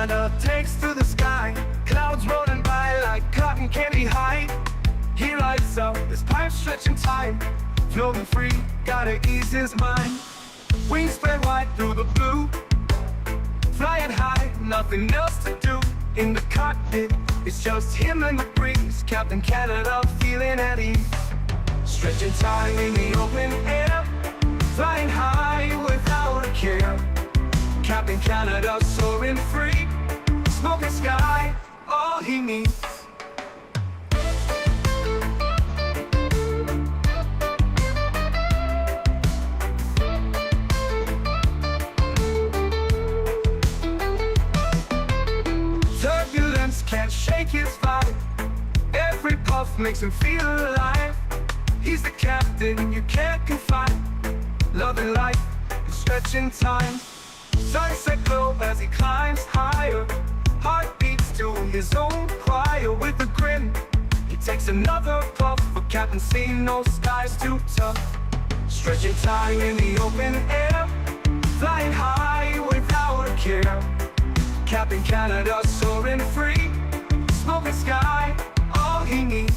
Canada takes to the sky, clouds rolling by like cotton candy high. He lights up, his pipe stretching time, floating free, gotta ease his mind. Wings spread wide through the blue, flying high, nothing else to do. In the cockpit, it's just him and the breeze, Captain Canada feeling at ease. Stretching time in the open air, flying high without a care. Captain Canada soaring free, smoking sky, all he needs. Turbulence can't shake his vibe, every puff makes him feel alive. He's the captain you can't confide, loving life and stretching time. Sunset glow as he climbs higher, heart beats to his own choir. With a grin, he takes another puff, but Captain C knows sky's too tough. Stretching time in the open air, flying high without a care. Captain Canada soaring free, smoking sky, all he needs.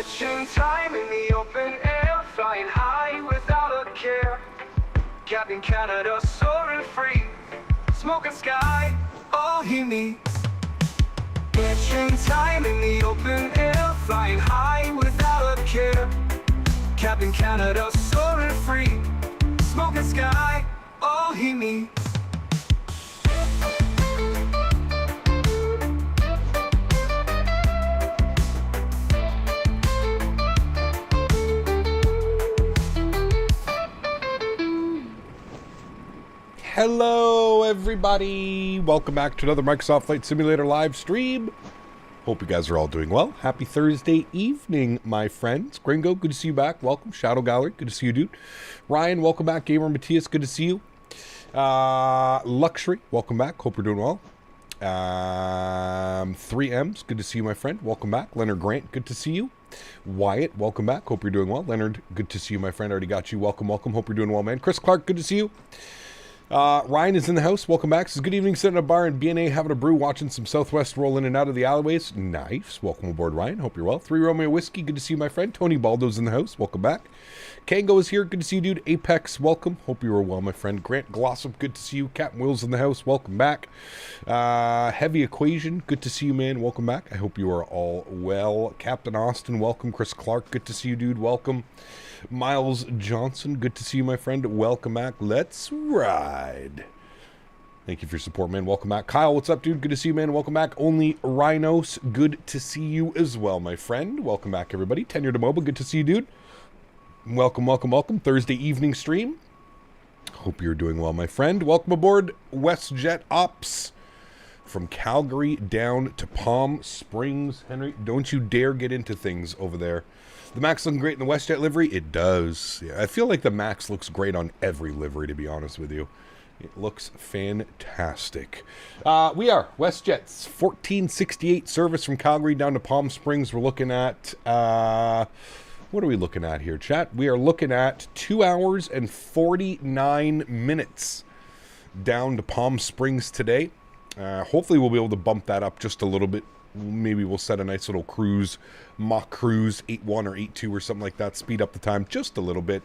Stretching time in the open air, flying high without a care. Captain Canada soaring free, smoking sky, all he needs. Stretching time in the open air, flying high without a care. Captain Canada soaring free, smoking sky, all he needs. Hello everybody, welcome back to another Microsoft Flight Simulator live stream. Hope you guys are all doing well. Happy Thursday evening, my friends. Gringo, good to see you back. Welcome. Shadow Gallery, good to see you, dude. Ryan, welcome back. Gamer Matthias, good to see you. Luxury, welcome back. Hope you're doing well. 3Ms, good to see you, my friend. Welcome back. Leonard Grant, good to see you. Wyatt, welcome back. Hope you're doing well. Leonard, good to see you, my friend. Already got you. Welcome, welcome. Hope you're doing well, man. Chris Clark, good to see you. Ryan is in the house. Welcome back. Says, good evening, sitting at a bar in BNA, having a brew, watching some Southwest roll in and out of the alleyways. Nice. Welcome aboard, Ryan. Hope you're well. 3 Romeo Whiskey. Good to see you, my friend. AntoniBaldo's in the house. Welcome back. Kango is here. Good to see you, dude. Apex, welcome. Hope you are well, my friend. Grant Glossop, good to see you. Captain Will's in the house. Welcome back. Heavy Equation, good to see you, man. Welcome back. I hope you are all well. Captain Austin, welcome. Chris Clark, good to see you, dude. Welcome. Miles Johnson, good to see you, my friend. Welcome back. Let's ride. Thank you for your support, man. Welcome back. Kyle, what's up, dude? Good to see you, man. Welcome back. Only Rhinos, good to see you as well, my friend. Welcome back, everybody. Tenure to Mobile, good to see you, dude. Welcome, welcome, welcome. Thursday evening stream. Hope you're doing well, my friend. Welcome aboard Westjet Ops from Calgary down to Palm Springs. Henry, don't you dare get into things over there. The MAX looking great in the Westjet livery? It does. Yeah, I feel like the MAX looks great on every livery, to be honest with you. It looks fantastic. We are Westjet's 1468 service from Calgary down to Palm Springs. We're looking at, what are we looking at here, chat? We are looking at 2 hours and 49 minutes down to Palm Springs today. Hopefully we'll be able to bump that up just a little bit. Maybe we'll set a nice little cruise, mock cruise, 8.1 or 8.2 or something like that. Speed up the time just a little bit.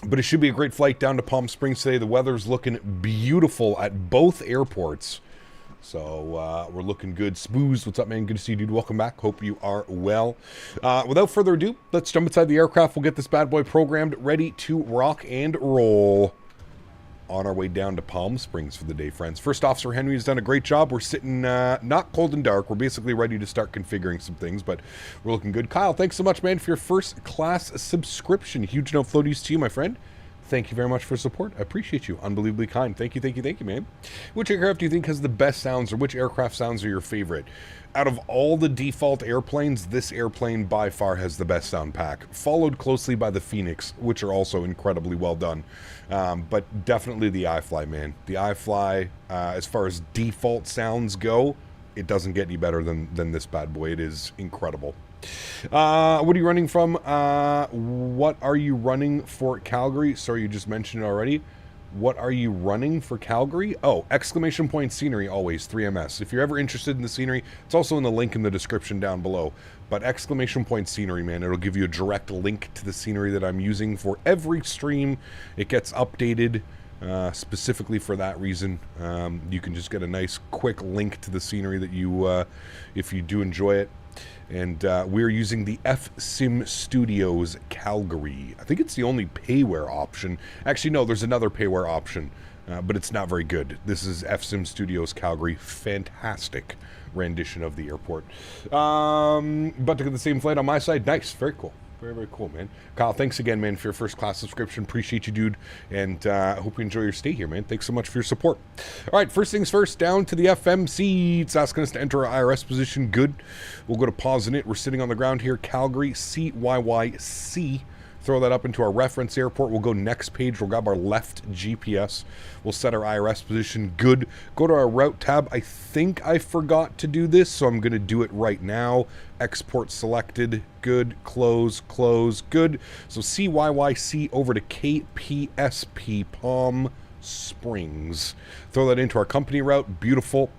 But it should be a great flight down to Palm Springs today. The weather's looking beautiful at both airports. So we're looking good. Spooz, what's up, man? Good to see you, dude. Welcome back. Hope you are well. Without further ado, let's jump inside the aircraft. We'll get this bad boy programmed, ready to rock and roll. On our way down to Palm Springs for the day, friends. First Officer Henry has done a great job. We're sitting not cold and dark. We're basically ready to start configuring some things, but we're looking good. Kyle, thanks so much, man, for your first class subscription. Huge no floaties to you, my friend. Thank you very much for support. I appreciate you. Unbelievably kind. Thank you, thank you, thank you, man. Which aircraft do you think has the best sounds, or which aircraft sounds are your favorite? Out of all the default airplanes, this airplane by far has the best sound pack, followed closely by the Phoenix, which are also incredibly well done. But definitely the iFly, man. The iFly, as far as default sounds go, it doesn't get any better than this bad boy. It is incredible. What are you running from? What are you running for Calgary? Sorry, you just mentioned it already. What are you running for Calgary? Oh, exclamation point scenery, always 3MS. If you're ever interested in the scenery, it's also in the link in the description down below. But exclamation point scenery, man, it'll give you a direct link to the scenery that I'm using for every stream. It gets updated specifically for that reason. You can just get a nice quick link to the scenery that you, if you do enjoy it. And we're using the FSim Studios Calgary. I think it's the only payware option. Actually, no, there's another payware option, but it's not very good. This is FSim Studios Calgary. Fantastic rendition of the airport. But to get the same flight on my side, nice, very cool. Very, very cool, man. Kyle, thanks again, man, for your first class subscription. Appreciate you, dude. And I hope you enjoy your stay here, man. Thanks so much for your support. All right, first things first, down to the FMC. It's asking us to enter our IRS position. Good. We'll go to pause in it. We're sitting on the ground here. Calgary, CYYC. Throw that up into our reference airport. We'll go next page. We'll grab our left GPS. We'll set our IRS position. Good. Go to our route tab. I think I forgot to do this, so I'm going to do it right now. Export selected. Good. Close. Close. Good. So CYYC over to KPSP Palm Springs. Throw that into our company route. Beautiful.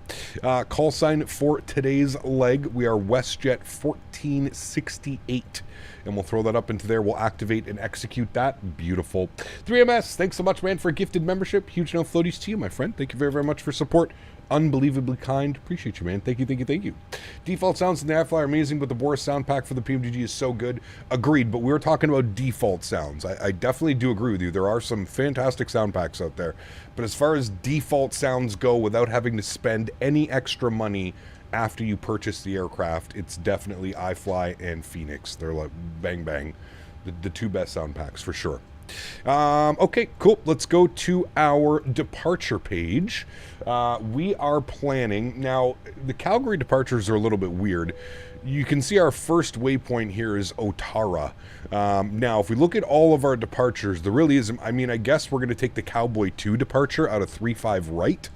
Call sign for today's leg. We are Westjet 1468. And we'll throw that up into there. We'll activate and execute that. Beautiful. 3MS, thanks so much, man, for a gifted membership. Huge no floaties to you, my friend. Thank you very, very much for support. Unbelievably kind. Appreciate you, man. Thank you, thank you, thank you. Default sounds in the iFly are amazing, but the Boris sound pack for the PMGG is so good. Agreed, but we were talking about default sounds. I definitely do agree with you. There are some fantastic sound packs out there. But as far as default sounds go, without having to spend any extra money after you purchase the aircraft, it's definitely iFly and Phoenix. They're like bang bang, the two best sound packs for sure. Okay, cool. Let's go to our departure page. We are planning now. The Calgary departures are a little bit weird. You can see our first waypoint here is Otara. Now, if we look at all of our departures, there really isn't. I mean, I guess we're going to take the Cowboy 2 departure out of 35 right,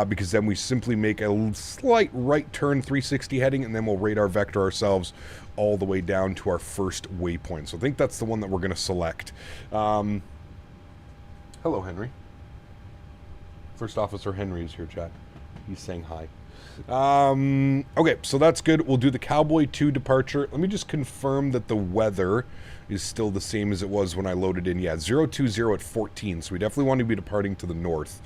because then we simply make a slight right turn 360 heading, and then we'll radar vector ourselves all the way down to our first waypoint. So I think that's the one that we're going to select. Hello, Henry. First Officer Henry is here, chat. He's saying hi. Okay, so that's good. We'll do the Cowboy 2 departure. Let me just confirm that the weather is still the same as it was when I loaded in. Yeah, 020 at 14, so we definitely want to be departing to the north.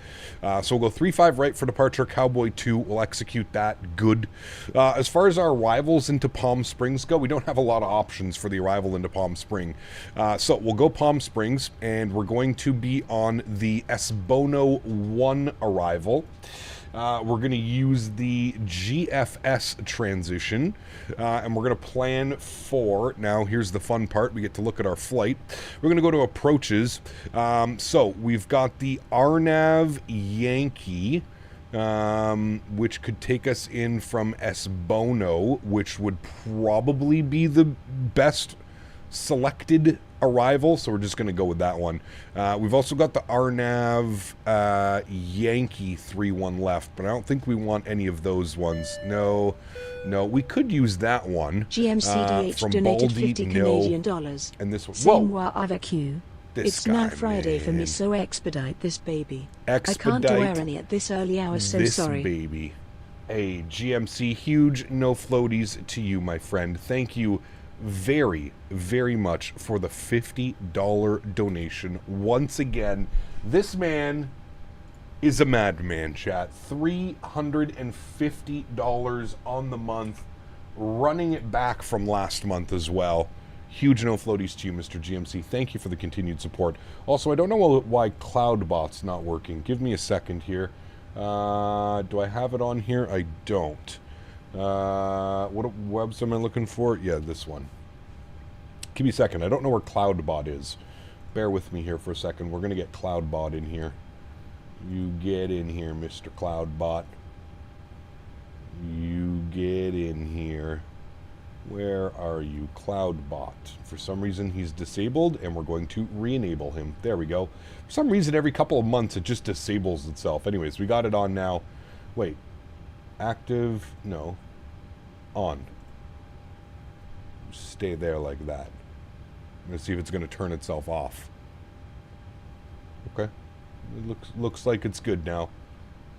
So we'll go 35 right for departure, Cowboy 2. We'll execute that. Good. As far as our arrivals into Palm Springs go, we don't have a lot of options for the arrival into Palm Spring. So we'll go Palm Springs, and we're going to be on the Esbono 1 arrival. We're going to use the GFS transition, and we're going to plan for, now here's the fun part, we get to look at our flight. We're going to go to approaches. So we've got the RNAV Yankee, which could take us in from Esbono, which would probably be the best selected arrival, so we're just going to go with that one. We've also got the RNAV Yankee 3-1 left, but I don't think we want any of those ones. No, we could use that one. GMCDH from donated Baldy, 50 no. Canadian dollars. And this one. C'est moi avec you. This It's guy, now Friday for me, man. so expedite this baby. Expedite I can't do Erin at this early hour, so this sorry. baby. Hey, GMC, huge no floaties to you, my friend. Thank you very, very much for the $50 donation. Once again, this man is a madman, chat. $350 on the month, running it back from last month as well. Huge no floaties to you, Mr. GMC. Thank you for the continued support. Also, I don't know why CloudBot's not working. Give me a second here. Do I have it on here? I don't. What website am I looking for? Yeah, this one. Give me a second. I don't know where CloudBot is. Bear with me here for a second. We're going to get CloudBot in here. You get in here, Mr. CloudBot. You get in here. Where are you, CloudBot? For some reason, he's disabled, and we're going to re-enable him. There we go. For some reason, every couple of months, it just disables itself. Anyways, we got it on now. Wait. Active, no. On. Stay there like that. I'm going to see if it's going to turn itself off. Okay. It looks like it's good now.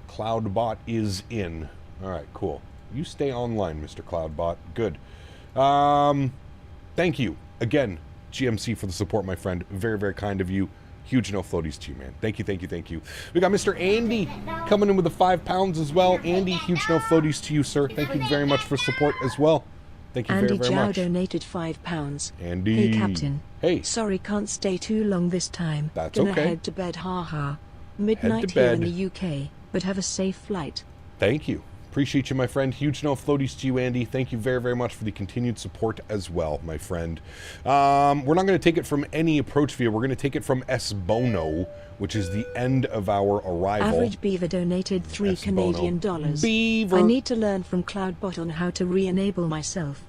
Cloudbot is in. Alright, cool. You stay online, Mr. Cloudbot. Good. Thank you. Again, GMC for the support, my friend. Very, very kind of you. Huge no floaties to you, man. Thank you, thank you, thank you. We got Mr. Andy coming in with the £5 as well. Andy, huge no floaties to you, sir. Thank you very much for support as well. Thank you Andy very, very much. donated £5. Andy. Hey, Captain. Hey. Sorry, can't stay too long this time. That's Gonna okay. head to bed, haha. Midnight bed. here in the UK, but have a safe flight. Thank you. Appreciate you, my friend. Huge no floaties to you, Andy. Thank you very, very much for the continued support as well, my friend. We're not going to take it from any approach view. We're going to take it from S. Bono, which is the end of our arrival. Average Beaver donated $3 S. Canadian Bono. dollars. Beaver. I need to learn from Cloudbot on how to re-enable myself.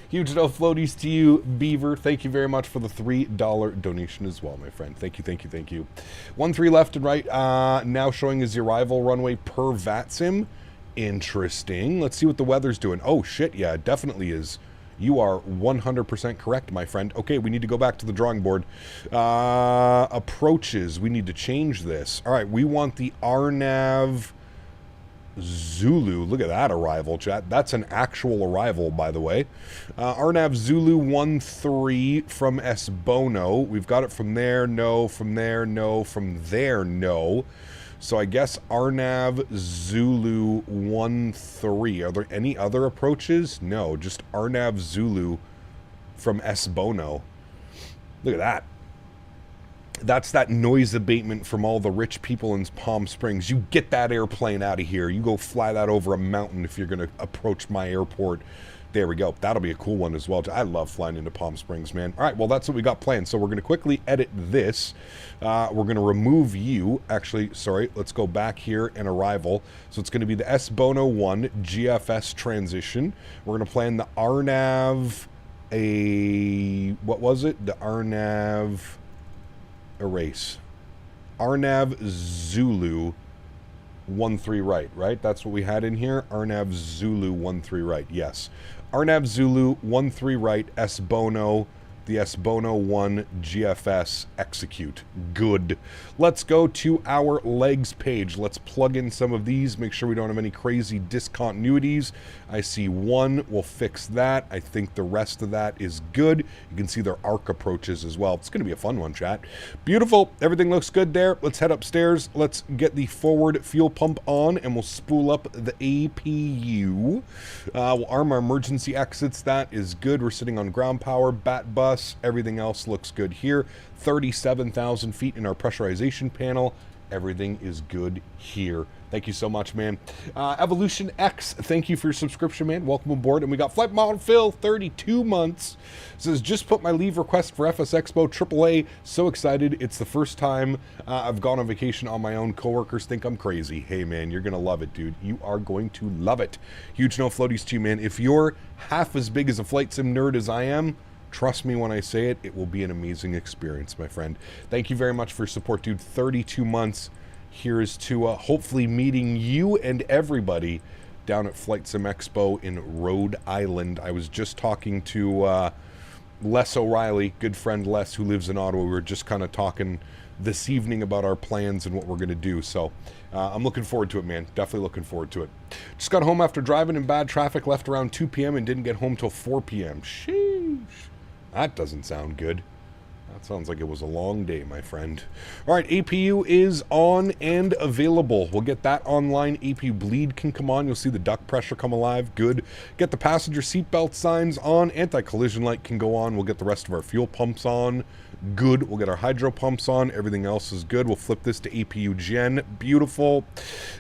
Huge no floaties to you, Beaver. Thank you very much for the $3 donation as well, my friend. Thank you, thank you, thank you. 1-3 left and right. Now showing is the arrival runway per VATSIM. Interesting. Let's see what the weather's doing. Oh, shit. Yeah, it definitely is. You are 100% correct, my friend. Okay, we need to go back to the drawing board. Approaches. We need to change this. All right, we want the RNAV Zulu. Look at that arrival, chat. That's an actual arrival, by the way. RNAV Zulu 1-3 from S. Bono. We've got it from there, no. From there, no. From there, no. So I guess RNAV Zulu 1-3. Are there any other approaches? No, just RNAV Zulu from S. Bono. Look at that. That's that noise abatement from all the rich people in Palm Springs. You get that airplane out of here. You go fly that over a mountain if you're going to approach my airport. There we go. That'll be a cool one as well. I love flying into Palm Springs, man. All right, well, that's what we got planned. So we're going to quickly edit this. We're going to remove you. Actually, sorry, let's go back here and arrival. So it's going to be the S. Bono 1 GFS transition. We're going to plan the RNAV, what was it? The RNAV... erase. RNAV Zulu 1-3 right? That's what we had in here. RNAV Zulu 1-3 right. Yes. RNAV Zulu 1-3 right. S. Bono. The S. Bono 1 GFS execute. Good. Let's go to our legs page. Let's plug in some of these. Make sure we don't have any crazy discontinuities. I see one. We'll fix that. I think the rest of that is good. You can see their arc approaches as well. It's going to be a fun one, chat. Beautiful. Everything looks good there. Let's head upstairs. Let's get the forward fuel pump on, and we'll spool up the APU. We'll arm our emergency exits. That is good. We're sitting on ground power, bat bus. Everything else looks good here. 37,000 feet in our pressurization panel. Everything is good here. Thank you so much, man. Evolution X, thank you for your subscription, man. Welcome aboard. And we got Flight Model Phil, 32 months. Says, just put my leave request for FS Expo AAA. So excited. It's the first time I've gone on vacation on my own. Coworkers think I'm crazy. Hey, man, you're going to love it, dude. You are going to love it. Huge no floaties to you, man. If you're half as big as a flight sim nerd as I am, trust me when I say it, it will be an amazing experience, my friend. Thank you very much for your support, dude. 32 months. Here's to hopefully meeting you and everybody down at Flight Sim Expo in Rhode Island. I was just talking to Les O'Reilly, good friend Les, who lives in Ottawa. We were just kind of talking this evening about our plans and what we're going to do. So I'm looking forward to it, man. Definitely looking forward to it. Just got home after driving in bad traffic, left around 2 p.m. and didn't get home till 4 p.m. Sheesh. That doesn't sound good. That sounds like it was a long day, my friend. All right, APU is on and available. We'll get that online. APU bleed can come on. You'll see the duct pressure come alive. Good. Get the passenger seatbelt signs on. Anti-collision light can go on. We'll get the rest of our fuel pumps on. Good. We'll get our hydro pumps on. Everything else is good. We'll flip this to APU Gen. Beautiful.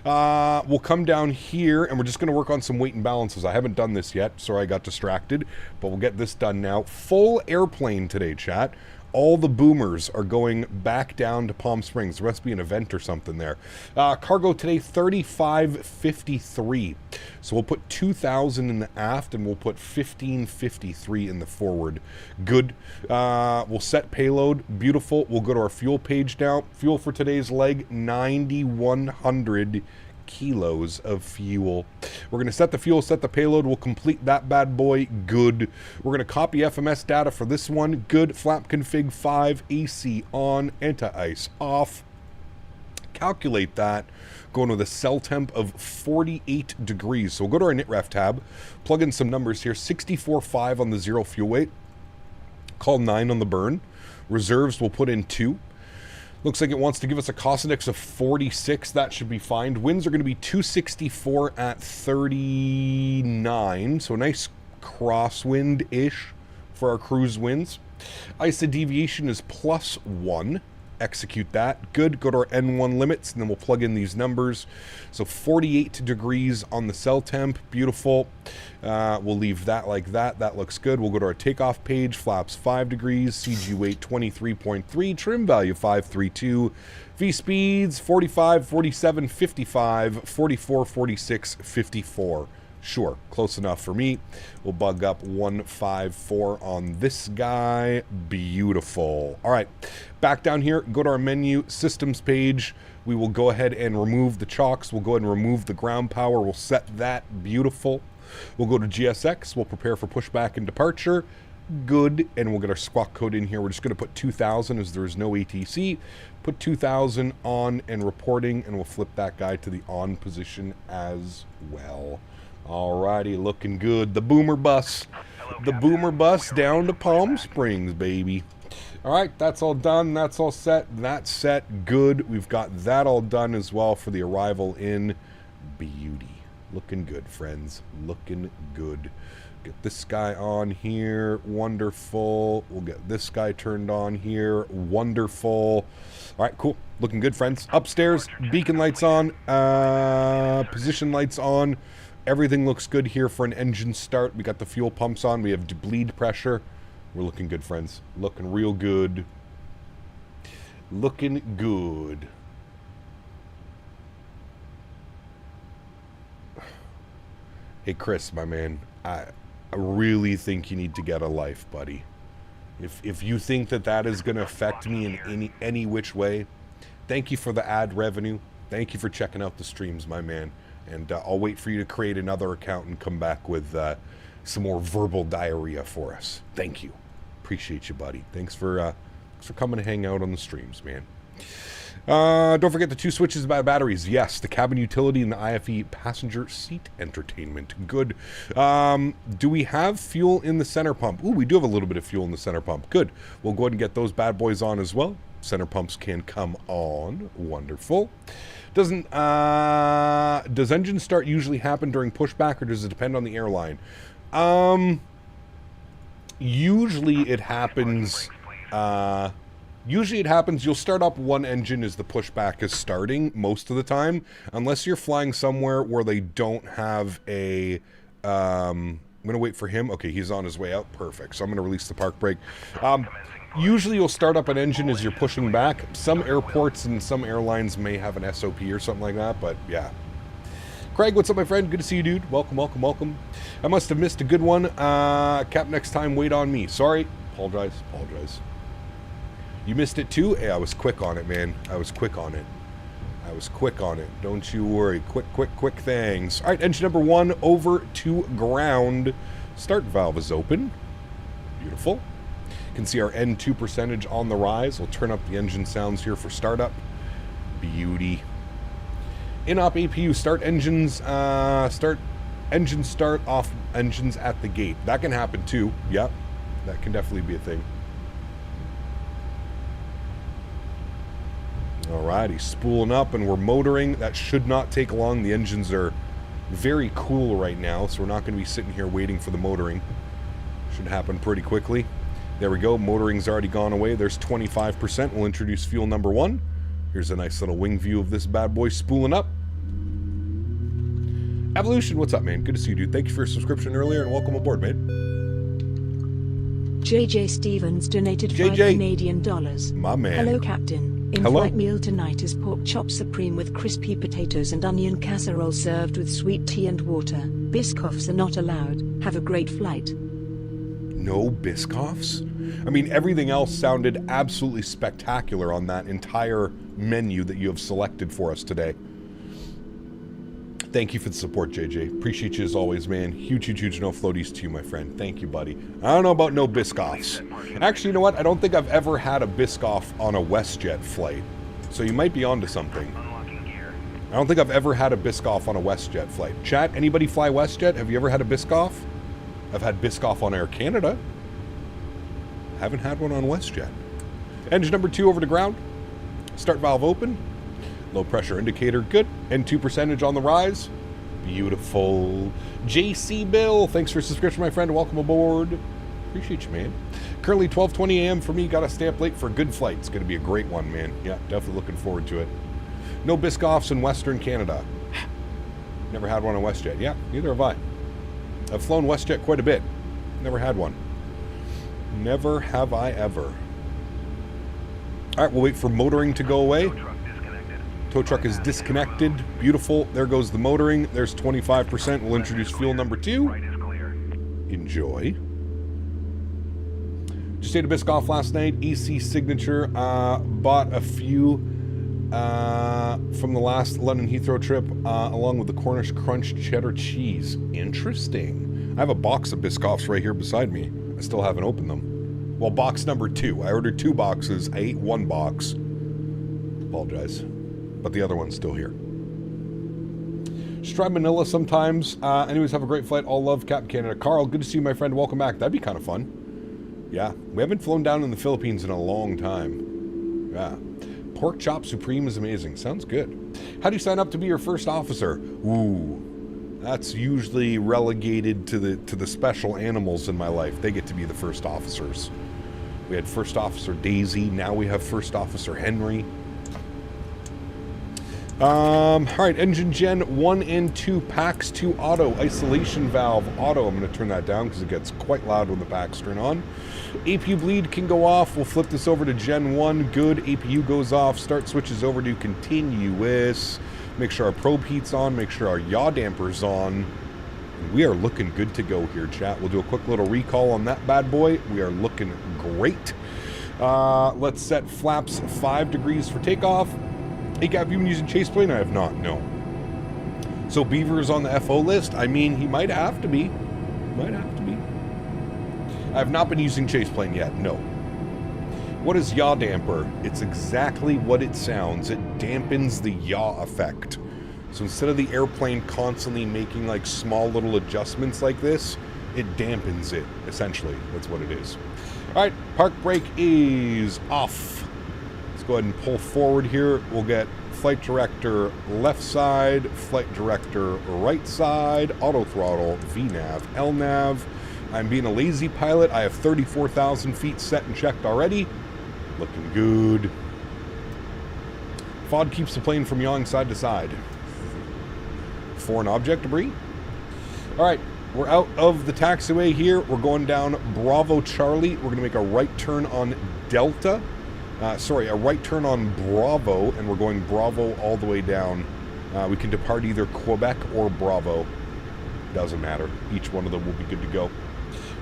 We'll come down here, and we're just going to work on some weight and balances. I haven't done this yet. Sorry, I got distracted, but we'll get this done now. Full airplane today, chat. All the boomers are going back down to Palm Springs. There must be an event or something there. Cargo today, 3553. So we'll put 2,000 in the aft, and we'll put 1553 in the forward. Good. We'll set payload. Beautiful. We'll go to our fuel page now. Fuel for today's leg, 9,100 kilos of fuel. We're going to set the fuel, set the payload. We'll complete that bad boy. Good. We're going to copy FMS data for this one. Good. Flap config 5, AC on, anti-ice off. Calculate that. Going with a cell temp of 48 degrees. So we'll go to our NitRef tab, plug in some numbers here. 64.5 on the zero fuel weight. Call 9 on the burn. Reserves, we'll put in 2. Looks like it wants to give us a cost index of 46. That should be fine. Winds are going to be 264 at 39. So a nice crosswind-ish for our cruise winds. ISA deviation is +1. Execute that. Good. Go to our N1 limits, and then we'll plug in these numbers. So 48 degrees on the cell temp. Beautiful. We'll leave that like that. That looks good. We'll go to our takeoff page. Flaps 5 degrees. CG weight 23.3. Trim value 532. V speeds 45, 47, 55, 44, 46, 54. Sure, close enough for me. We'll bug up 154 on this guy. Beautiful. All right, back down here, go to our menu, systems page. We will go ahead and remove the chocks. We'll go ahead and remove the ground power. We'll set that. Beautiful. We'll go to GSX. We'll prepare for pushback and departure. Good. And we'll get our squawk code in here. We're just going to put 2000 as there is no ATC. Put 2000 on and reporting, and we'll flip that guy to the on position as well. Alrighty, looking good. The boomer bus. The boomer bus down to Palm Springs, baby. Alright, that's all done. That's all set. That's set. Good. We've got that all done as well for the arrival in beauty. Looking good, friends. Looking good. Get this guy on here. Wonderful. We'll get this guy turned on here. Wonderful. Alright, cool. Looking good, friends. Upstairs, beacon lights on. Position lights on. Everything looks good here for an engine start. We got the fuel pumps on. We have bleed pressure. We're looking good, friends. Looking real good. Looking good. Hey, Chris, my man. I really think you need to get a life, buddy. If you think that that is going to affect me in any which way, thank you for the ad revenue. Thank you for checking out the streams, my man. And I'll wait for you to create another account and come back with some more verbal diarrhea for us. Thank you. Appreciate you, buddy. Thanks for coming to hang out on the streams, man. Don't forget the 2 switches by batteries. Yes, the cabin utility and the IFE passenger seat entertainment. Good. Do we have fuel in the center pump? Ooh, we do have a little bit of fuel in the center pump. Good. We'll go ahead and get those bad boys on as well. Center pumps can come on. Wonderful. Does engine start usually happen during pushback, or does it depend on the airline? Usually it happens. You'll start up one engine as the pushback is starting most of the time, unless you're flying somewhere where they don't have a. I'm gonna wait for him. Okay, he's on his way out. Perfect. So I'm gonna release the park brake. Usually you'll start up an engine as you're pushing back. Some airports and some airlines may have an SOP or something like that, but yeah. Craig, what's up, my friend? Good to see you, dude. Welcome, welcome, welcome. I must have missed a good one. Cap, next time, wait on me. Sorry. Apologize. You missed it too? Hey, I was quick on it, man. I was quick on it. Don't you worry. Quick things. All right, engine number 1 over to ground. Start valve is open. Beautiful. You can see our N2 percentage on the rise. We'll turn up the engine sounds here for startup. Beauty. In-op APU, start engines, start off engines at the gate. That can happen too. Yep, that can definitely be a thing. Alrighty, spooling up and we're motoring. That should not take long. The engines are very cool right now, so we're not going to be sitting here waiting for the motoring. Should happen pretty quickly. There we go. Motoring's already gone away. There's 25%. We'll introduce fuel number 1. Here's a nice little wing view of this bad boy spooling up. Evolution, what's up, man? Good to see you, dude. Thank you for your subscription earlier, and welcome aboard, man. JJ Stevens donated $5 Canadian. My man. Hello, Captain. In-flight meal tonight is pork chop supreme with crispy potatoes and onion casserole served with sweet tea and water. Biscoffs are not allowed. Have a great flight. No Biscoffs? I mean, everything else sounded absolutely spectacular on that entire menu that you have selected for us today. Thank you for the support, JJ. Appreciate you as always, man. Huge, huge, huge no floaties to you, my friend. Thank you, buddy. I don't know about no Biscoffs. Actually, you know what? I don't think I've ever had a Biscoff on a WestJet flight. So you might be onto something. I don't think I've ever had a Biscoff on a WestJet flight. Chat, anybody fly WestJet? Have you ever had a Biscoff? I've had Biscoff on Air Canada. Haven't had one on WestJet. Engine number 2 over to ground. Start valve open. Low pressure indicator, good. N2 percentage on the rise. Beautiful. JC Bill, thanks for your subscription, my friend. Welcome aboard. Appreciate you, man. Currently 12:20 a.m. for me. Got to stay up late for a good flight. It's going to be a great one, man. Yeah, definitely looking forward to it. No Biscoffs in Western Canada. Never had one on WestJet. Yeah, neither have I. I've flown WestJet quite a bit. Never had one. Never have I ever. All right, we'll wait for motoring to go away. Tow truck is disconnected. Beautiful. There goes the motoring. There's 25%. We'll introduce fuel number 2. Enjoy. Just ate a Biscoff last night. EC signature. Bought a few from the last London Heathrow trip, along with the Cornish Crunch cheddar cheese. Interesting. I have a box of Biscoffs right here beside me. I still haven't opened them. Well, box number 2. I ordered 2 boxes. I ate 1 box. Apologize. But the other one's still here. Just try Manila sometimes. Anyways, have a great flight. All love, Captain Canada. Karl, good to see you, my friend. Welcome back. That'd be kind of fun. Yeah, we haven't flown down in the Philippines in a long time. Yeah. Pork chop supreme is amazing. Sounds good. How do you sign up to be your first officer? Ooh, that's usually relegated to the special animals in my life. They get to be the first officers. We had First Officer Daisy. Now we have First Officer Henry. All right, engine gen 1 and 2, packs 2 auto, isolation valve auto. I'm going to turn that down because it gets quite loud when the packs turn on. APU bleed can go off. We'll flip this over to gen 1. Good. APU goes off. Start switches over to continuous. Make sure our probe heat's on. Make sure our yaw damper's on. And we are looking good to go here, chat. We'll do a quick little recall on that bad boy. We are looking great. Let's set flaps 5 degrees for takeoff. Hey, Gab, you been using chase plane? I have not, no. So Beaver is on the FO list? I mean, he might have to be. Might have to be. I have not been using chase plane yet, no. What is yaw damper? It's exactly what it sounds. It dampens the yaw effect. So instead of the airplane constantly making like small little adjustments like this, it dampens it, essentially. That's what it is. All right, park brake is off. Let's go ahead and pull forward here. We'll get flight director left side, flight director right side, auto throttle, VNAV, LNAV. I'm being a lazy pilot. I have 34,000 feet set and checked already. Looking good. FOD keeps the plane from yawing side to side. Foreign object debris. All right, we're out of the taxiway here. We're going down Bravo Charlie. We're going to make a right turn on Delta. A right turn on Bravo, and we're going Bravo all the way down. We can depart either Quebec or Bravo. Doesn't matter. Each one of them will be good to go.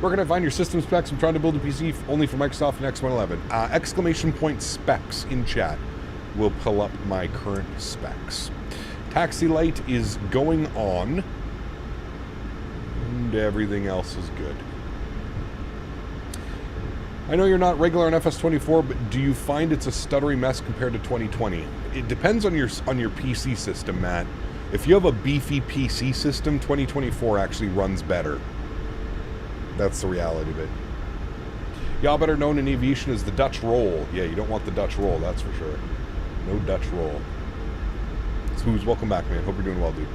We're going to find your system specs. I'm trying to build a PC only for Microsoft and X111. Exclamation point specs in chat will pull up my current specs. Taxi light is going on, and everything else is good. I know you're not regular on FS24, but do you find it's a stuttery mess compared to 2020? It depends on your PC system, Matt. If you have a beefy PC system, 2024 actually runs better. That's the reality of it. Y'all better known in aviation as the Dutch roll. Yeah, you don't want the Dutch roll, that's for sure. No Dutch roll. Smooth, welcome back, man. Hope you're doing well, dude.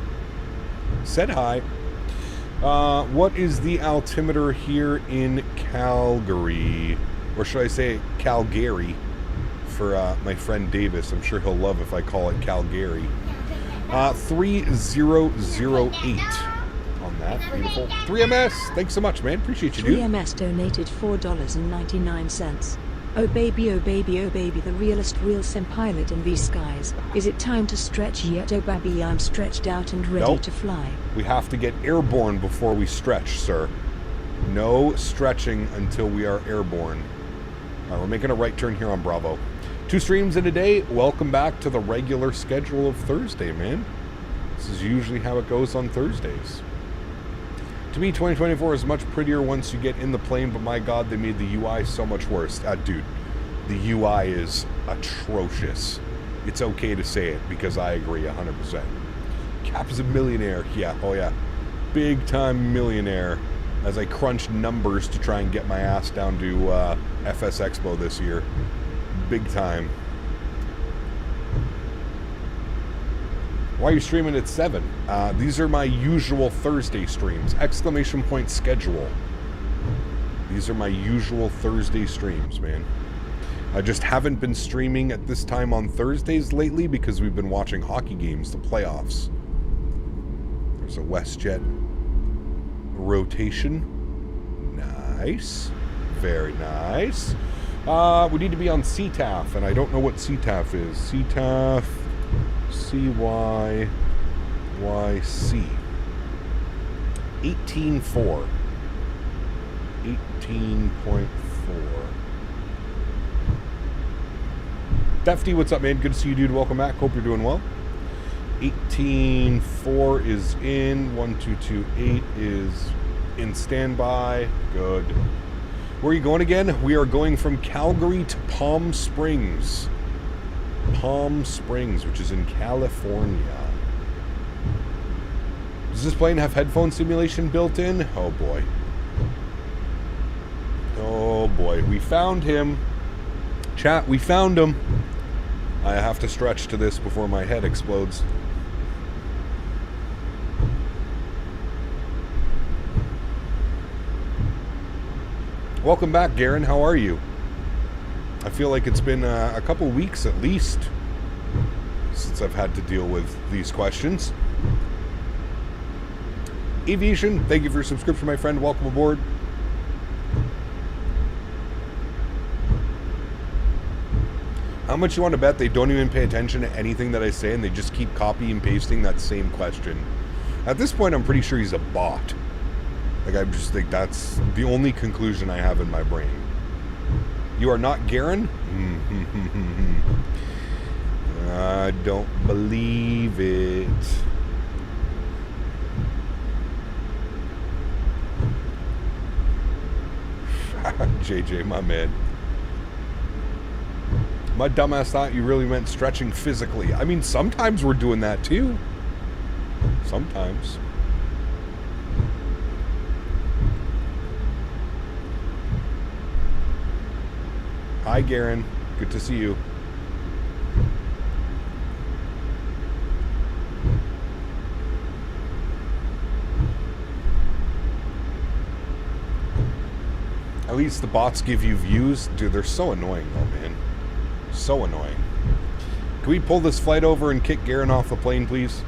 Said hi. What is the altimeter here in Calgary? Or should I say Calgary for my friend Davis? I'm sure he'll love if I call it Calgary. 3008 on that. Beautiful. 3MS, thanks so much, man. Appreciate you, dude. 3MS donated $4.99. Oh baby, oh baby, oh baby, the realest real sim pilot in these skies. Is it time to stretch yet? Oh baby, I'm stretched out and ready to fly. We have to get airborne before we stretch, sir. No stretching until we are airborne. All right, we're making a right turn here on Bravo. 2 streams in a day. Welcome back to the regular schedule of Thursday, man. This is usually how it goes on Thursdays. To me, 2024 is much prettier once you get in the plane, but my God, they made the UI so much worse. Dude, the UI is atrocious. It's okay to say it because I agree 100%. Cap is a millionaire. Yeah, oh yeah. Big time millionaire. As I crunch numbers to try and get my ass down to FS Expo this year. Big time. Why are you streaming at 7? These are my usual Thursday streams. Exclamation point schedule. These are my usual Thursday streams, man. I just haven't been streaming at this time on Thursdays lately because we've been watching hockey games, the playoffs. There's a Westjet rotation. Nice. Very nice. We need to be on CTAF, and I don't know what CTAF is. CTAF... CYYC 18.4 18.4. Defty, what's up, man? Good to see you, dude. Welcome back. Hope you're doing well. 18.4 is in. 1228 is in standby. Good. Where are you going again? We are going from Calgary to Palm Springs. Palm Springs, which is in California. Does this plane have headphone simulation built in? Oh boy. Oh boy. We found him. Chat, we found him. I have to stretch to this before my head explodes. Welcome back, Garen. How are you? I feel like it's been a couple weeks at least since I've had to deal with these questions. Aviation, thank you for your subscription, my friend. Welcome aboard. How much you want to bet they don't even pay attention to anything that I say and they just keep copying and pasting that same question? At this point, I'm pretty sure he's a bot. Like, I just think that's the only conclusion I have in my brain. You are not Garen? I don't believe it. JJ, my man. My dumbass thought you really meant stretching physically. I mean, sometimes we're doing that too. Sometimes. Hi, Garen. Good to see you. At least the bots give you views. Dude, they're so annoying though, man. So annoying. Can we pull this flight over and kick Garen off the plane, please?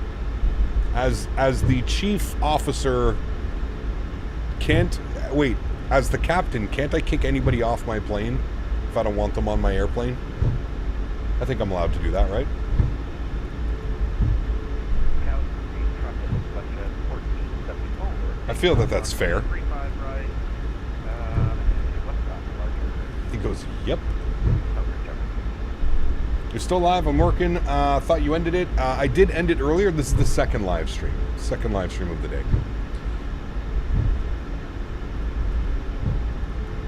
As the chief officer, can't... Wait, as the captain, can't I kick anybody off my plane if I don't want them on my airplane? I think I'm allowed to do that, right? I feel that that's fair. He goes, yep. You're still live. I'm working. Thought you ended it. I did end it earlier. This is the second live stream. Second live stream of the day.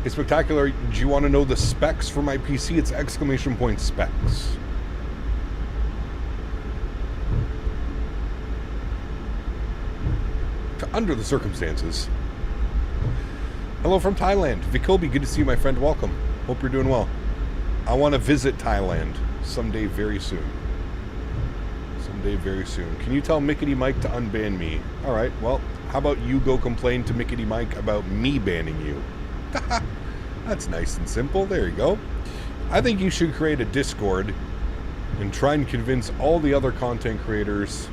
Hey, Spectacular, do you want to know the specs for my PC? It's exclamation point specs. Under the circumstances. Hello from Thailand. Vikobi, good to see you, my friend. Welcome. Hope you're doing well. I want to visit Thailand someday very soon. Someday very soon. Can you tell Mickety Mike to unban me? Alright, well, how about you go complain to Mickety Mike about me banning you? That's nice and simple. There you go. I think you should create a Discord and try and convince all the other content creators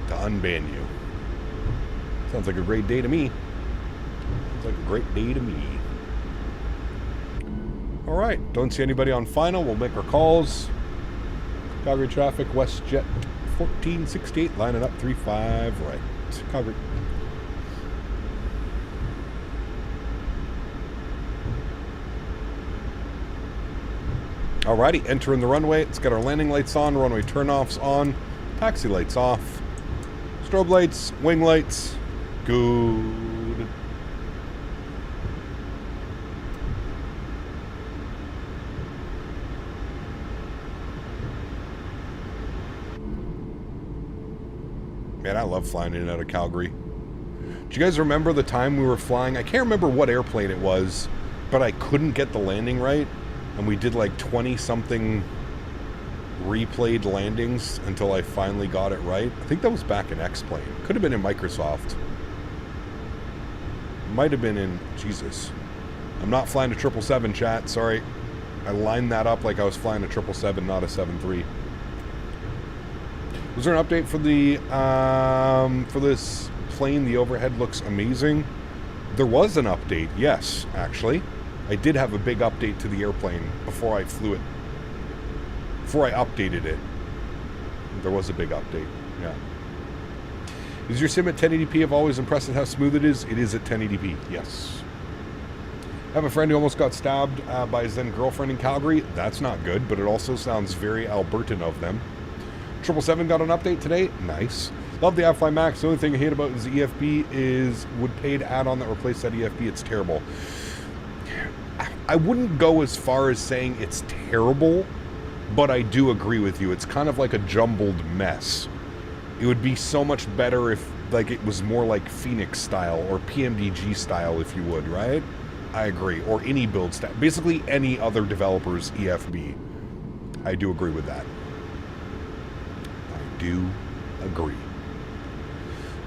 to unban you. Sounds like a great day to me. Sounds like a great day to me. Alright, don't see anybody on final. We'll make our calls. Calgary traffic, Westjet 1468, lining up 35 right. Calgary. Alrighty, entering the runway. It's got our landing lights on, runway turnoffs on. Taxi lights off. Strobe lights, wing lights. Good. Man, I love flying in and out of Calgary. Do you guys remember the time we were flying? I can't remember what airplane it was, but I couldn't get the landing right. And we did like 20-something replayed landings until I finally got it right. I think that was back in X-Plane. Could have been in Microsoft. Might have been in... Jesus. I'm not flying a 777, chat. Sorry. I lined that up like I was flying a 777, not a 73. Was there an update for the for this plane? The overhead looks amazing. There was an update, yes, actually. I did have a big update to the airplane before I flew it. Before I updated it. There was a big update, yeah. Is your sim at 1080p? I've always impressed at how smooth it is. It is at 1080p, yes. I have a friend who almost got stabbed by his then girlfriend in Calgary. That's not good, but it also sounds very Albertan of them. 777 got an update today. Nice. Love the iFly Max. The only thing I hate about it is the EFB would pay to add on that replace that EFB. It's terrible. I wouldn't go as far as saying it's terrible, but I do agree with you. It's kind of like a jumbled mess. It would be so much better if like it was more like Phoenix style or PMDG style, if you would, right? I agree. Or any build style. Basically any other developer's EFB. I do agree with that. I do agree.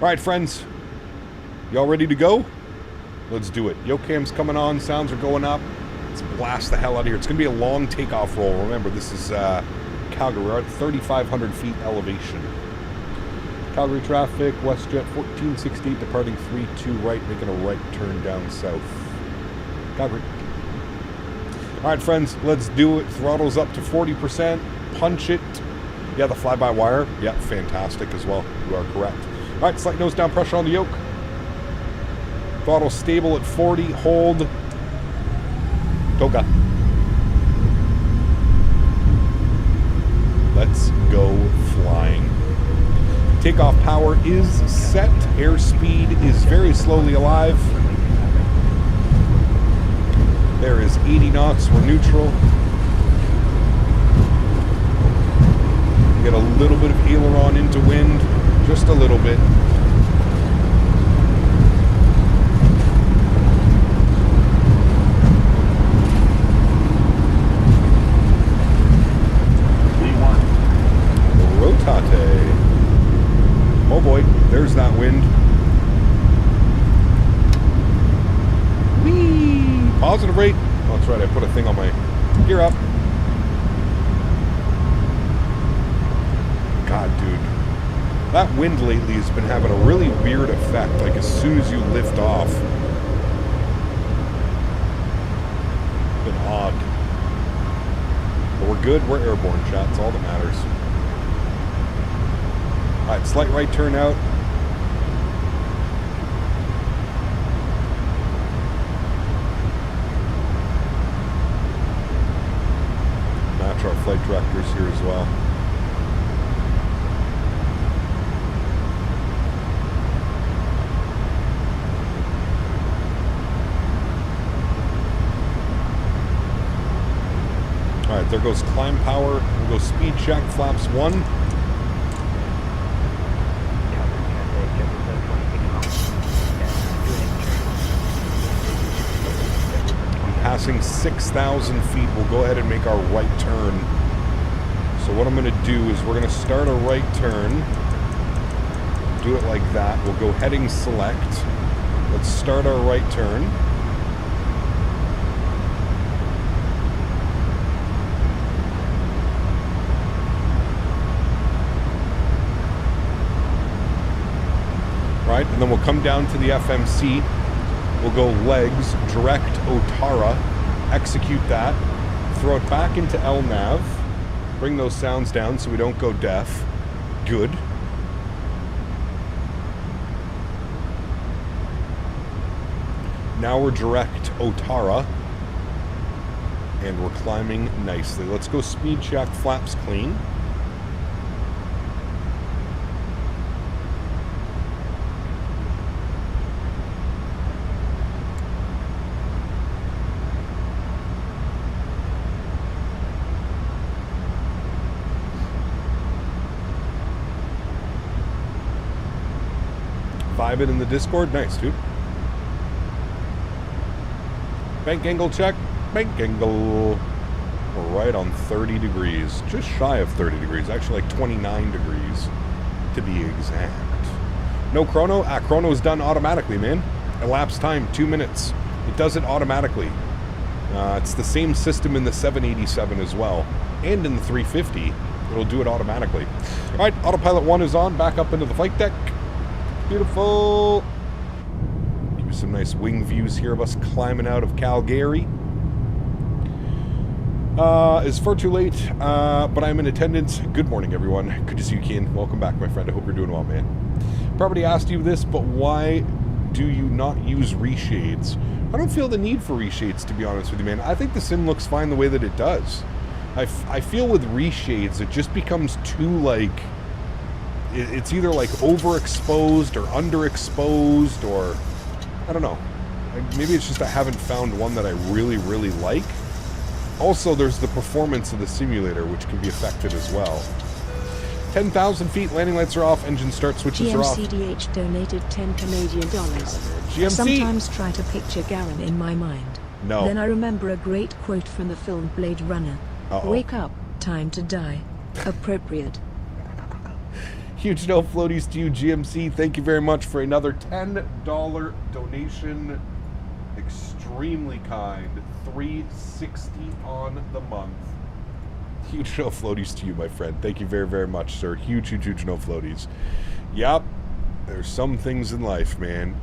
All right, friends. Y'all ready to go? Let's do it. Yocam's coming on. Sounds are going up. Let's blast the hell out of here. It's going to be a long takeoff roll. Remember, this is Calgary. We're at 3,500 feet elevation. Calgary traffic, Westjet 1468, departing 32 right, making a right turn down south. Calgary. All right, friends, let's do it. Throttle's up to 40%. Punch it. Yeah, the fly-by-wire. Yeah, fantastic as well. You are correct. All right, slight nose down pressure on the yoke. Throttle stable at 40. Hold. Toga. Let's go flying. Takeoff power is set. Airspeed is very slowly alive. There is 80 knots. We're neutral. Get a little bit of aileron into wind. Just a little bit. Rotate. Oh boy, there's that wind. Whee! Positive rate. Oh, that's right, I put a thing on my gear up. God, dude. That wind lately has been having a really weird effect, like as soon as you lift off. It's been odd. But we're good, we're airborne, chat. That's all that matters. Alright, slight right turn out. Match our flight directors here as well. Alright, there goes climb power. We'll go speed check, flaps 1. Passing 6,000 feet, we'll go ahead and make our right turn. So what I'm going to do is we're going to start a right turn. Do it like that. We'll go heading select. Let's start our right turn. Right, and then we'll come down to the FMC. We'll go legs, direct Otara, execute that, throw it back into LNAV, bring those sounds down so we don't go deaf. Good. Now we're direct Otara, and we're climbing nicely. Let's go speed check, flaps clean. vibing in the Discord. Nice, dude. Bank angle check. Bank angle. We're right on 30 degrees. Just shy of 30 degrees. Actually, like 29 degrees to be exact. No chrono? Chrono's done automatically, man. Elapsed time, 2 minutes. It does it automatically. It's the same system in the 787 as well. And in the 350, it'll do it automatically. All right, autopilot 1 is on. Back up into the flight deck. Beautiful. Give you some nice wing views here of us climbing out of Calgary. It's far too late, but I'm in attendance. Good morning, everyone. Good to see you, Keen. Welcome back, my friend. I hope you're doing well, man. Probably asked you this, but why do you not use reshades? I don't feel the need for reshades, to be honest with you, man. I think the sim looks fine the way that it does. I feel with reshades, it just becomes too, like... It's either, like, overexposed or underexposed, or... I don't know. Maybe it's just I haven't found one that I really, really like. Also, there's the performance of the simulator, which can be affected as well. 10,000 feet, landing lights are off, engine start switches are off. GMCDH donated 10 Canadian dollars. GMC. I sometimes try to picture Garen in my mind. No. Then I remember a great quote from the film Blade Runner. Uh-oh. Wake up, time to die. Appropriate. Huge no floaties to you, GMC. Thank you very much for another $10 donation. Extremely kind. $3.60 on the month. Huge no floaties to you, my friend. Thank you very, very much, sir. Huge, huge, huge no floaties. Yep. There's some things in life, man.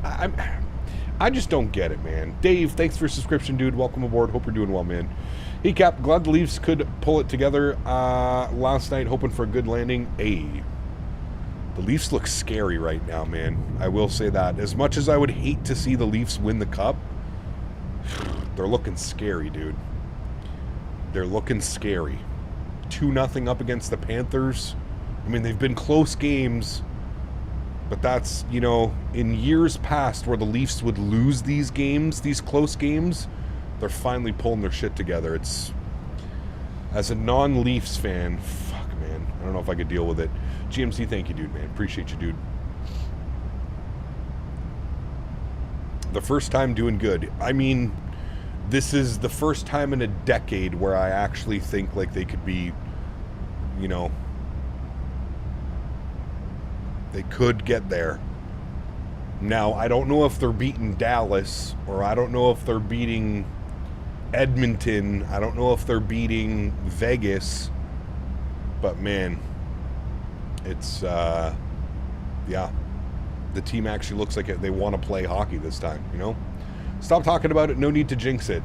I just don't get it, man. Dave, thanks for your subscription, dude. Welcome aboard. Hope you're doing well, man. Hey, Cap. Glad the Leafs could pull it together last night, hoping for a good landing. Hey. The Leafs look scary right now, man. I will say that. As much as I would hate to see the Leafs win the Cup, they're looking scary, dude. They're looking scary. 2-0 up against the Panthers. I mean, they've been close games, but that's, you know, in years past where the Leafs would lose these games, these close games, they're finally pulling their shit together. It's, as a non-Leafs fan, fuck, man, I don't know if I could deal with it. GMC, thank you, dude, man. Appreciate you, dude. The first time doing good. I mean, this is the first time in a decade where I actually think like they could be, you know, they could get there. Now, I don't know if they're beating Dallas, or I don't know if they're beating Edmonton. I don't know if they're beating Vegas, but man, it's, yeah, the team actually looks like they want to play hockey this time, you know? Stop talking about it. No need to jinx it.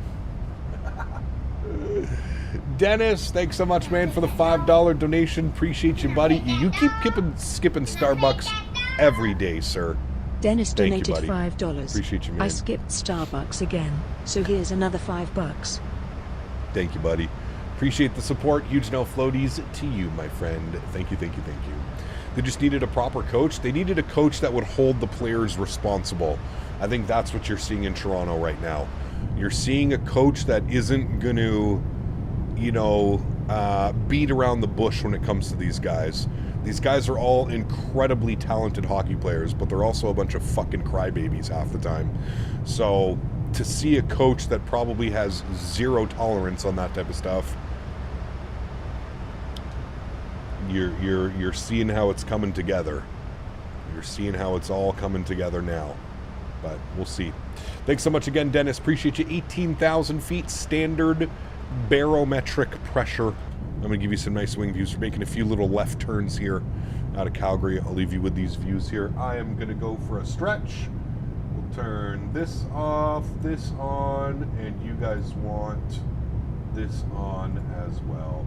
Dennis, thanks so much, man, for the $5 donation. Appreciate you, buddy. You keep skipping Starbucks every day, sir. Dennis donated $5. Appreciate you, man. I skipped Starbucks again, so here's another $5. Thank you, buddy. Appreciate the support. Huge no floaties to you, my friend. Thank you, thank you, thank you. They just needed a proper coach. They needed a coach that would hold the players responsible. I think that's what you're seeing in Toronto right now. You're seeing a coach that isn't going to, you know, beat around the bush when it comes to these guys. These guys are all incredibly talented hockey players, but they're also a bunch of fucking crybabies half the time. So to see a coach that probably has zero tolerance on that type of stuff, you're seeing how it's coming together. You're seeing how it's all coming together now. But we'll see. Thanks so much again, Dennis. Appreciate you. 18,000 feet standard barometric pressure. I'm going to give you some nice wing views. We're making a few little left turns here out of Calgary. I'll leave you with these views here. I am going to go for a stretch. We'll turn this off, this on, and you guys want this on as well.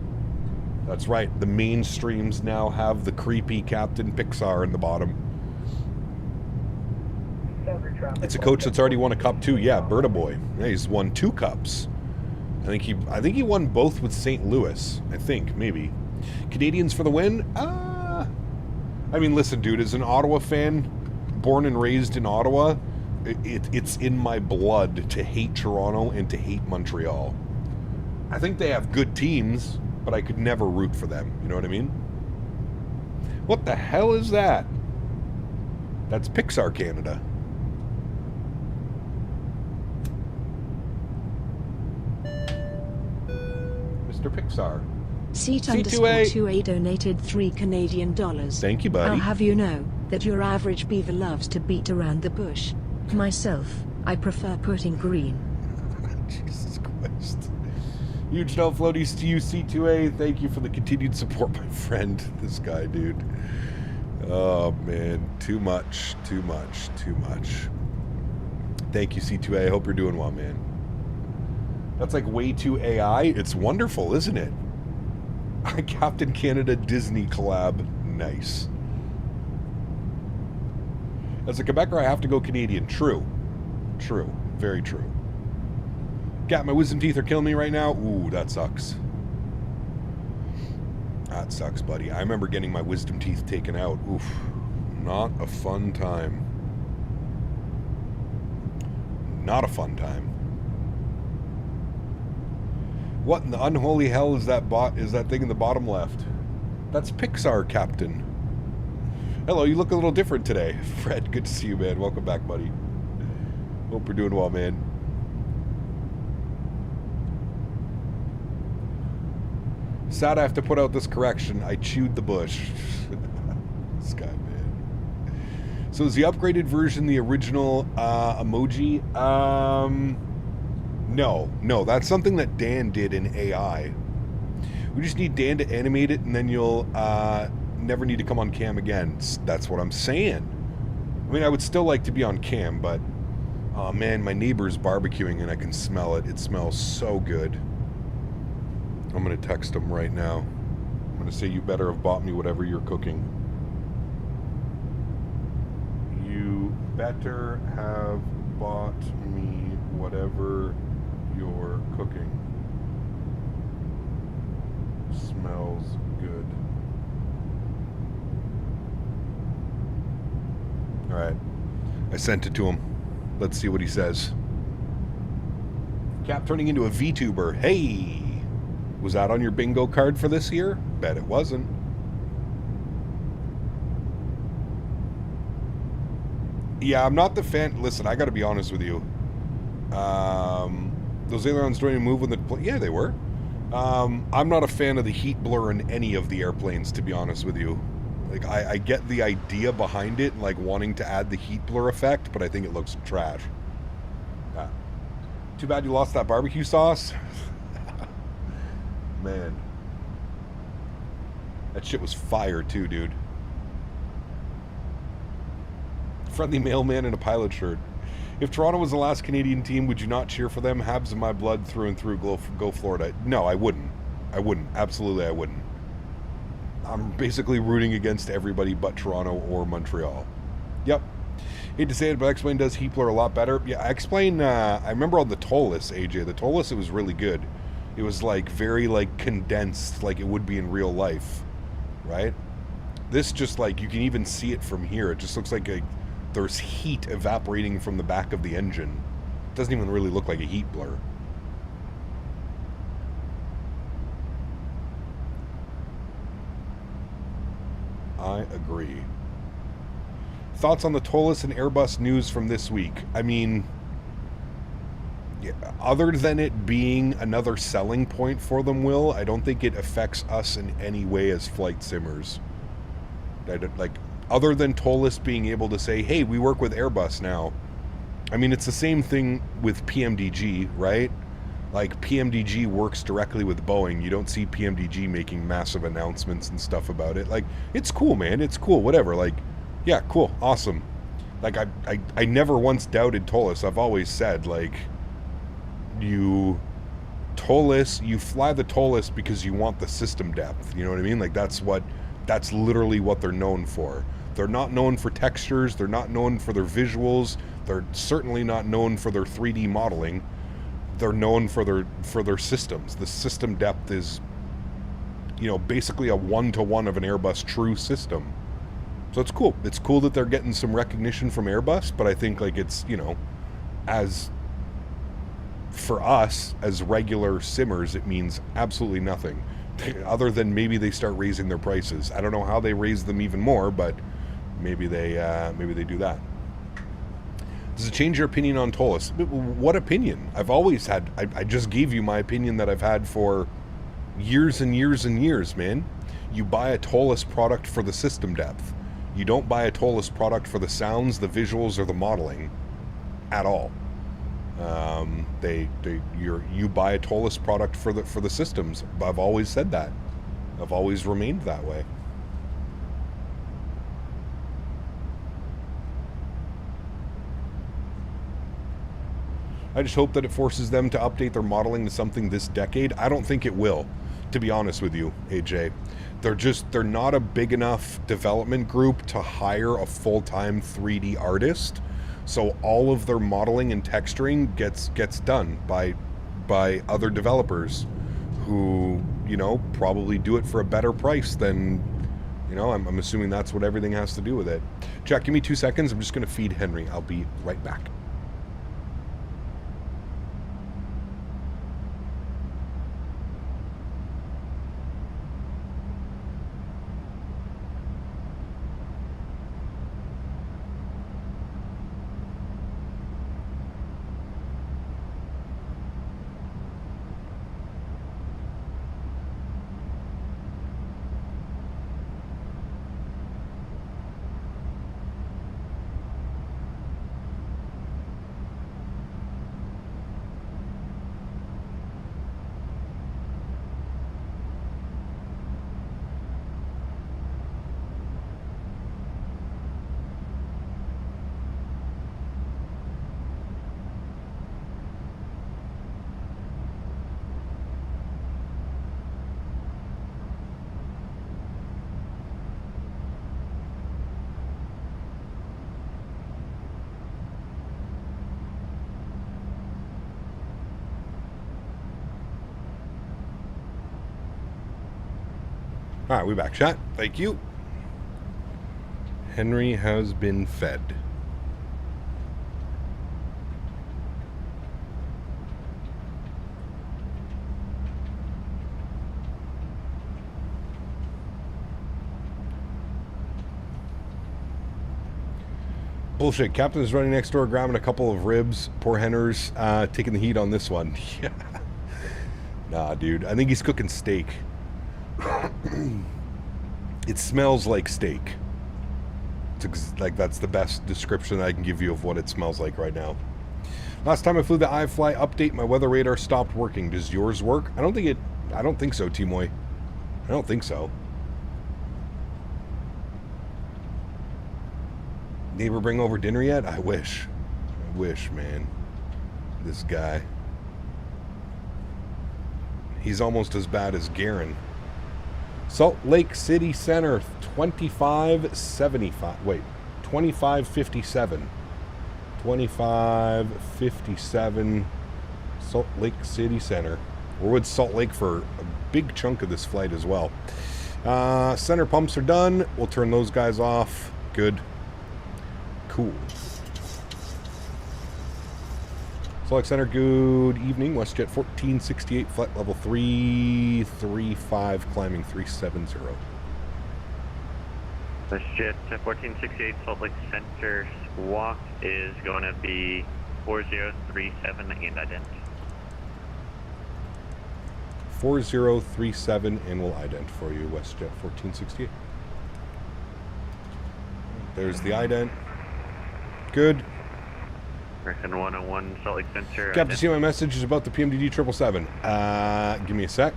That's right. The mainstreams now have the creepy Captain Pixar in the bottom. It's a coach that's already won a cup too. Yeah, Berta Boy. Yeah, he's won 2 cups. I think he won both with St. Louis. I think, maybe. Canadians for the win? I mean, listen, dude, as an Ottawa fan, born and raised in Ottawa, it's in my blood to hate Toronto and to hate Montreal. I think they have good teams, but I could never root for them. You know what I mean? What the hell is that? That's Pixar Canada. Mr. Pixar. Seat_2A donated $3 Canadian. Thank you, buddy. I'll have you know that your average beaver loves to beat around the bush. Myself, I prefer putting green. Jesus Christ. Huge no floaties to you, C2A. Thank you for the continued support, my friend. This guy, dude. Oh, man. Too much. Too much. Too much. Thank you, C2A. I hope you're doing well, man. That's like way too AI. It's wonderful, isn't it? Captain Canada Disney collab. Nice. As a Quebecer, I have to go Canadian. True. True. Very true. Gat, my wisdom teeth are killing me right now. Ooh, that sucks. That sucks, buddy. I remember getting my wisdom teeth taken out. Oof. Not a fun time. Not a fun time. What in the unholy hell is that thing in the bottom left? That's Pixar, Captain. Hello, you look a little different today. Fred, good to see you, man. Welcome back, buddy. Hope you're doing well, man. Sad I have to put out this correction. I chewed the bush. This guy, man. So is the upgraded version the original emoji? No, that's something that Dan did in AI. We just need Dan to animate it, and then you'll never need to come on cam again. That's what I'm saying. I mean, I would still like to be on cam, but oh man, my neighbor's barbecuing and I can smell it. It smells so good. I'm gonna text him right now. I'm gonna say, you better have bought me whatever you're cooking. You better have bought me whatever you're cooking. Smells good. Alright. I sent it to him. Let's see what he says. Cap turning into a VTuber. Hey! Was that on your bingo card for this year? Bet it wasn't. Yeah, I'm not the fan. Listen, I gotta be honest with you. Those ailerons don't even move when the yeah, they were. I'm not a fan of the heat blur in any of the airplanes, to be honest with you. Like, I get the idea behind it, like wanting to add the heat blur effect, but I think it looks trash. Too bad you lost that barbecue sauce. Man. That shit was fire too, dude. Friendly mailman in a pilot shirt. If Toronto was the last Canadian team, would you not cheer for them? Habs in my blood through and through. Go Florida. No, I wouldn't. I wouldn't. Absolutely, I wouldn't. I'm basically rooting against everybody but Toronto or Montreal. Yep. Hate to say it, but X-Plane does heat blur a lot better. Yeah, X-Plane, I remember on the Tollus, AJ. The Tollus, it was really good. It was like very like condensed, like it would be in real life, right? This just like, you can even see it from here. It just looks like there's heat evaporating from the back of the engine. It doesn't even really look like a heat blur. I agree. Thoughts on the Tollus and Airbus news from this week? I mean, yeah, other than it being another selling point for them, Will, I don't think it affects us in any way as flight simmers. Like, other than Tollus being able to say, hey, we work with Airbus now. I mean, it's the same thing with PMDG, right? Like, PMDG works directly with Boeing. You don't see PMDG making massive announcements and stuff about it. Like, it's cool, man. It's cool, whatever. Like, yeah, cool, awesome. Like, I never once doubted Tollus. I've always said, like, you fly the Tollus because you want the system depth. You know what I mean? Like, that's literally what they're known for. They're not known for textures. They're not known for their visuals. They're certainly not known for their 3D modeling. They're known for their systems. The system depth is, you know, basically a one-to-one of an Airbus true system. So it's cool. It's cool that they're getting some recognition from Airbus, but I think, like, it's, you know, as for us as regular simmers, it means absolutely nothing other than maybe they start raising their prices. I don't know how they raise them even more, but maybe they do that. Does it change your opinion on Tolus? What opinion? I've always had. I just gave you my opinion that I've had for years and years and years, man. You buy a Tolus product for the system depth. You don't buy a Tolus product for the sounds, the visuals, or the modeling at all. You buy a Tolus product for the systems. I've always said that. I've always remained that way. I just hope that it forces them to update their modeling to something this decade. I don't think it will, to be honest with you, AJ. They're not a big enough development group to hire a full-time 3D artist. So all of their modeling and texturing gets done by other developers who, you know, probably do it for a better price than, you know, I'm assuming that's what everything has to do with it. Jack, give me 2 seconds. I'm just going to feed Henry. I'll be right back. All right, we back, chat. Thank you. Henry has been fed. Bullshit. Captain is running next door, grabbing a couple of ribs. Poor Henner's taking the heat on this one. Yeah. Nah, dude. I think he's cooking steak. It smells like steak. Like, that's the best description I can give you of what it smells like right now. Last time I flew the iFly update, my weather radar stopped working. Does yours work? I don't think so, Timoy. I don't think so. Neighbor bring over dinner yet? I wish. I wish, man. This guy. He's almost as bad as Garen. Salt Lake City Center, 2575. Wait, 2557. 2557 Salt Lake City Center. We're with Salt Lake for a big chunk of this flight as well. Center pumps are done. We'll turn those guys off. Good. Cool. Salt Lake Center, good evening. Westjet 1468, flight level 335, climbing 370. Westjet 1468, Salt Lake Center, walk is going to be 4037 and ident. 4037 and we'll ident for you, Westjet 1468. There's the ident. Good. American 101, Salt Lake Center. Captain, see my messages about the PMDD 777. Give me a sec.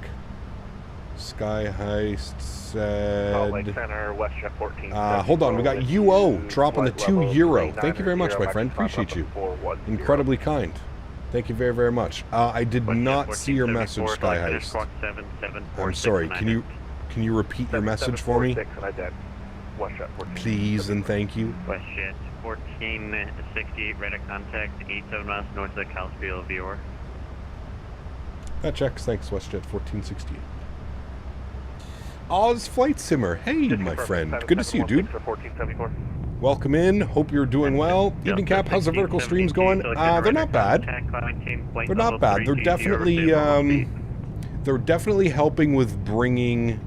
Sky Heist said... Salt Lake Center, Westjet 14. Hold on, we got UO dropping the €2. Thank you very much, my friend. Appreciate you. Incredibly kind. Thank you very, very much. I did not see your message, Sky Heist. I'm sorry. Can you repeat your message for me? Please and thank you. Westjet 1468, radar contact 87 miles north of the Castevens viewer. That checks. Thanks, Westjet 1468. Oz Flight Simmer. Hey, my friend. Good to see you, dude. Welcome in. Hope you're doing well. Evening Cap, how's the vertical streams going? They're not bad. They're not bad. They're definitely helping with bringing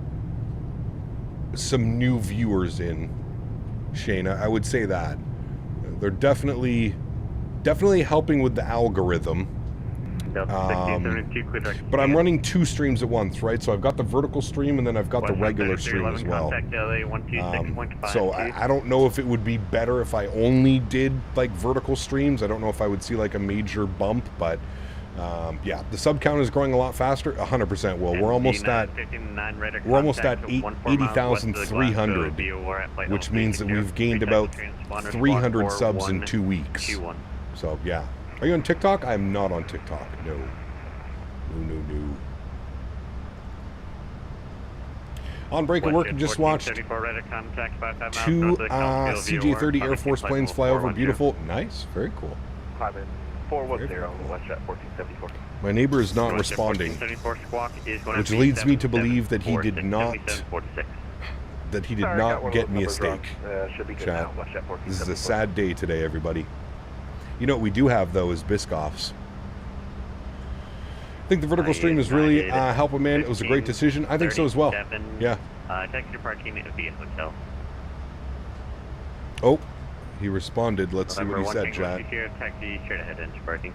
some new viewers in. Shayna. I would say that. They're definitely helping with the algorithm. But I'm running 2 streams at once, right? So I've got the vertical stream and then I've got the regular stream as well. So I don't know if it would be better if I only did like vertical streams. I don't know if I would see like a major bump, but yeah, the sub count is growing a lot faster. 100% will. We're almost at 80,300, which means that we've gained about 300 subs in 2 weeks. So yeah. Are you on TikTok? I am not on TikTok. No. No. On break at work, I just watched 2 CJ-30 Air Force planes fly over. Beautiful. Nice. Very cool. 410 Westjet 1474. My neighbor is not responding, which leads me to believe that he did not get me a steak. Chat. This is a sad day today, everybody. You know what we do have, though, is Biscoffs. I think the vertical stream is really helping, man. It was a great decision. I think so as well. Yeah. Taxi parking via hotel. Oh, he responded. Let's see what he said, chat. Taxi straight ahead into parking.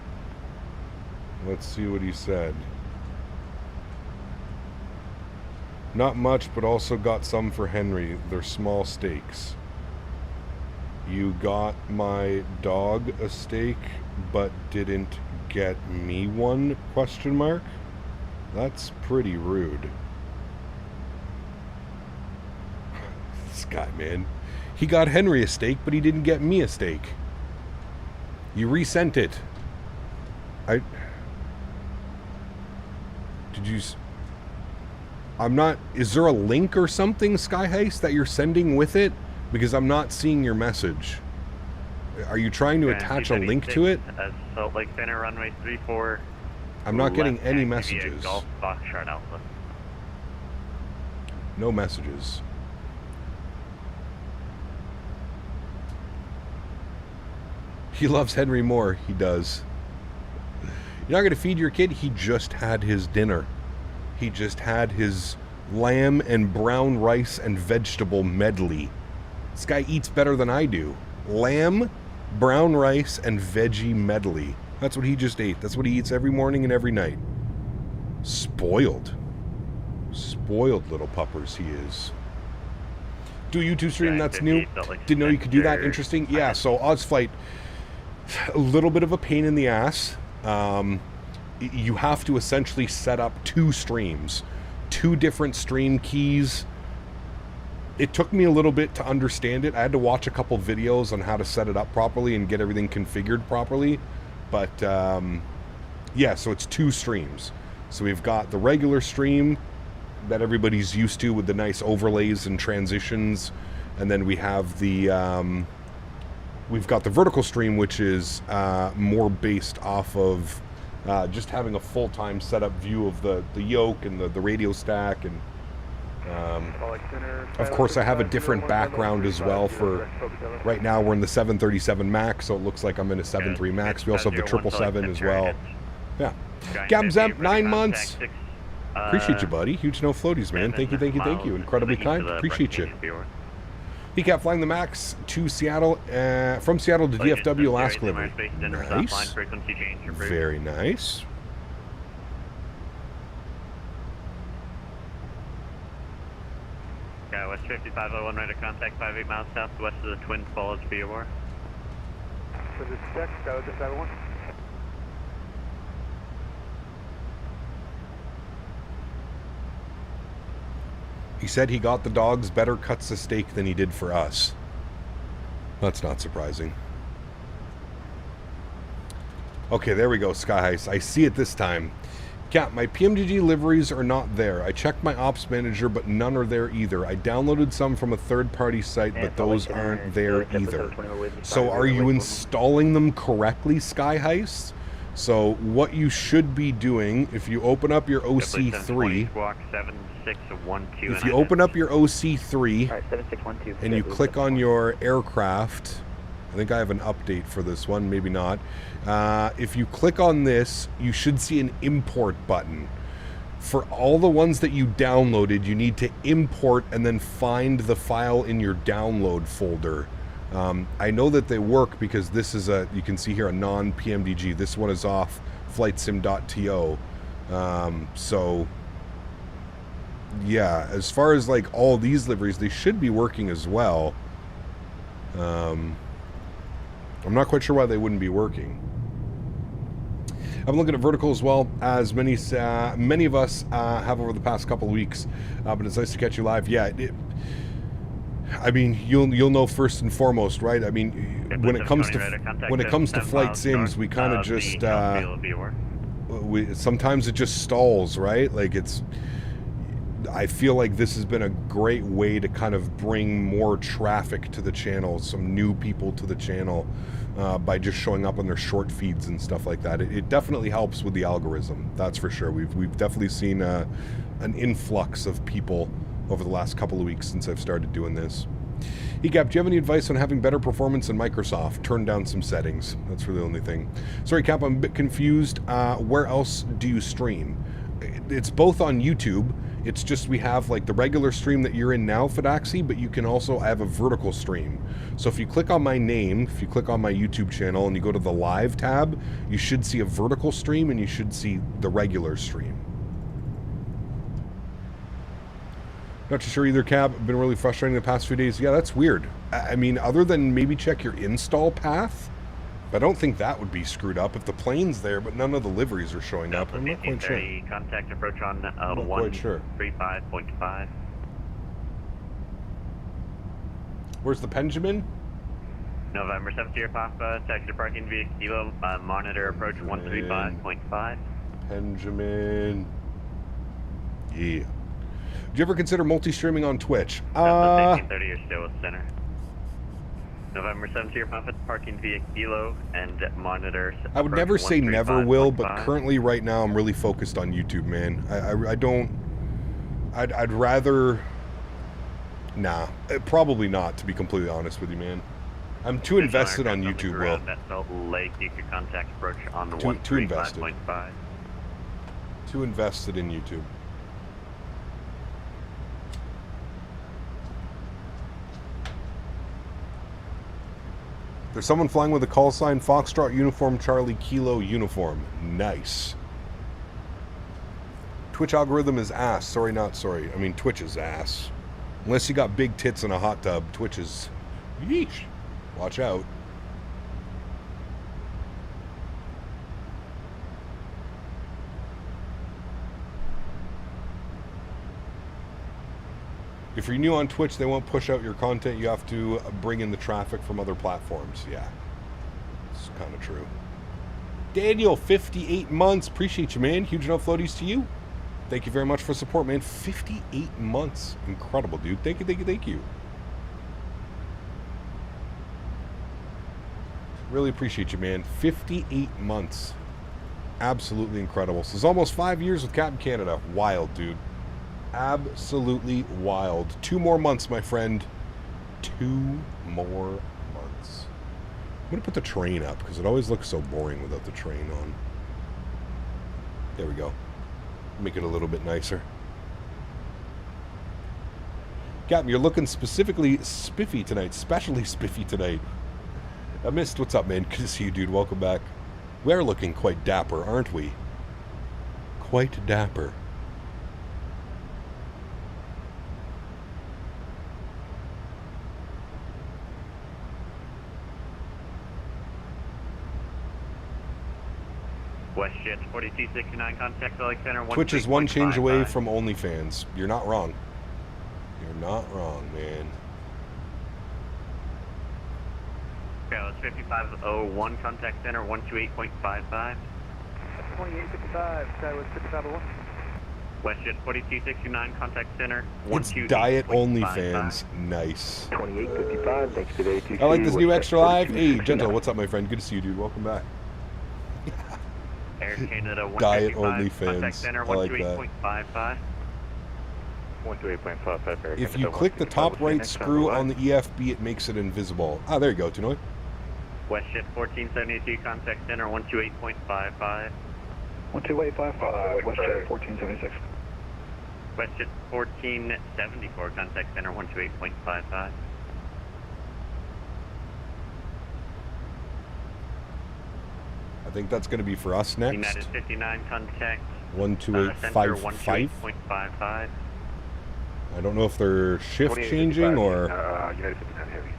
Let's see what he said. Not much, but also got some for Henry. They're small steaks. You got my dog a steak, but didn't get me one? Question mark. That's pretty rude. This guy, man. He got Henry a steak, but he didn't get me a steak. You resent it. Did you... I'm not... Is there a link or something, Sky Heist, that you're sending with it? Because I'm not seeing your message. Are you trying to attach a link to it? Salt Lake Center, runway 34. I'm not getting any messages. Golf Foxtrot Alpha. No messages. He loves Henry more. He does. You're not going to feed your kid? He just had his dinner. He just had his lamb and brown rice and vegetable medley. This guy eats better than I do. Lamb, brown rice, and veggie medley. That's what he just ate. That's what he eats every morning and every night. Spoiled. Spoiled little puppers he is. Do a YouTube stream, that's new. Didn't know you could do that. Interesting. Yeah, so OzFlight, a little bit of a pain in the ass. You have to essentially set up 2 streams. 2 different stream keys. It took me a little bit to understand it. I had to watch a couple videos on how to set it up properly and get everything configured properly. But, yeah, so it's 2 streams. So we've got the regular stream that everybody's used to with the nice overlays and transitions. And then we have the, we've got the vertical stream, which is more based off of just having a full-time setup view of the yoke and the radio stack. And of course, I have a different background as well for, right now we're in the 737 MAX, so it looks like I'm in a 73 MAX. We also have the 777 as well. Yeah. Gabzemp, 9 months. Appreciate you, buddy. Huge no floaties, man. Thank you, thank you, thank you. Incredibly kind. Appreciate you. PCAP flying the MAX to Seattle, from Seattle to DFW, last delivery. Nice. Very nice. West 5501, right of contact, 58 miles southwest of the Twin Falls, BOR. So this is check, Skyler 5501. He said he got the dogs better cuts of steak than he did for us. That's not surprising. Okay, there we go, Sky Heist. I see it this time. Cap, my PMDG liveries are not there. I checked my ops manager, but none are there either. I downloaded some from a third-party site, but those aren't there either. So are you installing them correctly, Sky Heist? So what you should be doing, if you open up your OC3, if you open up your OC3 and you click on your aircraft, I think I have an update for this one, maybe not. If you click on this, you should see an import button. For all the ones that you downloaded, you need to import and then find the file in your download folder. I know that they work because this is you can see here, a non-PMDG. This one is off flightsim.to. So, yeah, as far as like all these liveries, they should be working as well. I'm not quite sure why they wouldn't be working. I'm looking at vertical as well, as many of us have over the past couple of weeks. But it's nice to catch you live. Yeah, I mean, you'll know first and foremost, right? I mean, when it comes to flight sims, we kind of just sometimes it just stalls, right? Like I feel like this has been a great way to kind of bring more traffic to the channel, some new people to the channel, by just showing up on their short feeds and stuff like that. It definitely helps with the algorithm, that's for sure. We've definitely seen an influx of people over the last couple of weeks since I've started doing this. Cap, do you have any advice on having better performance in Microsoft? Turn down some settings. That's really the only thing. Sorry, Cap, I'm a bit confused. Where else do you stream? It's both on YouTube. It's just we have like the regular stream that you're in now, Fidaxi, but you can also have a vertical stream. So if you click on my name, if you click on my YouTube channel and you go to the live tab, you should see a vertical stream and you should see the regular stream. Not too sure either, Cab. Been really frustrating the past few days. Yeah, that's weird. I mean, other than maybe check your install path, I don't think that would be screwed up if the plane's there, but none of the liveries are showing up. I'm not quite sure. Contact approach on I'm not quite sure. 135.5. Where's the Benjamin? November 7th, Papa, taxi parking via Kilo, monitor approach 135.5. Benjamin. Yeah. Do you ever consider multi-streaming on Twitch? 1830 or still center. November 7th, Papa, parking via Kilo and monitor. I would never say never will, but currently right now I'm really focused on YouTube, man. I don't... I'd rather... Nah, probably not, to be completely honest with you, man. I'm too invested on YouTube, Will. Salt Lake, you could contact approach on the too invested. 135.5. Too invested in YouTube. There's someone flying with a call sign Foxtrot uniform Charlie Kilo uniform. Nice. Twitch algorithm is ass. Sorry, not sorry. I mean, Twitch is ass. Unless you got big tits in a hot tub, Twitch is... Yeesh. Watch out. If you're new on Twitch, they won't push out your content. You have to bring in the traffic from other platforms. Yeah, it's kind of true. Daniel, 58 months. Appreciate you, man. Huge enough floaties to you. Thank you very much for support, man. 58 months. Incredible, dude. Thank you, thank you, thank you. Really appreciate you, man. 58 months. Absolutely incredible. So it's almost 5 years with Captain Canada. Wild, dude. Absolutely wild. 2 more months, my friend. 2 more months. I'm going to put the train up because it always looks so boring without the train on. There we go. Make it a little bit nicer. Captain, you're looking specifically spiffy tonight. Especially spiffy tonight. I missed. What's up, man? Good to see you, dude. Welcome back. We are looking quite dapper, aren't we? Quite dapper. Westjet 4269, contact Select Center. Twitch is one change away from OnlyFans. You're not wrong. You're not wrong, man. Okay, it's 5501, contact center 128.55. 2855, Skywest 5501. Westjet 4269, contact center 128.55. It's Diet OnlyFans. Nice. 2855, thanks to the ATC. I like this new extra live. Hey, Gentle, what's up, my friend? Good to see you, dude. Welcome back. Air Canada Diet 155, contact OnlyFans. center I like that. 128.55. 128.55. If you click the top right screw on the EFB, it makes it invisible. Ah, there you go, Tunoi. Westjet 1472, contact center 128.55. 12855, Westjet 1476. Westjet 1474, contact center 128.55. I think that's going to be for us next. United 59, contact 12855. 128.55. I don't know if they're shift changing or United 59 heavy.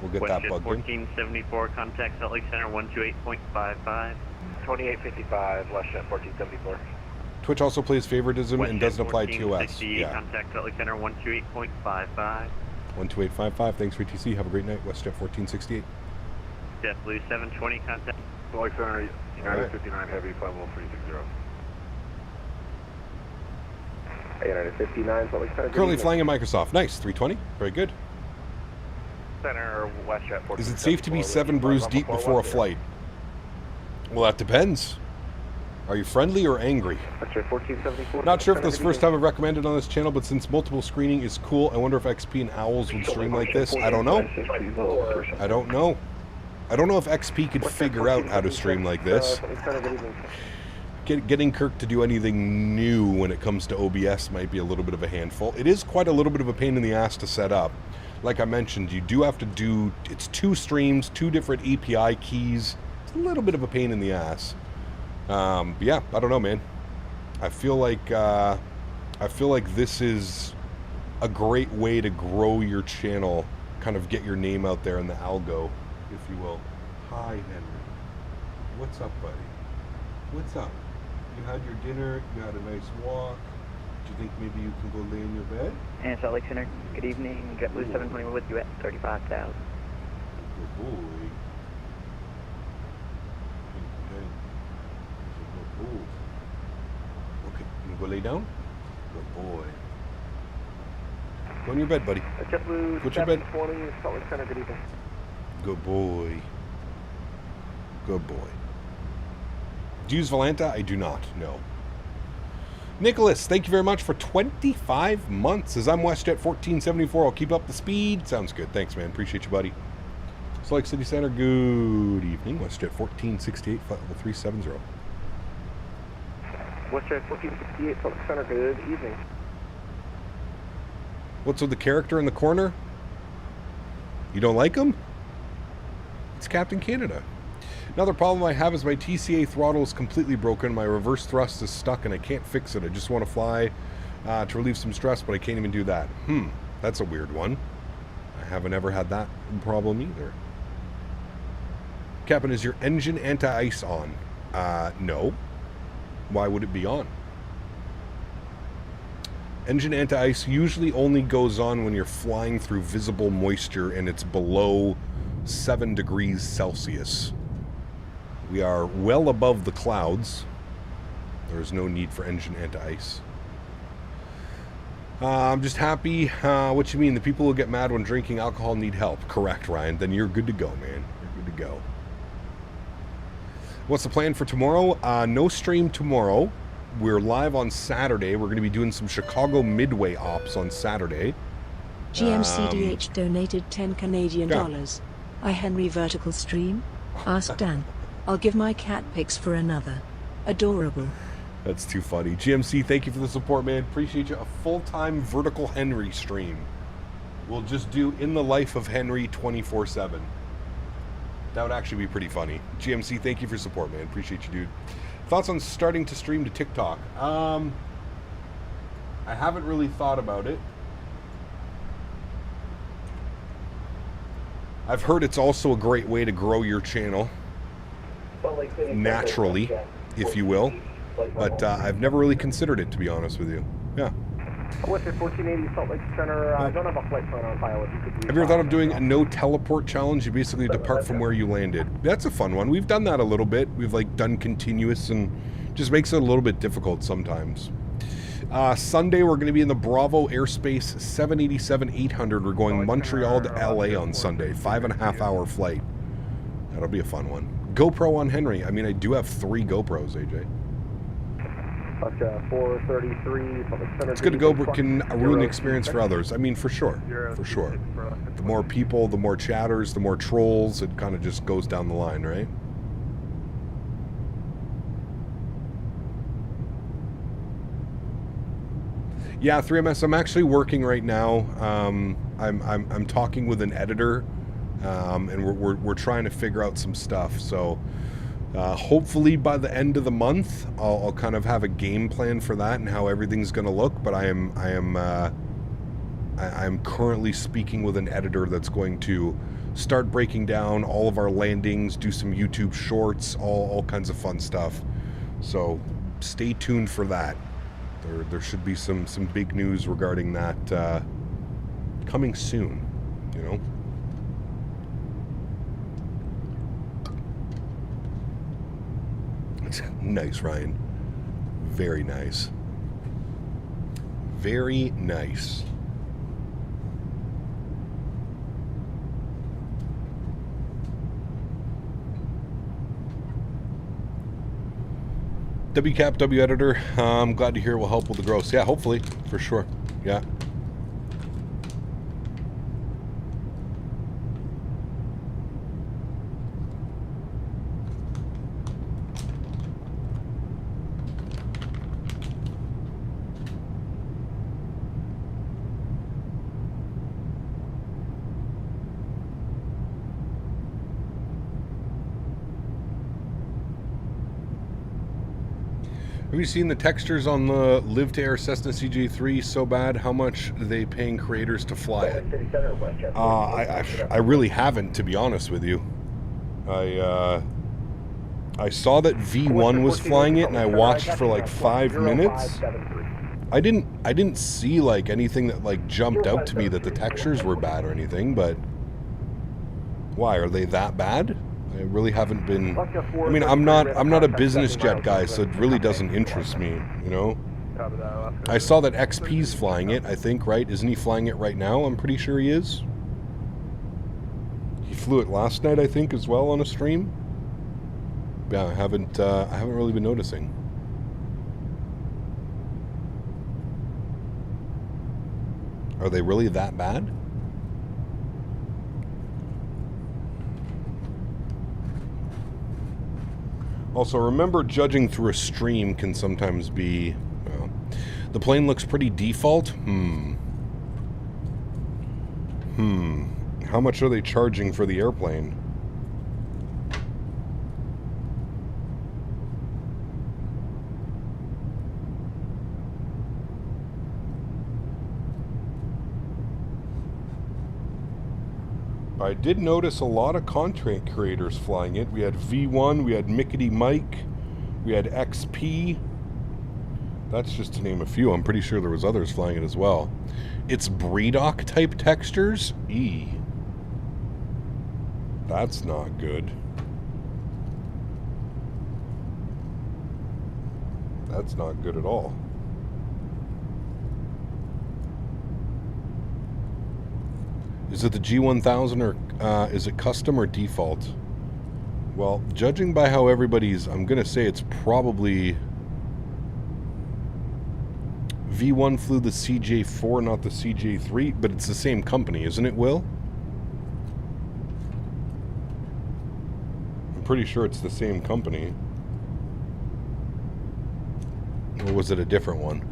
we'll get that Westjet bugged in. 1474, contact Salt Lake Center 128.55. 2855, Westjet 1474. Twitch also plays favoritism and doesn't apply to us. 1468, Yeah. contact Salt Lake Center 128.55. 12855. Thanks for TC. Have a great night. Westjet 1468. JetBlue 720, contact. Salt Lake Center, United Alright. 59 heavy, 50360. United 59, Salt Lake Center. good Currently evening. flying in Microsoft. Nice. 320. Very good. Center, Westjet 1474. Is it safe to be 7 brews deep before a flight? Well, that depends. Are you friendly or angry? Westjet 1474. Not sure if this is the first time I've recommended on this channel, but since multiple screening is cool, I wonder if XP and Owls would stream like this. I don't know. I don't know. I don't know if XP could figure out how to stream like this. Getting Kirk to do anything new when it comes to OBS might be a little bit of a handful. It is quite a little bit of a pain in the ass to set up. Like I mentioned, you do have to do, it's 2 streams, 2 different API keys. It's a little bit of a pain in the ass. But yeah, I don't know, man. I feel like this is a great way to grow your channel, kind of get your name out there in the algo, if you will. Hi, Henry. What's up, buddy? What's up? You had your dinner, you had a nice walk. Do you think maybe you can go lay in your bed? And Salt Lake Center, good evening. JetBlue 720 with you at 35,000. Good boy. Good boy. Okay, you go lay down? Good boy. Go in your bed, buddy. JetBlue Go to your bed. 720, Salt Lake Center, good evening. Good boy. Good boy. Do you use Volanta? I do not, no. Nicholas, thank you very much for 25 months. As I'm Westjet 1474, I'll keep up the speed. Sounds good. Thanks, man. Appreciate you, buddy. Salt Lake City Center, good evening. Westjet 1468, flight level 370. Westjet 1468, Salt Lake Center, good evening. What's with the character in the corner? You don't like him? It's Captain Canada. Another problem I have is my TCA throttle is completely broken. My reverse thrust is stuck and I can't fix it. I just want to fly to relieve some stress, but I can't even do that. That's a weird one. I haven't ever had that problem either. Captain, is your engine anti-ice on? No. Why would it be on? Engine anti-ice usually only goes on when you're flying through visible moisture and it's below 7 degrees Celsius. We are well above the clouds. There is no need for engine anti-ice. I'm just happy. What you mean? The people who get mad when drinking alcohol need help. Correct, Ryan. Then you're good to go, man. You're good to go. What's the plan for tomorrow? No stream tomorrow. We're live on Saturday. We're going to be doing some Chicago Midway ops on Saturday. GMCDH donated 10 Canadian dollars. I Henry vertical stream? Ask Dan. I'll give my cat pics for another. Adorable. That's too funny. GMC, thank you for the support, man. Appreciate you. A full-time vertical Henry stream. We'll just do In the Life of Henry 24/7. That would actually be pretty funny. GMC, thank you for support, man. Appreciate you, dude. Thoughts on starting to stream to TikTok? I haven't really thought about it. I've heard it's also a great way to grow your channel. Naturally, if you will. But I've never really considered it, to be honest with you. Yeah. Westjet 1480, Salt Lake Center. I don't have a flight plan on file. If you could Have you ever thought of doing a no teleport challenge? You basically depart from where you landed. That's a fun one. We've done that a little bit. We've like done continuous and just makes it a little bit difficult sometimes. Sunday we're going to be in the Bravo airspace 787-800. We're going Montreal to LA on Sunday. 5.5 hour flight. That'll be a fun one. GoPro on Henry. I mean, I do have 3 GoPros, AJ. 433, Salt Lake Center. It's good to go, but can ruin the experience for others. I mean, for sure. For sure. The more people, the more chatters, the more trolls, it kind of just goes down the line, right? Yeah, 3MS. I'm actually working right now. I'm talking with an editor, and we're trying to figure out some stuff. So hopefully by the end of the month, I'll kind of have a game plan for that and how everything's going to look. But I'm currently speaking with an editor that's going to start breaking down all of our landings, do some YouTube shorts, all kinds of fun stuff. So stay tuned for that. There should be some big news regarding that coming soon, you know. It's nice, Ryan. Very nice. Very nice. WCAP, W editor, I'm glad to hear it will help with the gross. Yeah, hopefully, for sure. Yeah. Have you seen the textures on the Live to Air Cessna CJ3 so bad? How much are they paying creators to fly it? I really haven't, to be honest with you. I saw that V1 was flying it, and I watched for like 5 minutes. I didn't see like anything that like jumped out to me that the textures were bad or anything. But why are they that bad? I really haven't been. I mean, I'm not a business jet guy, so it really doesn't interest me, you know. I saw that XP's flying it, I think, right? Isn't he flying it right now? I'm pretty sure he is. He flew it last night, I think, as well on a stream. Yeah, I haven't really been noticing. Are they really that bad? Also, remember, judging through a stream can sometimes be... Well, the plane looks pretty default? How much are they charging for the airplane? I did notice a lot of content creators flying it. We had V1, we had Mickety Mike, we had XP. That's just to name a few. I'm pretty sure there was others flying it as well. It's Breedock type textures? That's not good. That's not good at all. Is it the G1000 or is it custom or default? Well, judging by how everybody's, I'm going to say it's probably... V1 flew the CJ4, not the CJ3, but it's the same company, isn't it, Will? I'm pretty sure it's the same company. Or was it a different one?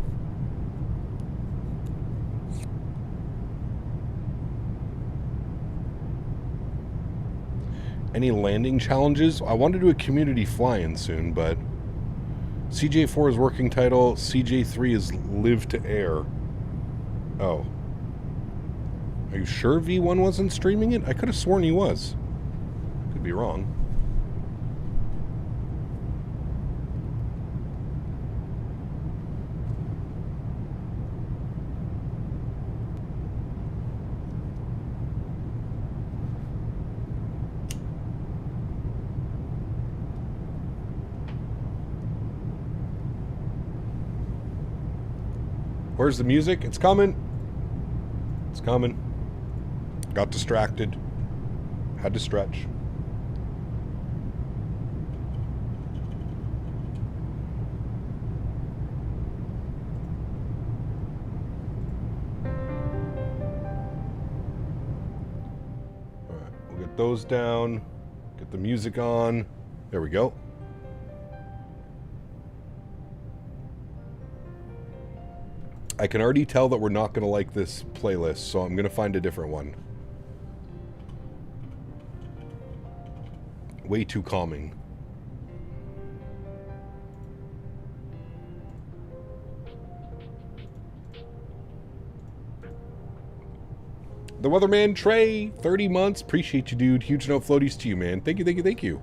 Any landing challenges? I want to do a community fly-in soon, but CJ4 is working title, CJ3 is Live to Air. Oh. Are you sure V1 wasn't streaming it? I could have sworn he was. Could be wrong. Where's the music? It's coming. It's coming. Got distracted. Had to stretch. Alright, we'll get those down. Get the music on. There we go. I can already tell that we're not going to like this playlist, so I'm going to find a different one. Way too calming. The Weatherman Trey, 30 months. Appreciate you, dude. Huge no floaties to you, man. Thank you, thank you, thank you.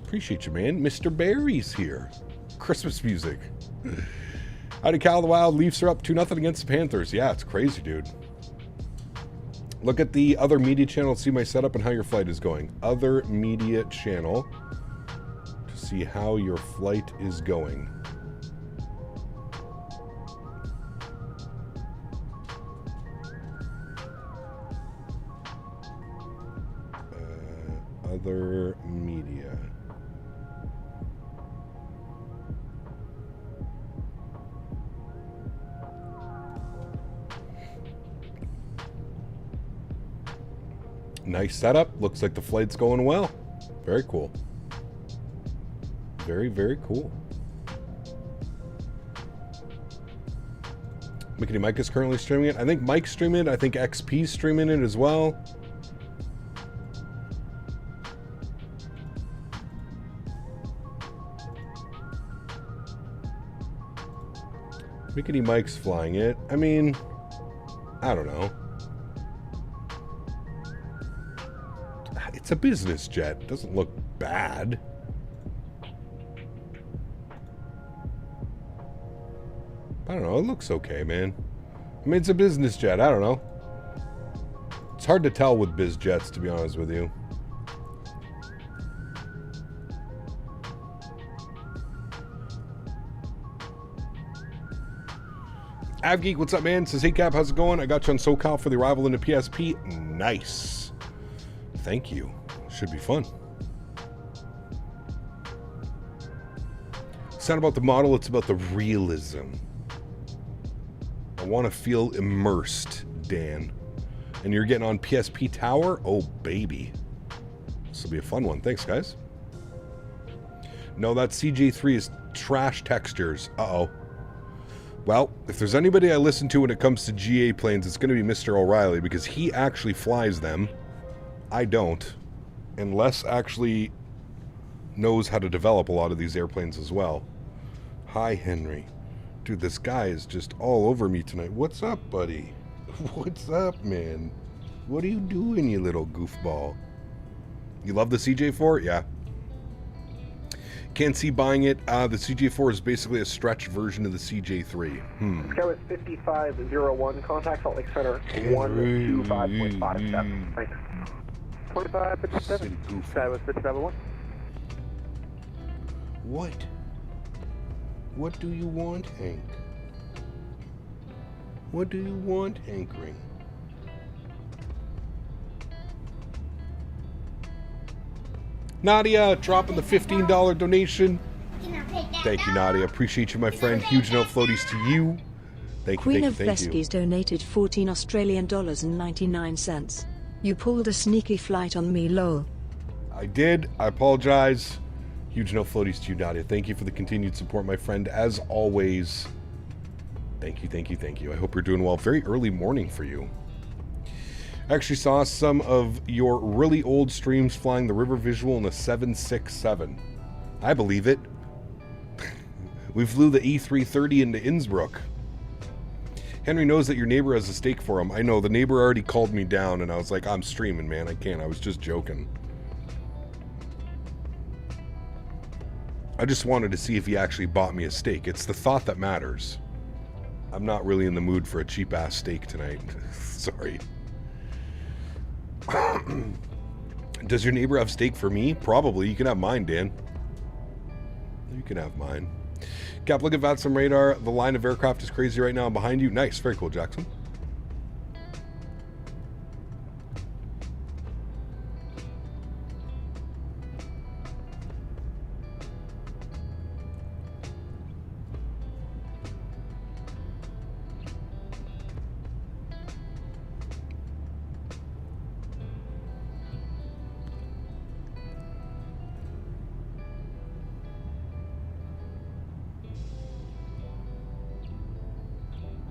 Appreciate you, man. Mr. Barry's here. Christmas music. Howdy, Cal. The Wild Leafs are up 2-0 against the Panthers. Yeah, it's crazy, dude. Look at the other media channel to see my setup and how your flight is going. Other media channel to see how your flight is going. Other media. Nice setup. Looks like the flight's going well. Very cool. Very, very cool. Mickey Mike is currently streaming it. I think Mike's streaming it. I think XP's streaming it as well. Mickey Mike's flying it. I mean, I don't know. It's a business jet. It doesn't look bad. I don't know. It looks okay, man. I mean, it's a business jet. I don't know. It's hard to tell with biz jets, to be honest with you. Avgeek, what's up, man? Says, hey, Cap, how's it going? I got you on SoCal for the arrival into PSP. Nice. Thank you. Should be fun. It's not about the model, it's about the realism. I want to feel immersed, Dan. And you're getting on PSP Tower? Oh, baby. This will be a fun one. Thanks, guys. No, that CJ3 is trash textures. Uh-oh. Well, if there's anybody I listen to when it comes to GA planes, it's going to be Mr. O'Reilly, because he actually flies them. I don't. And Les actually knows how to develop a lot of these airplanes as well. Hi, Henry. Dude, this guy is just all over me tonight. What's up, buddy? What's up, man? What are you doing, you little goofball? You love the CJ4? Yeah. Can't see buying it. The CJ4 is basically a stretched version of the CJ3. Sky was 5501, contact Salt Lake Center 125.57. Thanks. 4557. Sky was 5501. What? What do you want, Hank? What do you want, Hankering? Nadya dropping the $15 donation. Thank you, Nadya. Appreciate you, my friend. Huge no floaties to you. Thank you, Queen thank of you, thank you. Veskies donated $14.99. You pulled a sneaky flight on me, lol. I did. I apologize. Huge no floaties to you, Nadya. Thank you for the continued support, my friend. As always, thank you, thank you, thank you. I hope you're doing well. Very early morning for you. I actually saw some of your really old streams flying the river visual in a 767. I believe it. We flew the E330 into Innsbruck. Henry knows that your neighbor has a stake for him. I know, the neighbor already called me down and I was like, I'm streaming, man. I can't. I was just joking. I just wanted to see if he actually bought me a steak. It's the thought that matters. I'm not really in the mood for a cheap-ass steak tonight. Sorry. Does your neighbor have steak for me? Probably. You can have mine, Dan. You can have mine. Cap, look at some radar. The line of aircraft is crazy right now behind you. Nice. Very cool, Jackson.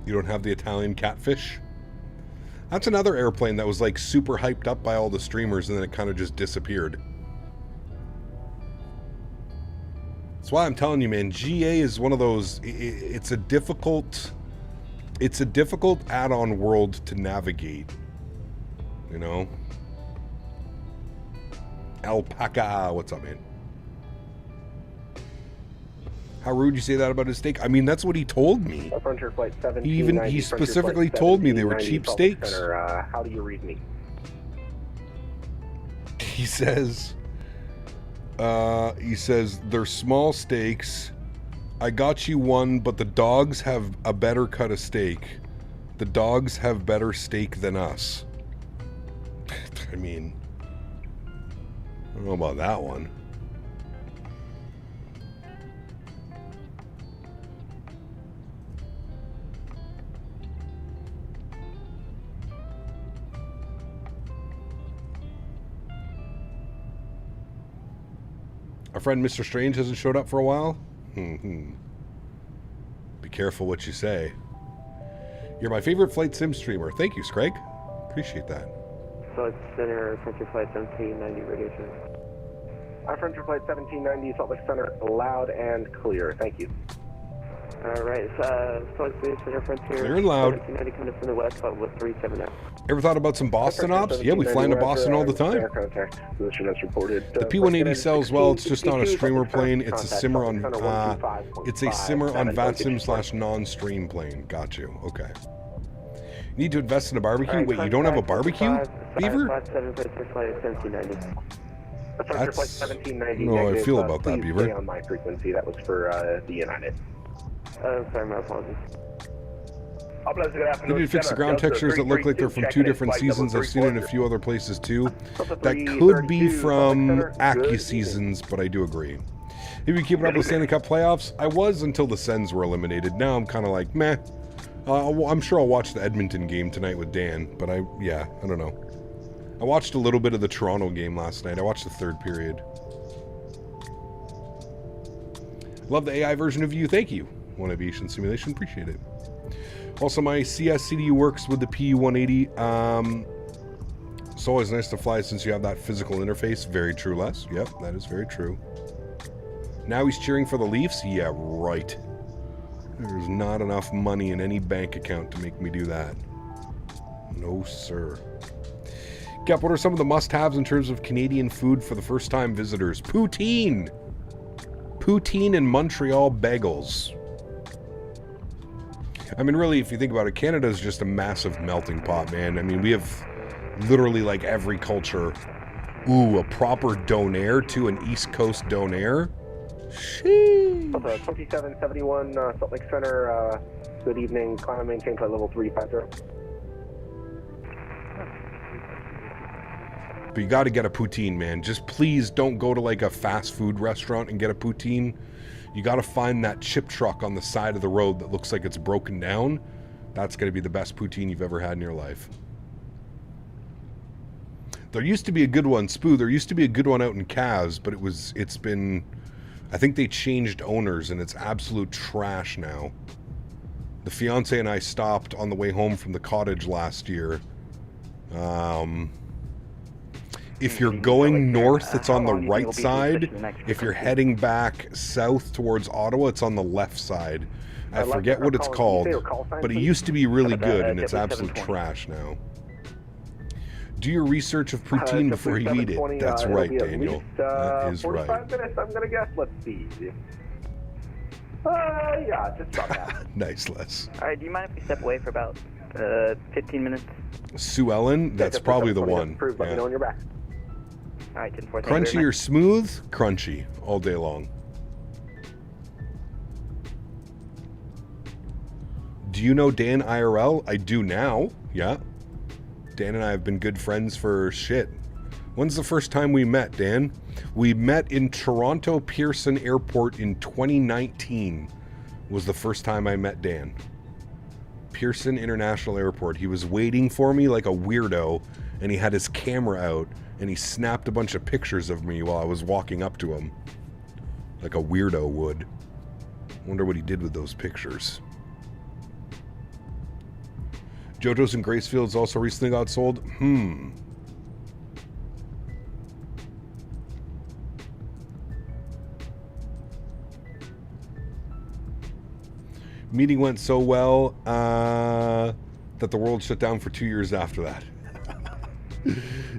You don't have the Italian catfish? That's another airplane that was like super hyped up by all the streamers and then it kind of just disappeared. That's why I'm telling you, man, GA is one of those, it's a difficult add-on world to navigate, you know? Alpaca, what's up, man? How rude you say that about his steak? I mean, that's what he told me. Frontier Flight 1790, He specifically told me they were cheap steaks. How do you read me? He says, they're small steaks. I got you one, but the dogs have a better cut of steak. The dogs have better steak than us. I mean, I don't know about that one. Our friend Mr. Strange hasn't showed up for a while? Be careful what you say. You're my favorite flight sim streamer. Thank you, Scraig. Appreciate that. Flight Center, Frontier Flight 1790, radiation. Frontier Flight 1790, Salt Lake Center, loud and clear. Thank you. Alright, Salt Lake Center, Frontier. Clear and loud. 1790 coming from the west, with 379. Ever thought about some Boston ops? Yeah, we fly into Boston all the time. The P-180 sells well. It's just not a streamer plane. It's a simmer on. It's a simmer on VATSIM / non-stream plane. Got you. Okay. You need to invest in a barbecue. Wait, you don't have a barbecue, Beaver? That's. I don't know how I feel about that, Beaver. On my frequency, that was for the United. Sorry, my apologies. They need to fix the ground textures that look like they're from 2 different seasons. I've seen it in a few other places too. That could be from Accu seasons, but I do agree. If you keep it up with the Stanley Cup playoffs, I was until the Sens were eliminated. Now I'm kind of like, meh. I'm sure I'll watch the Edmonton game tonight with Dan, but I don't know. I watched a little bit of the Toronto game last night. I watched the 3rd period. Love the AI version of you. Thank you. One Aviation Simulation. Appreciate it. Also, my CS CDU works with the PU-180. It's always nice to fly since you have that physical interface. Very true, Les. Yep, that is very true. Now he's cheering for the Leafs? Yeah, right. There's not enough money in any bank account to make me do that. No, sir. Cap, what are some of the must-haves in terms of Canadian food for the first-time visitors? Poutine! Poutine and Montreal bagels. I mean, really, if you think about it, Canada is just a massive melting pot, man. I mean, we have literally, like, every culture. Ooh, a proper donair, too, an East Coast donair. Sheesh. 2771, Salt Lake Center, good evening. Climb maintain flight level 350. But you got to get a poutine, man. Just please don't go to, like, a fast food restaurant and get a poutine. You got to find that chip truck on the side of the road that looks like it's broken down. That's going to be the best poutine you've ever had in your life. There used to be a good one, Spoo. There used to be a good one out in Cavs, but it's been, I think they changed owners and it's absolute trash now. The fiance and I stopped on the way home from the cottage last year. If you're going north, it's on the right side. If you're heading back south towards Ottawa, it's on the left side. I forget what it's called, but it used to be really good, and it's absolute trash now. Do your research of poutine before you eat it. That's right, Daniel. That is right. 45 minutes, I'm going to guess. Let's see. Yeah, just about that. Nice, Les. Alright, do you mind if we step away for about 15 minutes? Sue Ellen, that's probably the one. Let me know when you're back. Alright, 10-4. Crunchy or smooth? Crunchy, all day long. Do you know Dan IRL? I do now, yeah. Dan and I have been good friends for shit. When's the first time we met, Dan? We met in Toronto Pearson Airport in 2019 was the first time I met Dan. Pearson International Airport. He was waiting for me like a weirdo, and he had his camera out, and he snapped a bunch of pictures of me while I was walking up to him. Like a weirdo would. Wonder what he did with those pictures. JoJo's and Gracefield's also recently got sold. Meeting went so well that the world shut down for 2 years after that.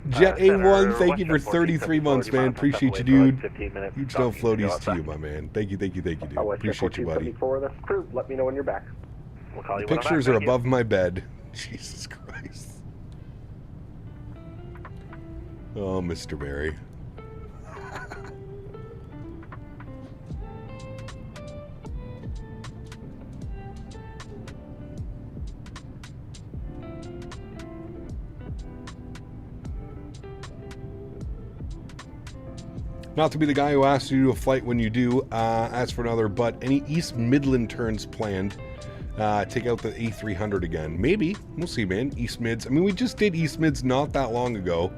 Jet A1, thank you for 33 months, man. Appreciate you, dude. Huge no floaties to you, my man. Thank you, dude. Appreciate you, buddy. Let me know when you're back. We'll call you The when I'm back. pictures are Thank you. above my bed. Jesus Christ. Oh, Mr. Barry. Not to be the guy who asks you to do a flight when you do, ask for another, but any East Midland turns planned? Take out the A300 again. Maybe. We'll see, man. East Mids. I mean, we just did East Mids not that long ago.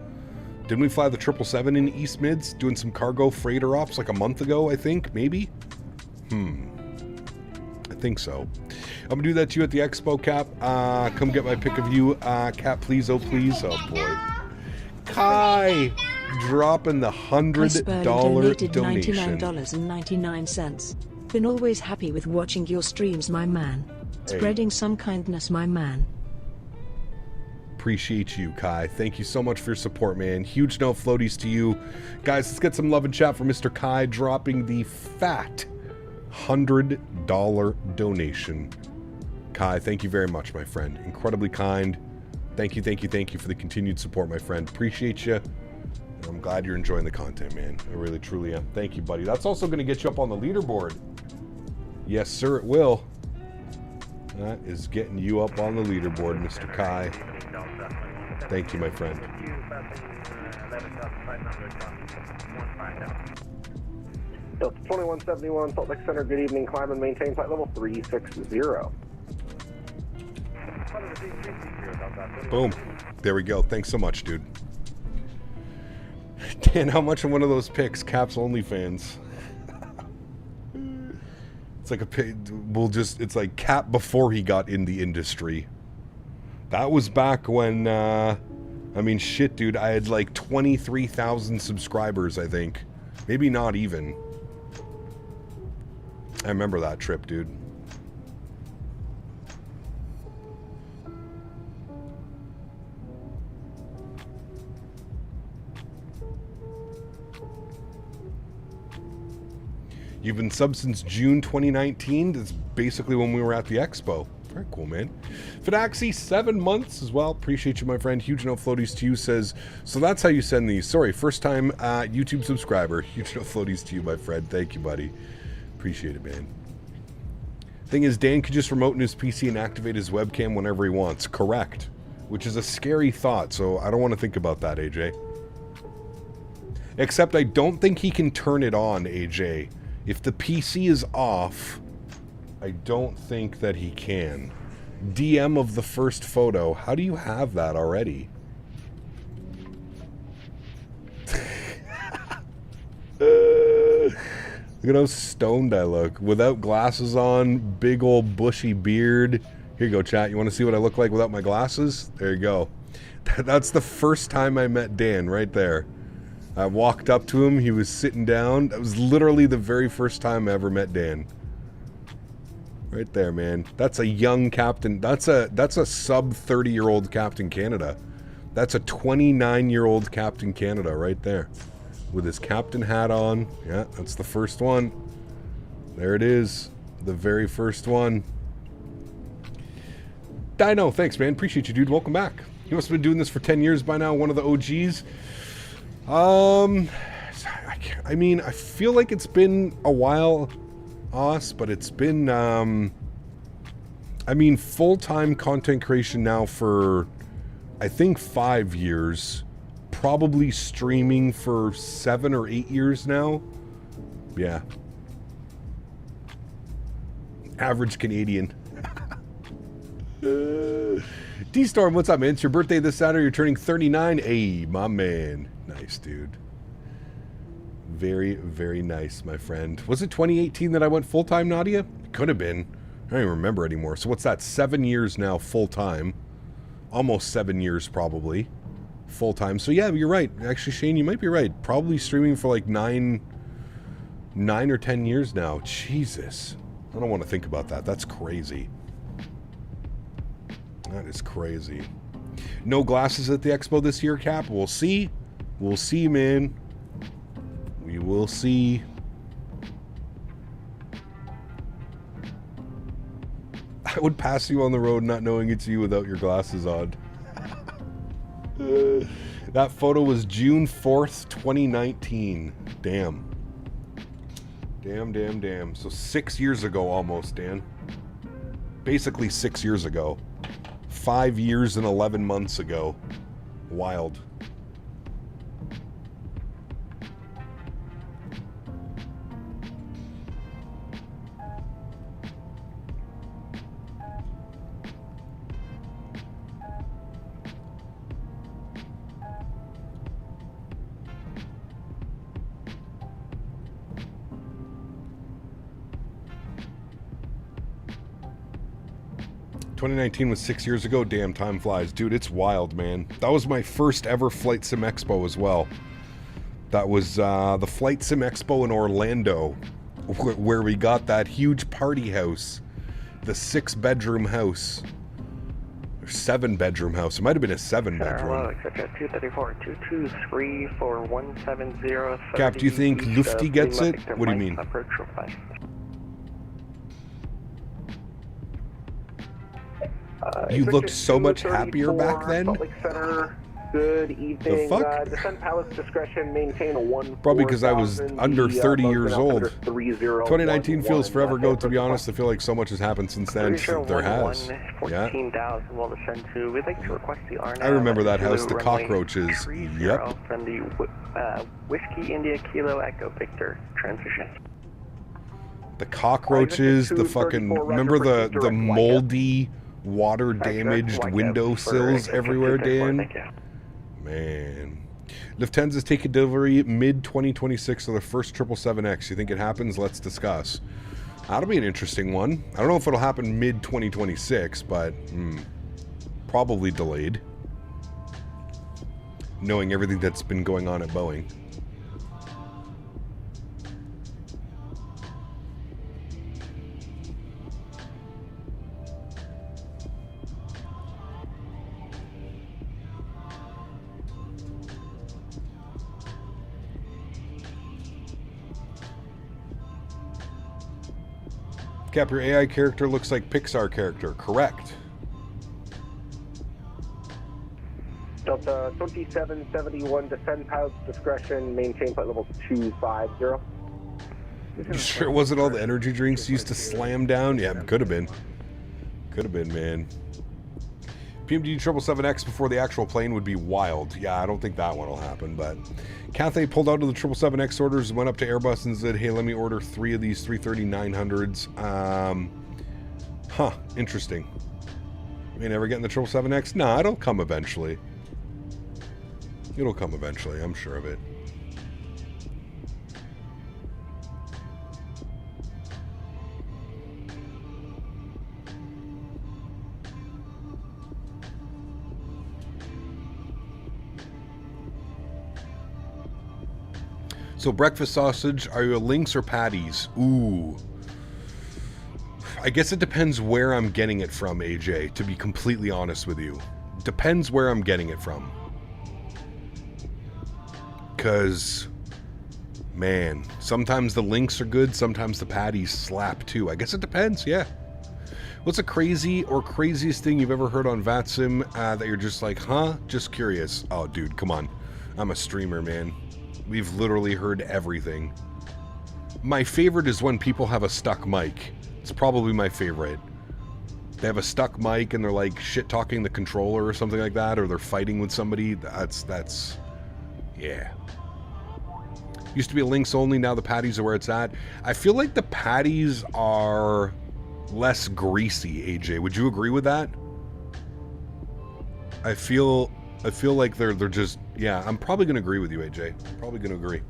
Didn't we fly the 777 in East Mids? Doing some cargo freighter ops like a month ago, I think? Maybe? I think so. I'm going to do that to you at the Expo, Cap. Come get my pic of you. Cap, please. Oh, please. Oh, boy. Kai! Dropping the $100 donated donation. $99.99. Been always happy with watching your streams, my man. Spreading some kindness, my man. Appreciate you, Kai. Thank you so much for your support, man. Huge no floaties to you. Guys, let's get some love and chat for Mr. Kai dropping the fat $100 donation. Kai, thank you very much, my friend. Incredibly kind. Thank you for the continued support, my friend. Appreciate you. I'm glad you're enjoying the content, man. I really, truly am. Thank you, buddy. That's also going to get you up on the leaderboard. Yes, sir, it will. That is getting you up on the leaderboard, Mr. Kai. Thank you, my friend. Delta 2171, Salt Lake Center, good evening. Climb and maintain flight level 360. Boom. There we go. Thanks so much, dude. Dan, how much of one of those pics? Cap's OnlyFans. It's like it's like Cap before he got in the industry. That was back when, I mean, shit, dude, I had like 23,000 subscribers, I think. Maybe not even. I remember that trip, dude. You've been subbed since June 2019. That's basically when we were at the expo. Very cool, man. Fidaxi, 7 months as well. Appreciate you, my friend. Huge no floaties to you says, so that's how you send these. Sorry, first time YouTube subscriber. Huge no floaties to you, my friend. Thank you, buddy. Appreciate it, man. Thing is, Dan could just remote in his PC and activate his webcam whenever he wants. Correct. Which is a scary thought, so I don't want to think about that, AJ. Except I don't think he can turn it on, AJ. If the PC is off, I don't think that he can. DM of the first photo. How do you have that already? Look at how stoned I look. Without glasses on, big old bushy beard. Here you go, chat. You want to see what I look like without my glasses? There you go. That's the first time I met Dan, right there. I walked up to him. He was sitting down. That was literally the very first time I ever met Dan. Right there, man. That's a young captain. That's a sub 30-year-old Captain Canada. That's a 29-year-old Captain Canada right there. With his captain hat on. Yeah, that's the first one. There it is. The very first one. Dino, thanks, man. Appreciate you, dude. Welcome back. You must have been doing this for 10 years by now. One of the OGs. I mean, I feel like it's been a while, but it's been, I mean, full-time content creation now for, I think, 5 years. Probably streaming for 7 or 8 years now. Yeah. Average Canadian. D-Storm, what's up, man? It's your birthday this Saturday. You're turning 39. Hey, my man. Nice, dude. Very, very nice, my friend. Was it 2018 that I went full-time, Nadya? Could have been. I don't even remember anymore. So what's that? 7 years now full-time. almost 7 years probably, full time. So yeah, you're right. Actually, Shane, you might be right. Probably streaming for like 9 or 10 years now. Jesus. I don't want to think about that. That's crazy. That is crazy. No glasses at the expo this year, Cap? We'll see. We'll see, man. We will see. I would pass you on the road not knowing it's you without your glasses on. That photo was June 4th, 2019. Damn. Damn. So 6 years ago almost, Dan. Basically 6 years ago. 5 years and 11 months ago. Wild. '19 was 6 years ago. Damn, time flies. Dude, it's wild, man. That was my first ever Flight Sim Expo as well. That was the Flight Sim Expo in Orlando, where we got that huge party house. The 6-bedroom house. Or 7-bedroom house. It might have been a 7-bedroom. Cap, do you think Lufty gets it? What do you mean? You looked so much happier back then. Good evening. The fuck? Descent Palace discretion, maintain a 1. Probably because I was under 30 years old. 2019 feels forever ago, to be honest. I feel like so much has happened since then. There has. Yeah. I remember that house, the cockroaches. Yep. From the Whiskey India Kilo Echo Victor transition. The cockroaches, the fucking... Remember the moldy, water-damaged windowsills everywhere, Dan? Man. Lufthansa's taking delivery mid-2026 of the first 777X. You think it happens? Let's discuss. That'll be an interesting one. I don't know if it'll happen mid-2026, but probably delayed. Knowing everything that's been going on at Boeing. Cap, your AI character looks like Pixar character. Correct. Delta 2771, descend pilot's discretion, maintain flight level 250. You sure it wasn't all the energy drinks used to slam down? Yeah, could have been. Could have been, man. PMD 777X before the actual plane would be wild. Yeah, I don't think that one will happen, but... Cathay pulled out of the 777X orders, went up to Airbus and said, hey, let me order 3 of these 330-900s. Interesting. You never getting the 777X? Nah, it'll come eventually. It'll come eventually, I'm sure of it. So breakfast sausage, are you a Lynx or patties? Ooh. I guess it depends where I'm getting it from, AJ, to be completely honest with you. Depends where I'm getting it from. Because, man, sometimes the Lynx are good, sometimes the patties slap too. I guess it depends, yeah. What's the crazy or craziest thing you've ever heard on VATSIM that you're just like, huh? Just curious. Oh, dude, come on. I'm a streamer, man. We've literally heard everything. My favorite is when people have a stuck mic. It's probably my favorite. They have a stuck mic and they're like shit-talking the controller or something like that, or they're fighting with somebody. That's, yeah. Used to be a Lynx only, now the patties are where it's at. I feel like the patties are less greasy, AJ. Would you agree with that? I feel like they're just, yeah, I'm probably going to agree with you, AJ. Probably going to agree.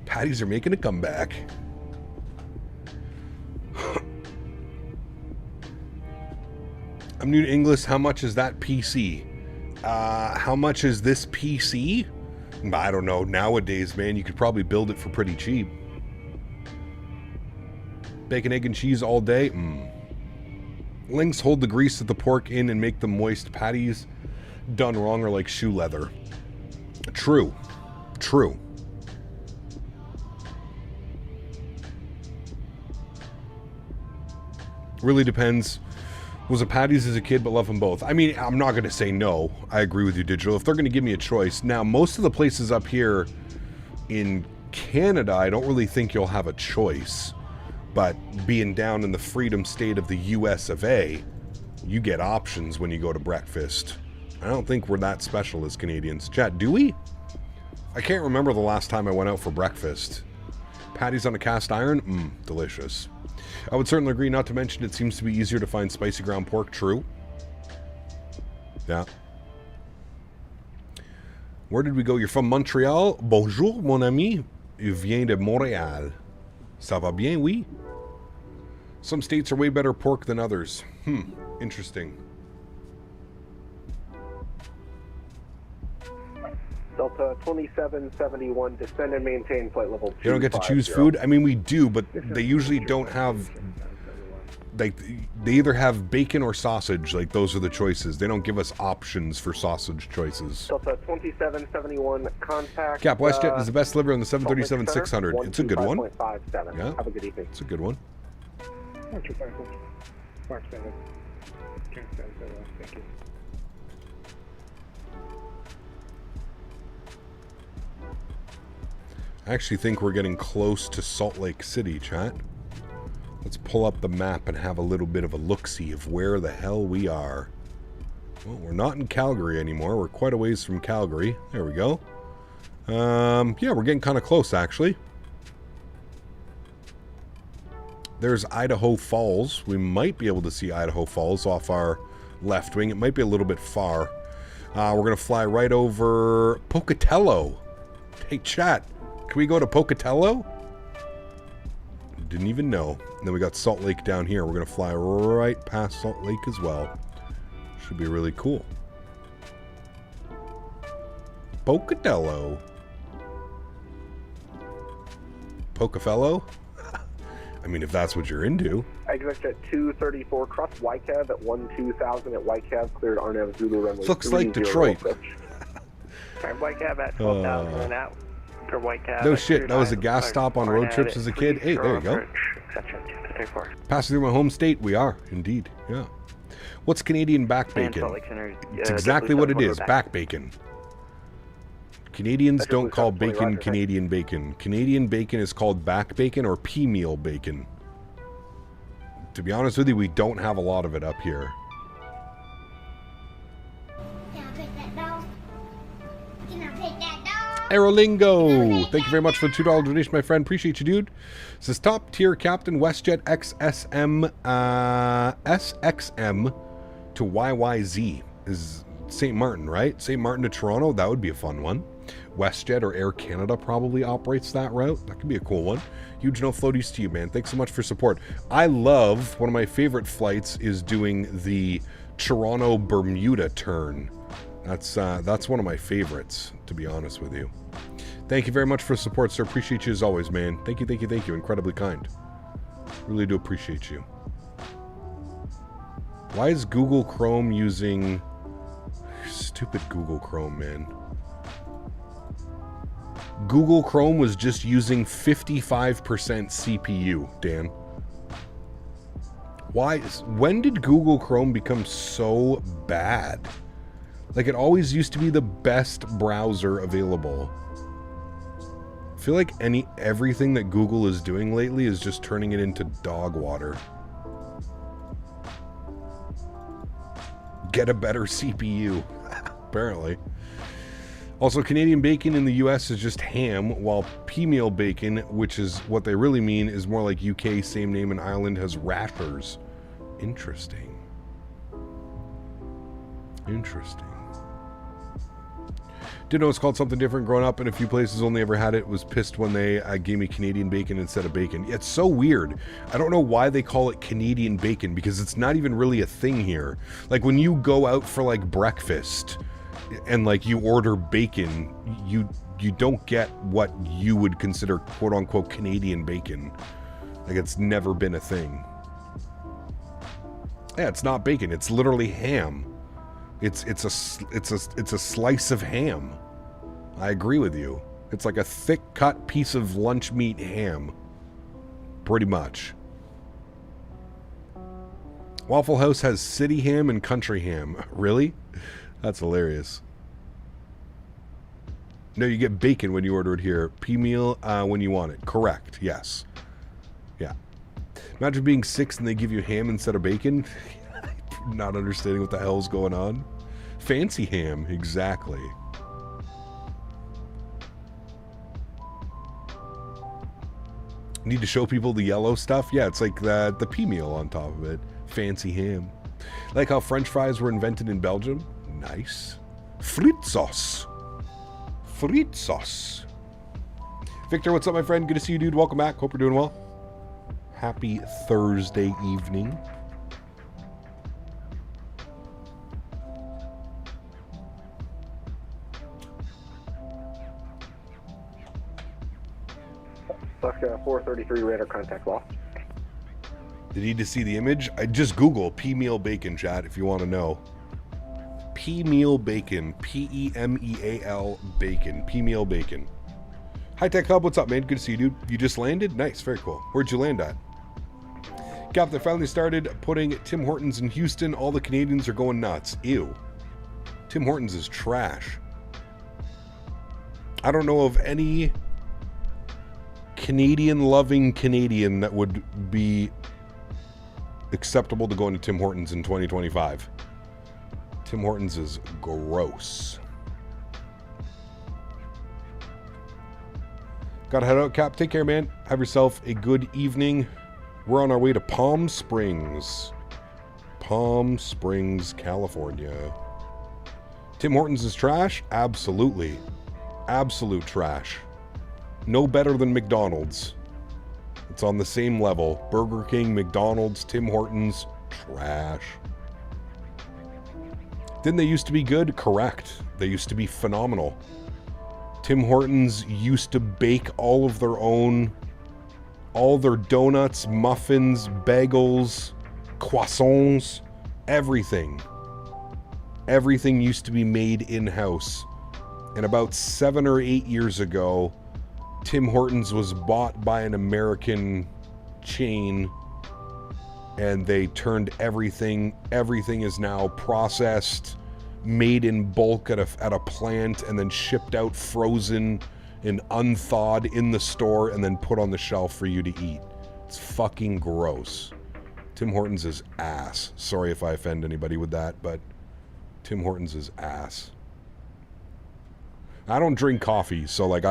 Patties are making a comeback. I'm new to English. How much is that PC? How much is this PC? I don't know. Nowadays, man, you could probably build it for pretty cheap. Bacon, egg, and cheese all day? Links hold the grease of the pork in and make them moist. Patties done wrong are like shoe leather. True. True. Really depends. Was a patties as a kid, but love them both. I mean, I'm not going to say no. I agree with you, Digital. If they're going to give me a choice. Now, most of the places up here in Canada, I don't really think you'll have a choice. But being down in the freedom state of the US of A, you get options when you go to breakfast. I don't think we're that special as Canadians. Chat, do we? I can't remember the last time I went out for breakfast. Patties on a cast iron? Delicious. I would certainly agree, not to mention it seems to be easier to find spicy ground pork. True. Yeah. Where did we go? You're from Montreal? Bonjour, mon ami. Je viens de Montréal. Ça va bien, oui? Some states are way better pork than others. Interesting. Delta 2771, descend and maintain flight level 250. You don't get to choose food? I mean, we do, but they usually don't have... Like, they either have bacon or sausage. Like, those are the choices. They don't give us options for sausage choices. Delta 2771, contact... Cap, Westjet is the best liver on the 737-600. It's a good one. 125.57. Yeah. Have a good evening. It's a good one. Thank you. I actually think we're getting close to Salt Lake City, chat. Let's pull up the map and have a little bit of a look-see of where the hell we are. Well, we're not in Calgary anymore. We're quite a ways from Calgary. There we go. Yeah, we're getting kind of close, actually. There's Idaho Falls. We might be able to see Idaho Falls off our left wing. It might be a little bit far. We're going to fly right over Pocatello. Hey, chat. Can we go to Pocatello? Didn't even know. And then we got Salt Lake down here. We're going to fly right past Salt Lake as well. Should be really cool. Pocatello. Pocafello? I mean, if that's what you're into. Exit at 234, cross YCAV at 12000 at YCAV, cleared RNAV Zulu runway. Looks like Detroit. YCAV at 12,000 and out. For YCAV. No shit, that was a gas stop on road trips as a kid. Hey, there you go. Passing through my home state, we are, indeed. Yeah. What's Canadian back bacon? It's exactly what it is, back bacon. Canadians don't call bacon Canadian bacon. Canadian bacon is called back bacon or pea meal bacon. To be honest with you, we don't have a lot of it up here. Aerolingo! Thank you very much for the $2 donation, my friend. Appreciate you, dude. This is top tier Captain Westjet XSM SXM to YYZ. Is St. Martin, right? St. Martin to Toronto? That would be a fun one. Westjet or Air Canada probably operates that route. That could be a cool one. Huge no floaties to you, man. Thanks so much for support. I love, one of my favorite flights is doing the Toronto Bermuda turn. That's one of my favorites, to be honest with you. Thank you very much for the support, sir. Appreciate you as always, man. Thank you, thank you, thank you. Incredibly kind. Really do appreciate you. Why is Google Chrome using... Stupid Google Chrome, man. Google Chrome was just using 55% CPU, Dan. Why? When did Google Chrome become so bad? Like, it always used to be the best browser available. I feel like everything that Google is doing lately is just turning it into dog water. Get a better CPU, apparently. Also, Canadian bacon in the US is just ham, while pea meal bacon, which is what they really mean, is more like UK, same name in Ireland, has rashers. Interesting. Interesting. Didn't know it's called something different growing up. In a few places only ever had it. Was pissed when they gave me Canadian bacon instead of bacon. It's so weird. I don't know why they call it Canadian bacon because it's not even really a thing here. Like when you go out for like breakfast and like you order bacon, you don't get what you would consider quote unquote Canadian bacon. Like it's never been a thing. Yeah, it's not bacon. It's literally ham. It's a slice of ham. I agree with you. It's like a thick cut piece of lunch meat ham. Pretty much. Waffle House has city ham and country ham. Really? That's hilarious. No, you get bacon when you order it here. P-meal when you want it. Correct. Yes. Yeah. Imagine being 6 and they give you ham instead of bacon. Not understanding what the hell's going on. Fancy ham, exactly. Need to show people the yellow stuff? Yeah, it's like the P-meal on top of it. Fancy ham. Like how French fries were invented in Belgium. Nice. Frite sauce. Frite sauce. Victor, what's up, my friend? Good to see you, dude. Welcome back. Hope you're doing well. Happy Thursday evening. Alaska 433 radar contact lost. Did you need to see the image? I just Google P-meal bacon, chat, if you want to know. P-meal bacon. P-E-M-E-A-L bacon. P-meal bacon. Hi Tech Hub, what's up, man? Good to see you, dude. You just landed? Nice, very cool. Where'd you land at? Cap, they finally started putting Tim Hortons in Houston. All the Canadians are going nuts. Ew. Tim Hortons is trash. I don't know of any Canadian-loving Canadian that would be acceptable to go into Tim Hortons in 2025. Tim Hortons is gross. Gotta head out, Cap. Take care, man. Have yourself a good evening. We're on our way to Palm Springs. Palm Springs, California. Tim Hortons is trash? Absolutely. Absolute trash. No better than McDonald's. It's on the same level. Burger King, McDonald's, Tim Hortons, trash. Didn't they used to be good? Correct. They used to be phenomenal. Tim Hortons used to bake all of their own, all their donuts, muffins, bagels, croissants, everything. Everything used to be made in-house. And about 7 or 8 years ago, Tim Hortons was bought by an American chain and they turned everything is now processed, made in bulk at a plant and then shipped out frozen and unthawed in the store and then put on the shelf for you to eat. It's fucking gross. Tim Hortons is ass. Sorry if I offend anybody with that, but Tim Hortons is ass. I don't drink coffee, so like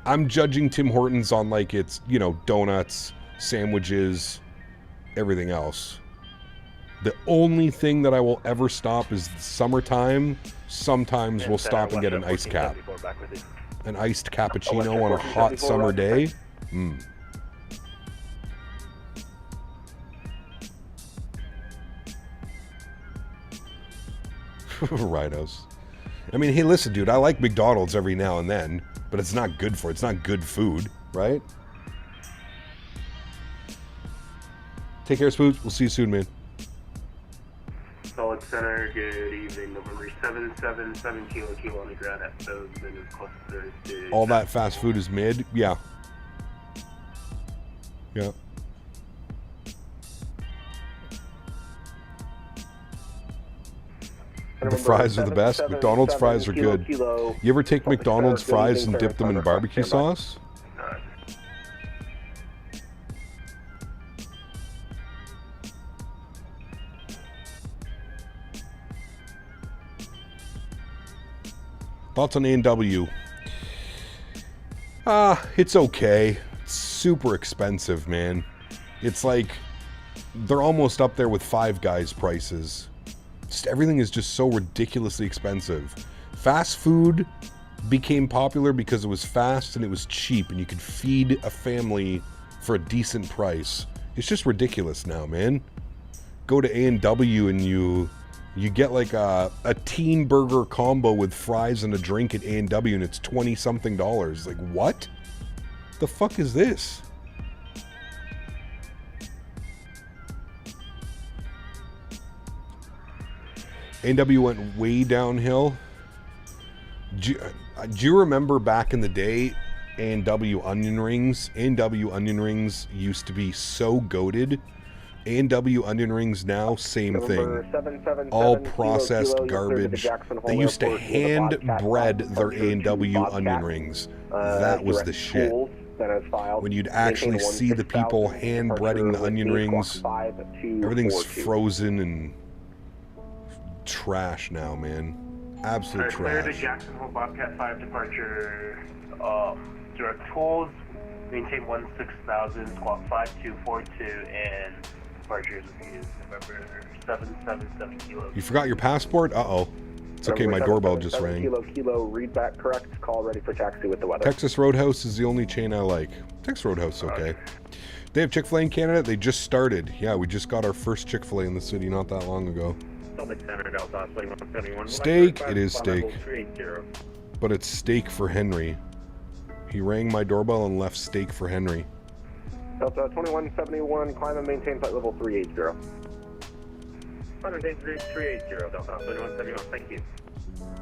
I'm judging Tim Hortons on like its, you know, donuts, sandwiches, everything else. The only thing that I will ever stop is summertime. Sometimes we'll stop and get an iced cap. An iced cappuccino on a hot summer day. Rhinos. I mean, hey, listen, dude, I like McDonald's every now and then, but it's not good for it. It's not good food, right? Take care, Spooks. We'll see you soon, man. Solid Center, good evening. November 777 kilo on the ground at Castevens cluster. All that fast food is mid? Yeah. Yeah. The fries are the best. McDonald's fries are good. You ever take McDonald's fries and dip them in barbecue sauce? Thoughts on A&W? It's okay. It's super expensive, man. It's like they're almost up there with Five Guys prices. Just everything is just so ridiculously expensive. Fast food became popular because it was fast and it was cheap and you could feed a family for a decent price. It's just ridiculous now, man. Go to A&W and you get like a teen burger combo with fries and a drink at A&W and it's $20-something. Like, what? The fuck is this? A&W went way downhill. Do you remember back in the day, A&W onion rings? A&W onion rings used to be so goated. A&W onion rings now, same thing. All processed garbage. They used to hand bread their A&W onion rings. That was the shit. When you'd actually see the people hand breading the onion rings, everything's frozen and trash now, man. Absolute trash. Clear to Jacksonville Bobcat 5 departure. Direct tools. Maintain 16,000. Squawk 5242 and departures is November 777 kilo. You forgot your passport? Uh-oh. It's okay, my doorbell just rang. Kilo, read back correct. Call ready for taxi with the weather. Texas Roadhouse is the only chain I like. Texas Roadhouse, okay. They have Chick-fil-A in Canada? They just started. Yeah, we just got our first Chick-fil-A in the city not that long ago. Steak? It is steak. But it's steak for Henry. He rang my doorbell and left steak for Henry. Delta 2171, climb and maintain flight level 380. Maintain 380, Delta 2171, thank you.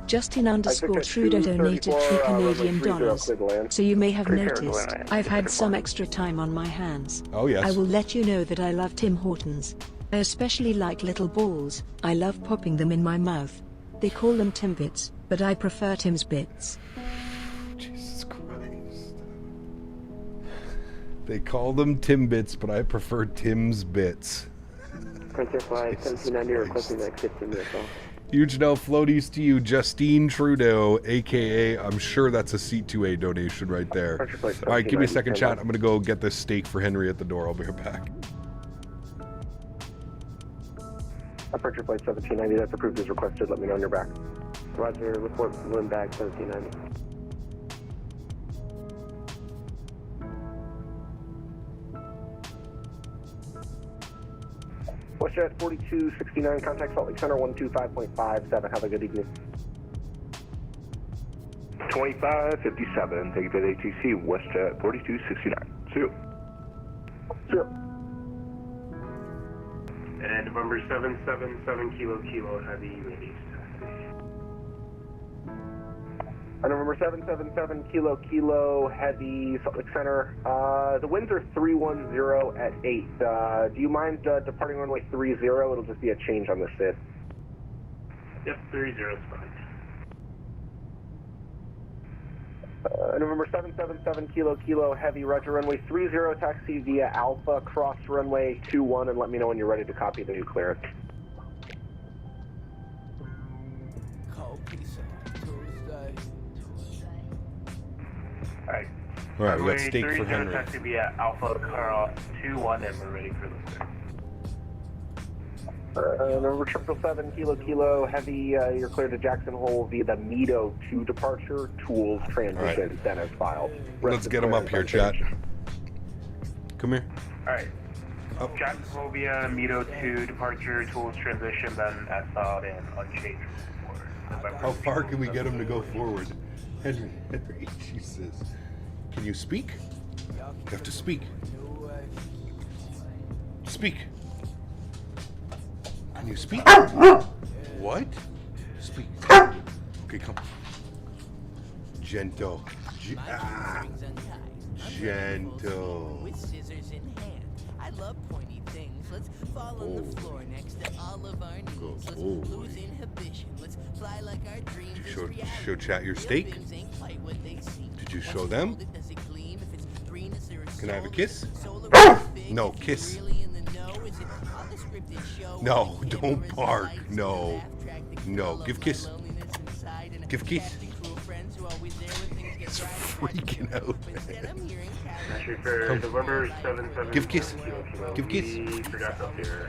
Justin_Trudeau donated $3 so you may have noticed I've had some extra time on my hands. Oh yes. I will let you know that I love Tim Hortons. I especially like little balls. I love popping them in my mouth. They call them Timbits, but I prefer Tim's Bits. Jesus Christ. They call them Timbits, but I prefer Tim's Bits. Princess Flight 1790 requesting next 15 minutes off. Huge no floaties to you, Justine Trudeau, aka I'm sure that's a C2A donation right there. Alright, give me a second, chat. I'm gonna go get this steak for Henry at the door. I'll be right back. Departure flight 1790, that's approved as requested. Let me know when you're back. Roger, report balloon bag 1790. Westjet 4269, contact Salt Lake Center 125.57. Have a good evening. 2557, take it to the ATC, Westjet 4269. See you. And November 777 kilo heavy release. November 777 kilo heavy Salt Lake Center. The winds are 310 at 8. Do you mind departing runway 30? It'll just be a change on the SID. Yep, 30 is fine. November 777 kilo heavy, roger, runway 30, taxi via Alpha, cross runway 21, and let me know when you're ready to copy the new clearance. Alright, we got steak for 30, Henry. Taxi via Alpha, cross 21, and we're ready for the clear. November 777 kilo heavy, you're cleared to Jackson Hole via the Meadow 2 departure, tools, transition, Dennis filed. Let's get them up here, chat. Come here. Alright. Jackson Hole via Meadow 2 departure, tools, transition, then S-out and unchanged. How far can we get him to go forward? Henry, Jesus. Can you speak? You have to speak. Speak. Can you speak? What? Speak. Okay, come. Gentle. Gentle. With scissors in hand. I love pointy things. Let's fall on the floor next to all of our needs. Let's lose inhibition. Let's fly like our dreams. Did you show chat your steak? Did you show them? Can I have a kiss? No, kiss. No, don't bark. No. No, give kiss. Give kiss. It's freaking out. Come. Give kiss. Give kiss.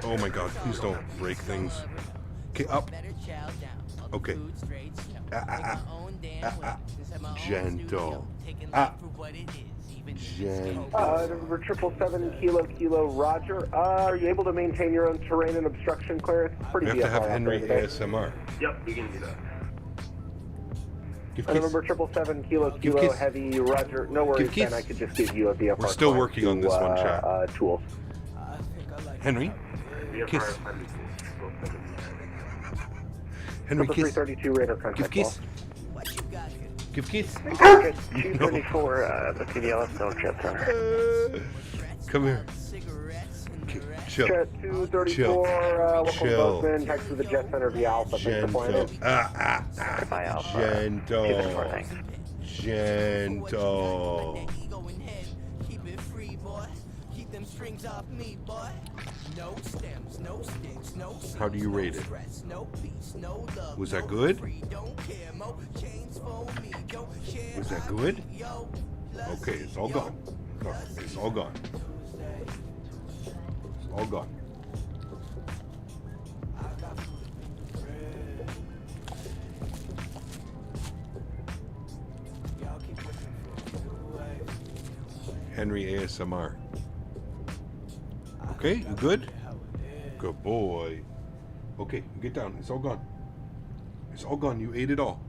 Oh my god, please don't break things. Okay, up. Okay. Gentle. Gentle. November 777 Kilo Roger. Are you able to maintain your own terrain and obstruction clearance? We have to have Henry ASMR. Yep, we can do that. Give November 777 Kilo Heavy Roger. No worries, Ben. I could just give you a VFR. We're still working on this one, chat. Tools. Henry? Kiss. Henry, kiss. 332 radar Give contact. kiss. Give kiss. 224, the TDL Zone Jet Center. Come here. Chill. Jet 234, welcome Bozeman, text to the Jet Center via Alpha. Thanks for Gentle. flying in. By Alpha. Gentle. Thanks. Gentle. Keep it free, boy. Keep them strings off me, boy. No stems, no sticks, no seeds, How do you rate it? stress, no peace, no love, Was that no good? free, don't care, mo chains for me, don't share. Was that good? Yo, Okay, it's all gone. No, it's all gone. It's all gone. Henry ASMR. Okay, you good? Good boy. Okay, get down. It's all gone. It's all gone. You ate it all.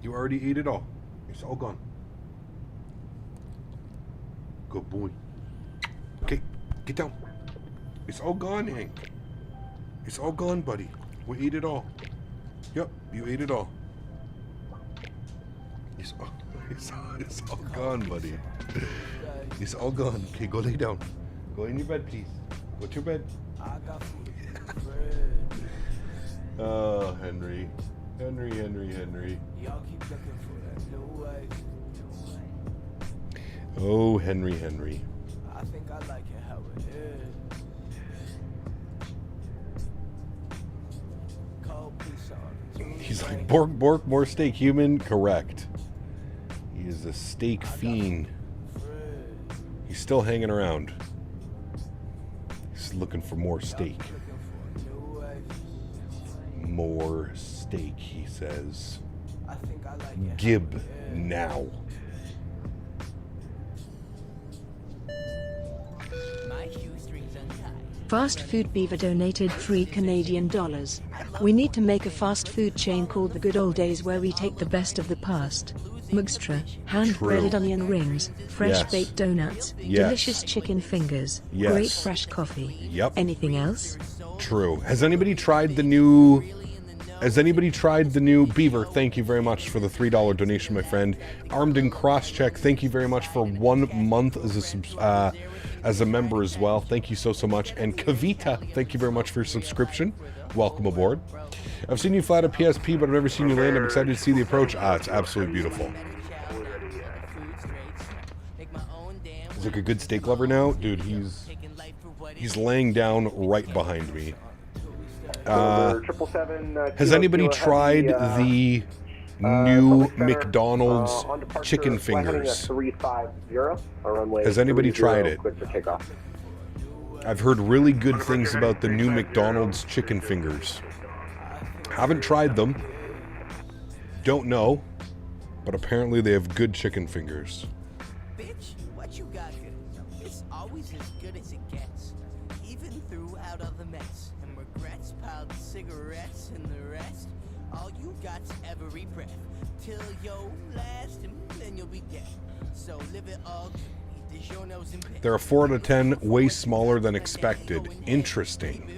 You already ate it all. It's all gone. Good boy. Okay, get down. It's all gone, Hank. It's all gone, buddy. We ate it all. Yep, you ate it all. It's all gone, buddy. It's all gone. Okay, go lay down. Go in your bed, please. Go to your bed. Oh, Henry. Henry. Oh, Henry. I think I like it how it is. Cold piece on. He's like, Bork, more steak. Human? Correct. He is a steak fiend. He's still hanging around. He's looking for more steak. More steak, he says. I think I like it. Gib now. My shoestrings untied. Fast Food Beaver donated $3 Canadian. We need to make a fast food chain called The Good Old Days where we take the best of the past. Mugstra, hand-breaded True. onion rings, fresh Yes. baked donuts, Yes. delicious chicken fingers, Yes. great fresh coffee. Yep. Anything else? True. Has anybody tried the new Beaver? Thank you very much for the $3 donation, my friend. Armed and Crosscheck, thank you very much for 1 month as a member as well. Thank you so much. And Kavita, thank you very much for your subscription. Welcome aboard. I've seen you fly to PSP, but I've never seen you land. I'm excited to see the approach. It's absolutely beautiful. He's like a good steak lover now. Dude, he's laying down right behind me. Has anybody tried the new McDonald's chicken fingers? Has anybody tried it? I've heard really good things about the new McDonald's chicken fingers. Haven't tried them. Don't know. But apparently they have good chicken fingers. Bitch, what you got here? It's always as good as it gets. Even throughout all the mess and regrets, piled cigarettes and the rest. All you got's every breath. Till your last and then you'll be dead. So live it all. They're a 4 out of 10, way smaller than expected. Interesting.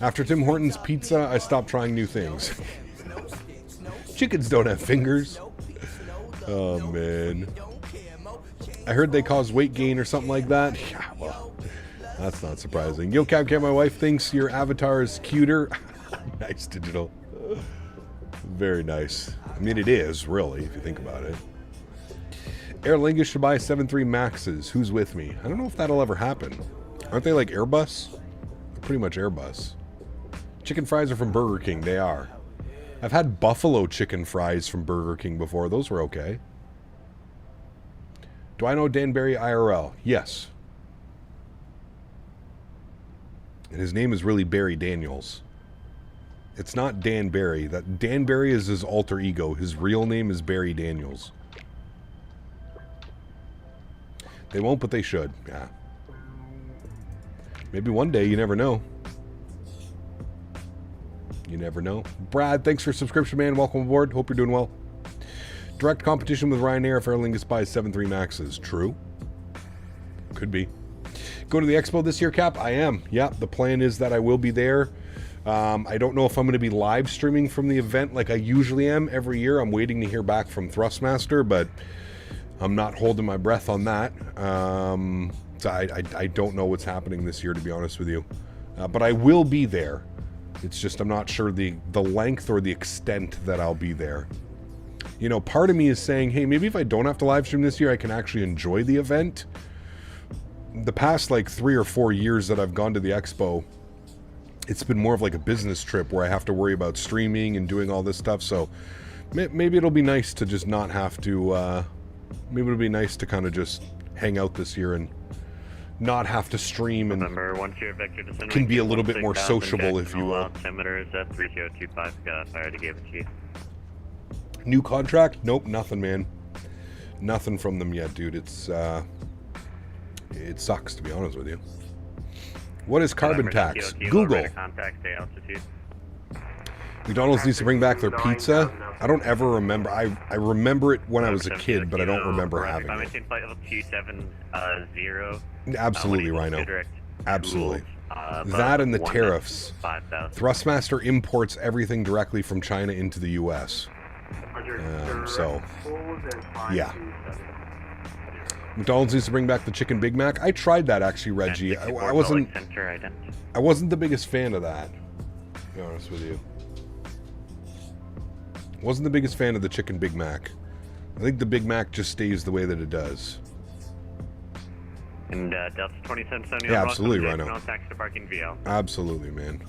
After Tim Hortons pizza, I stopped trying new things. Chickens don't have fingers. Oh, man. I heard they cause weight gain or something like that. Yeah, well, that's not surprising. Yo, Cabcat, my wife thinks your avatar is cuter. Nice, Digital. Very nice. I mean, it is, really, if you think about it. Aer Lingus should buy 7.3 Maxes. Who's with me? I don't know if that'll ever happen. Aren't they like Airbus? They're pretty much Airbus. Chicken fries are from Burger King. They are. I've had buffalo chicken fries from Burger King before. Those were okay. Do I know Dan Barry IRL? Yes. And his name is really Barry Daniels. It's not Dan Barry. That Dan Barry is his alter ego. His real name is Barry Daniels. They won't, but they should. Yeah. Maybe one day. You never know. You never know. Brad, thanks for subscription, man. Welcome aboard. Hope you're doing well. Direct competition with Ryanair if Aer Lingus buys 737 Maxes. True. Could be. Go to the expo this year, Cap? I am. Yeah, the plan is that I will be there. I don't know if I'm going to be live streaming from the event like I usually am every year. I'm waiting to hear back from Thrustmaster, but I'm not holding my breath on that. So I don't know what's happening this year, to be honest with you. But I will be there. It's just I'm not sure the length or the extent that I'll be there. You know, part of me is saying, hey, maybe if I don't have to live stream this year, I can actually enjoy the event. The past like 3 or 4 years that I've gone to the expo, it's been more of like a business trip where I have to worry about streaming and doing all this stuff. So maybe it'll be nice to just not have to, maybe it'll be nice to kind of just hang out this year and not have to stream, and can be a little bit more sociable, if you will. Altimeter is at 3025. I already gave it to you. New contract? Nope, nothing, man. Nothing from them yet, dude. It's it sucks, to be honest with you. What is carbon tax? Google. McDonald's needs to bring back their pizza. I don't ever remember. I remember it when I was a kid, but I don't remember having it. Absolutely, Rhino. Absolutely. That and the tariffs. Thrustmaster imports everything directly from China into the U.S. So, yeah. McDonald's needs to bring back the chicken Big Mac. I tried that actually, Reggie. I wasn't the biggest fan of that, to be honest with you. Wasn't the biggest fan of the chicken Big Mac. I think the Big Mac just stays the way that it does. And Delta 2770. Yeah, absolutely, Rhino. No tax to parking VL. Absolutely, man.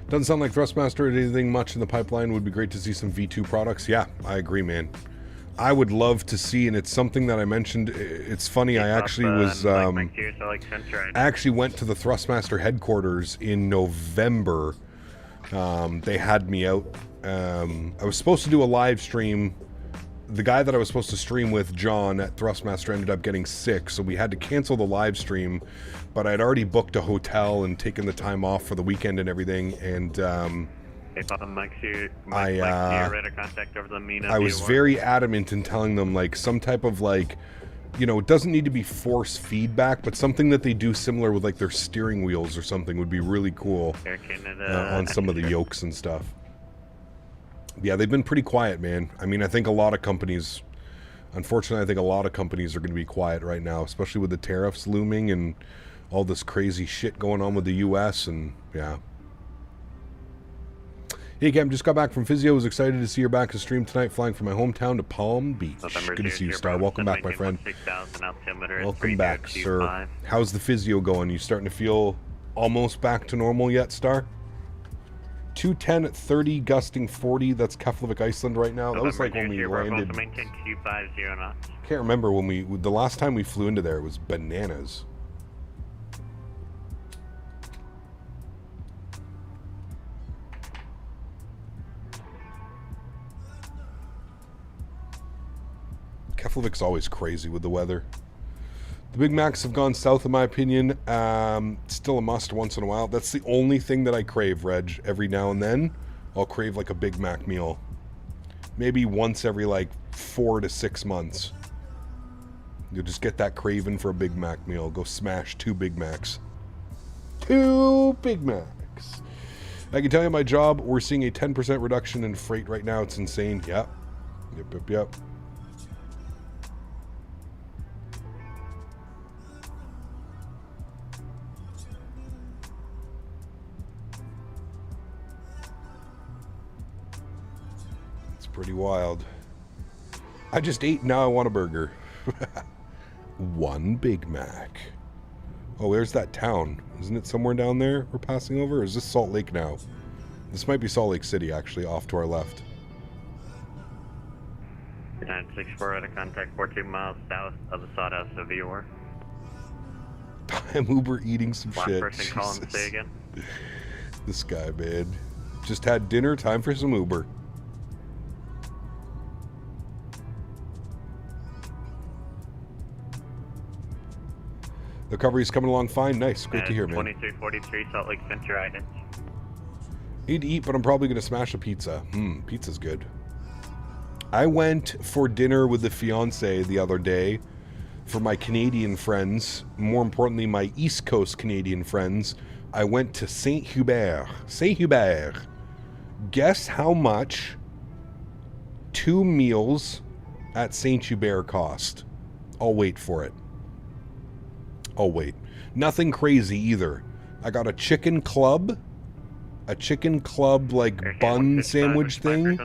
Doesn't sound like Thrustmaster had anything much in the pipeline. Would be great to see some V2 products. Yeah, I agree, man. I would love to see, and it's something that I mentioned. It's funny, I actually was, I actually went to the Thrustmaster headquarters in November. They had me out. I was supposed to do a live stream. The guy that I was supposed to stream with, John, at Thrustmaster, ended up getting sick, so we had to cancel the live stream. But I'd already booked a hotel and taken the time off for the weekend and everything, and I was very adamant in telling them, like, some type of, like, you know, it doesn't need to be force feedback, but something that they do similar with, like, their steering wheels or something would be really cool on some of the yokes and stuff. Yeah, they've been pretty quiet, man. I mean, I think a lot of companies, unfortunately, I think a lot of companies are going to be quiet right now, especially with the tariffs looming and all this crazy shit going on with the U.S. and, yeah. Hey, Cam, just got back from physio. Was excited to see you back to stream tonight, flying from my hometown to Palm Beach. Good to see you, Star. Welcome back, my friend. Welcome back, sir. How's the physio going? You starting to feel almost back to normal yet, Star? 210 at 30, gusting 40. That's Keflavik, Iceland right now. That was like when we landed. Can't remember when the last time we flew into there. It was bananas. Keflavik's always crazy with the weather. The Big Macs have gone south, in my opinion. Still a must once in a while. That's the only thing that I crave, Reg. Every now and then, I'll crave like a Big Mac meal. Maybe once every like 4 to 6 months. You'll just get that craving for a Big Mac meal. Go smash 2 Big Macs. 2 Big Macs. I can tell you my job, we're seeing a 10% reduction in freight right now. It's insane. Yep. Yep. Pretty wild. I just ate, now I want a burger. 1 Big Mac. Oh, there's that town. Isn't it somewhere down there we're passing over? Or is this Salt Lake now? This might be Salt Lake City, actually, off to our left. 964 out of contact 14 miles south of the Sawdust of Eeyore. I'm Uber eating some Last shit. person calling to say again. This guy, man. Just had dinner, time for some Uber. The recovery's coming along fine. Nice. Great to hear, man. 2343 Salt Lake Center, I Need to eat, but I'm probably going to smash a pizza. Pizza's good. I went for dinner with the fiance the other day for my Canadian friends. More importantly, my East Coast Canadian friends. I went to Saint Hubert. Saint Hubert. Guess how much 2 meals at Saint Hubert cost? I'll wait for it. I'll wait. Nothing crazy either. I got a chicken club like bun sandwich thing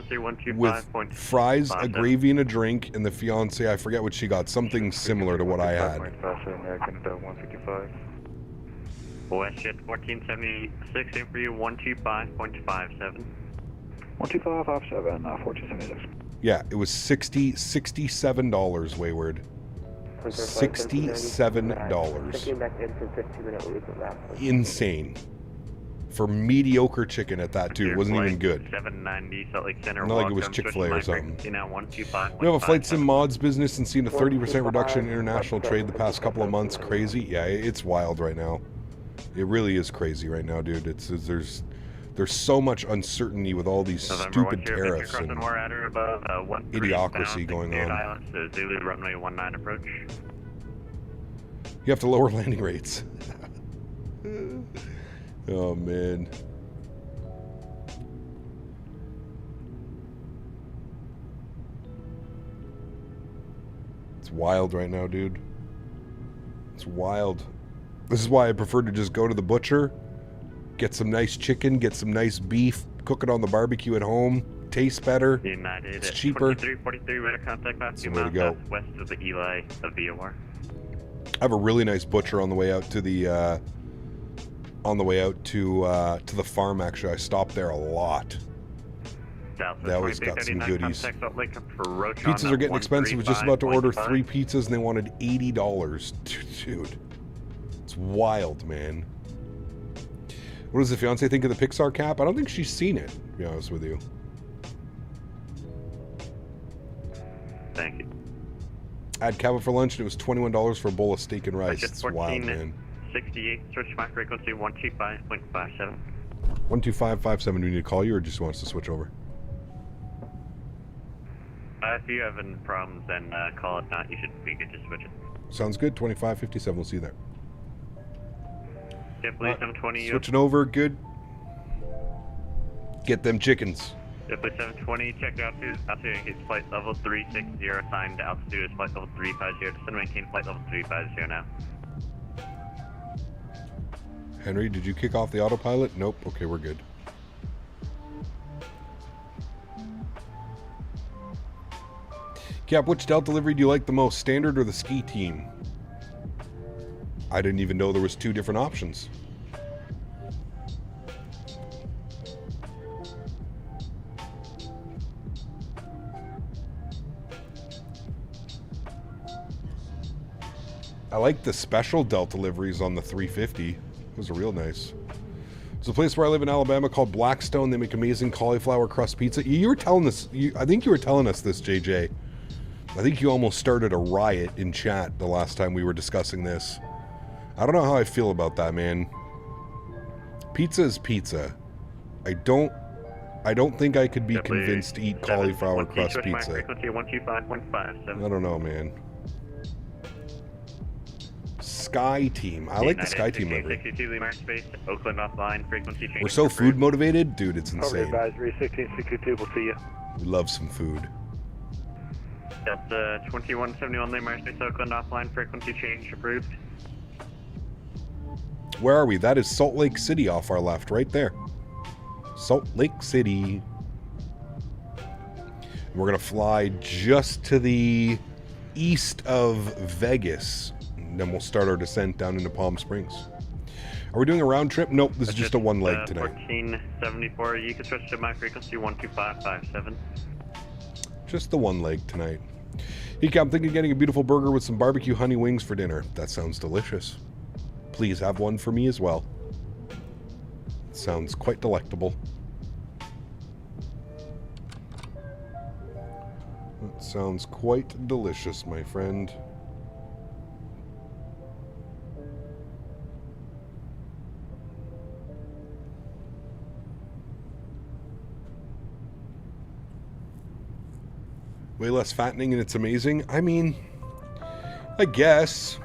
with fries, a gravy, and a drink, and the fiance, I forget what she got, something similar to what I had. Westjet 1476 in for you, 125.57. 12557, 1476. Yeah, it was $67, Wayward. $67. Insane. For mediocre chicken at that too. It wasn't even good. 790 Salt Lake Center. Not like it was Chick-fil-A or something. We have a flight sim mods business and seen a 30% reduction in international trade the past couple of months. Crazy? Yeah, it's wild right now. It really is crazy right now, dude. There's so much uncertainty with all these stupid tariffs and idiocracy going on. Zulu runway 19 approach. You have to lower landing rates. Oh, man. It's wild right now, dude. It's wild. This is why I prefer to just go to the butcher, get some nice chicken, get some nice beef, cook it on the barbecue at home. Tastes better. United it's cheaper. 4343 radar contact pass to go. West of the Eli of VOR. I have a really nice butcher on the way out to the to the farm. Actually, I stopped there a lot. They always got some goodies. Pizzas are getting expensive. I was just about to order 3 pizzas and they wanted $80. Dude, it's wild, man. What does the fiance think of the Pixar cap? I don't think she's seen it, to be honest with you. Thank you. I had Cava for lunch and it was $21 for a bowl of steak and rice. It's wild, man. 68, switch my frequency 125.57. 12557. Do we need to call you or just want us to switch over? If you have any problems, then call. If not, you should be good to switch it. Sounds good. 2557. We'll see you there. Yeah, please, 720. Switching over. Good. Get them chickens. Yeah, please, 720. Check out to altitude. Flight level 360. Assigned to altitude is flight level 350. Descend maintain flight level 350 now. Henry, did you kick off the autopilot? Nope. Okay, we're good. Cap, which Delta delivery do you like the most, standard or the ski team? I didn't even know there was 2 different options. I like the special Delta deliveries on the 350. Those are real nice. There's a place where I live in Alabama called Blackstone. They make amazing cauliflower crust pizza. You were telling this, I think you were telling us this, JJ. I think you almost started a riot in chat the last time we were discussing this. I don't know how I feel about that, man. Pizza is pizza. I don't think I could be convinced to eat cauliflower crust pizza. I don't know, man. Sky Team. I like the Sky Team livery. We're so food motivated, dude. It's insane. Advisory 1662. We'll see you. We love some food. That's 2171 Lima Airspace Oakland offline frequency change approved. Where are we? That is Salt Lake City off our left, right there. Salt Lake City. We're gonna fly just to the east of Vegas. And then we'll start our descent down into Palm Springs. Are we doing a round trip? Nope, this is just a one leg tonight. 1474, you can switch to my frequency 12557. Just the one leg tonight. Hey, I'm thinking of getting a beautiful burger with some barbecue honey wings for dinner. That sounds delicious. please have one for me as well. Sounds quite delectable. That sounds quite delicious, my friend. Way less fattening and it's amazing. I mean, I guess.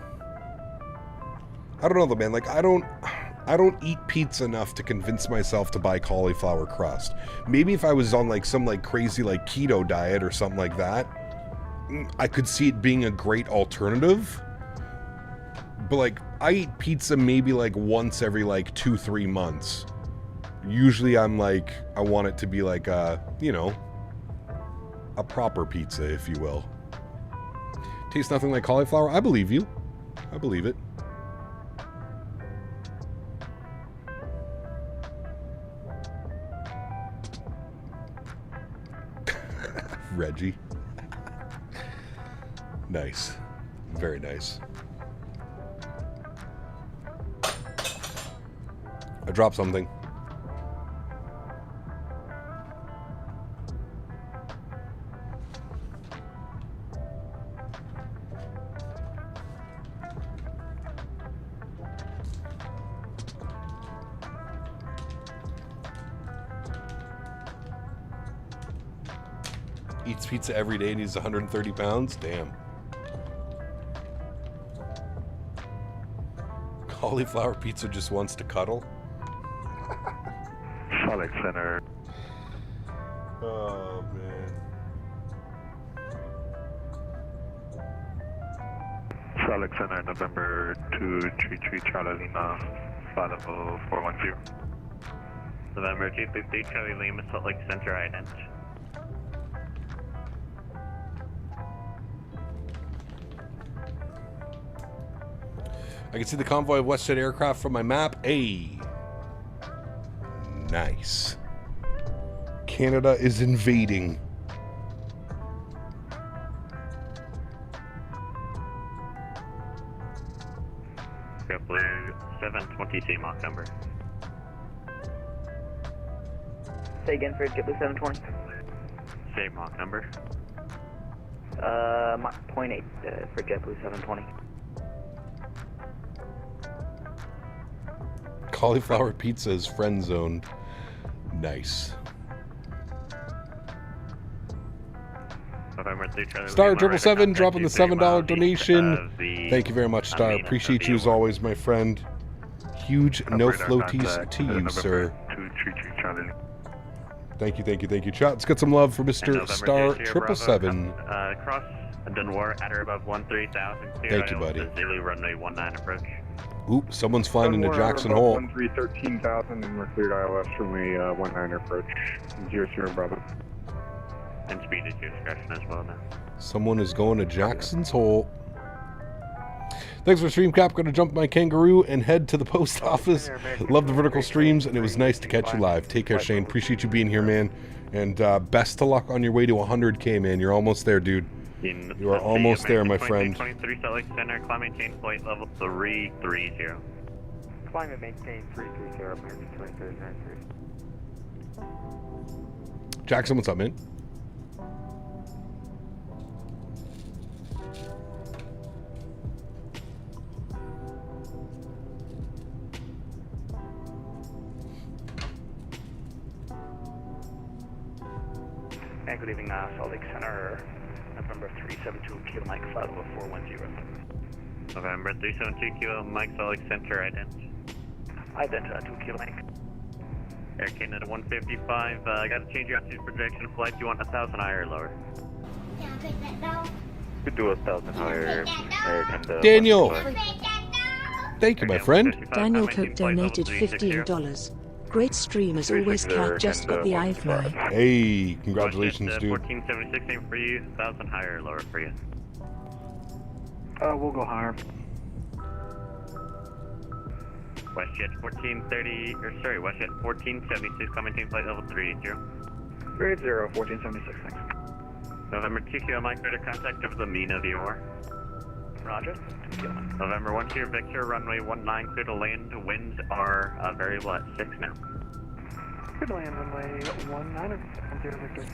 I don't know though, man. Like, I don't eat pizza enough to convince myself to buy cauliflower crust. Maybe if I was on like some like crazy like keto diet or something like that, I could see it being a great alternative. But like, I eat pizza maybe like once every like 2-3 months. Usually I'm like, I want it to be like you know, a proper pizza, if you will. Tastes nothing like cauliflower. I believe you. I believe it. Reggie. Nice. Very nice. I dropped something. Eats pizza every day and he's 130 pounds? Damn. Cauliflower pizza just wants to cuddle? Sólríkt Center. Oh, man. Sólríkt Center, November 233 Charlie Lima, flight level 410. November 233 Charlie Lima, Salt Lake Center, ident. I can see the convoy of Westjet aircraft from my map. Hey. Nice. Canada is invading. JetBlue 720 Mach number. Say again for JetBlue 720. Same Mach number. Mach 0.8 for JetBlue 720. Cauliflower pizza is friend zoned. Nice. November 3 Charlie Star Lima, 777 right dropping the $7 contact donation. Thank you very much, Star. Amina Appreciate you as always, my friend. Huge no floaties to you, sir. 233 Charlie. Thank you, thank you, thank you. Chat, let's get some love for Mr. Star 777. Cross Dunwar at or above 13,000. Thank you, buddy. Zulu runway 19 approach. Oop, someone's flying into Jackson Hole. 13,000 and we're cleared ILS runway 19 approach. 00 Bravo. And speed at your discretion as well now. Someone is going to Jackson's Hole. Thanks for stream cap. Gonna jump my kangaroo and head to the post office. Love the vertical streams, and it was nice to catch you live. Take care, Shane. Appreciate you being here, man. And best of luck on your way to 100K, man. You're almost there, dude. You are almost there, my friend. 23 Salt Lake Center, climb maintain flight level 330. Climate maintain 330, American 2393. Jackson, what's up, man? And good evening, Salt Lake Center, November 372 Kilo Mike, flight level 410. November 372 Kilo Mike, Salt Lake Center, ident. Ident, 2 Kilo Mike. Air Canada 155, got to change your altitude projection flight. Do you want 1,000 higher or lower? Could do 1,000 higher. Daniel! Thank you, my friend. Daniel Cook donated $15. Great stream as always, Cat just got the iFly. Hey, congratulations, dude. 1476, same for you. 1,000 higher or lower for you? We'll go higher. Westjet 1430, or sorry, Westjet 1476, commenting flight level 380. Grade 0, 1476, thanks. November 2 Kilo Mike, better contact over the mean of the OR. Roger. November 1 to your Victor, runway 19, clear to land. Winds are variable at 6 now. Clear to land, runway 19, Victor.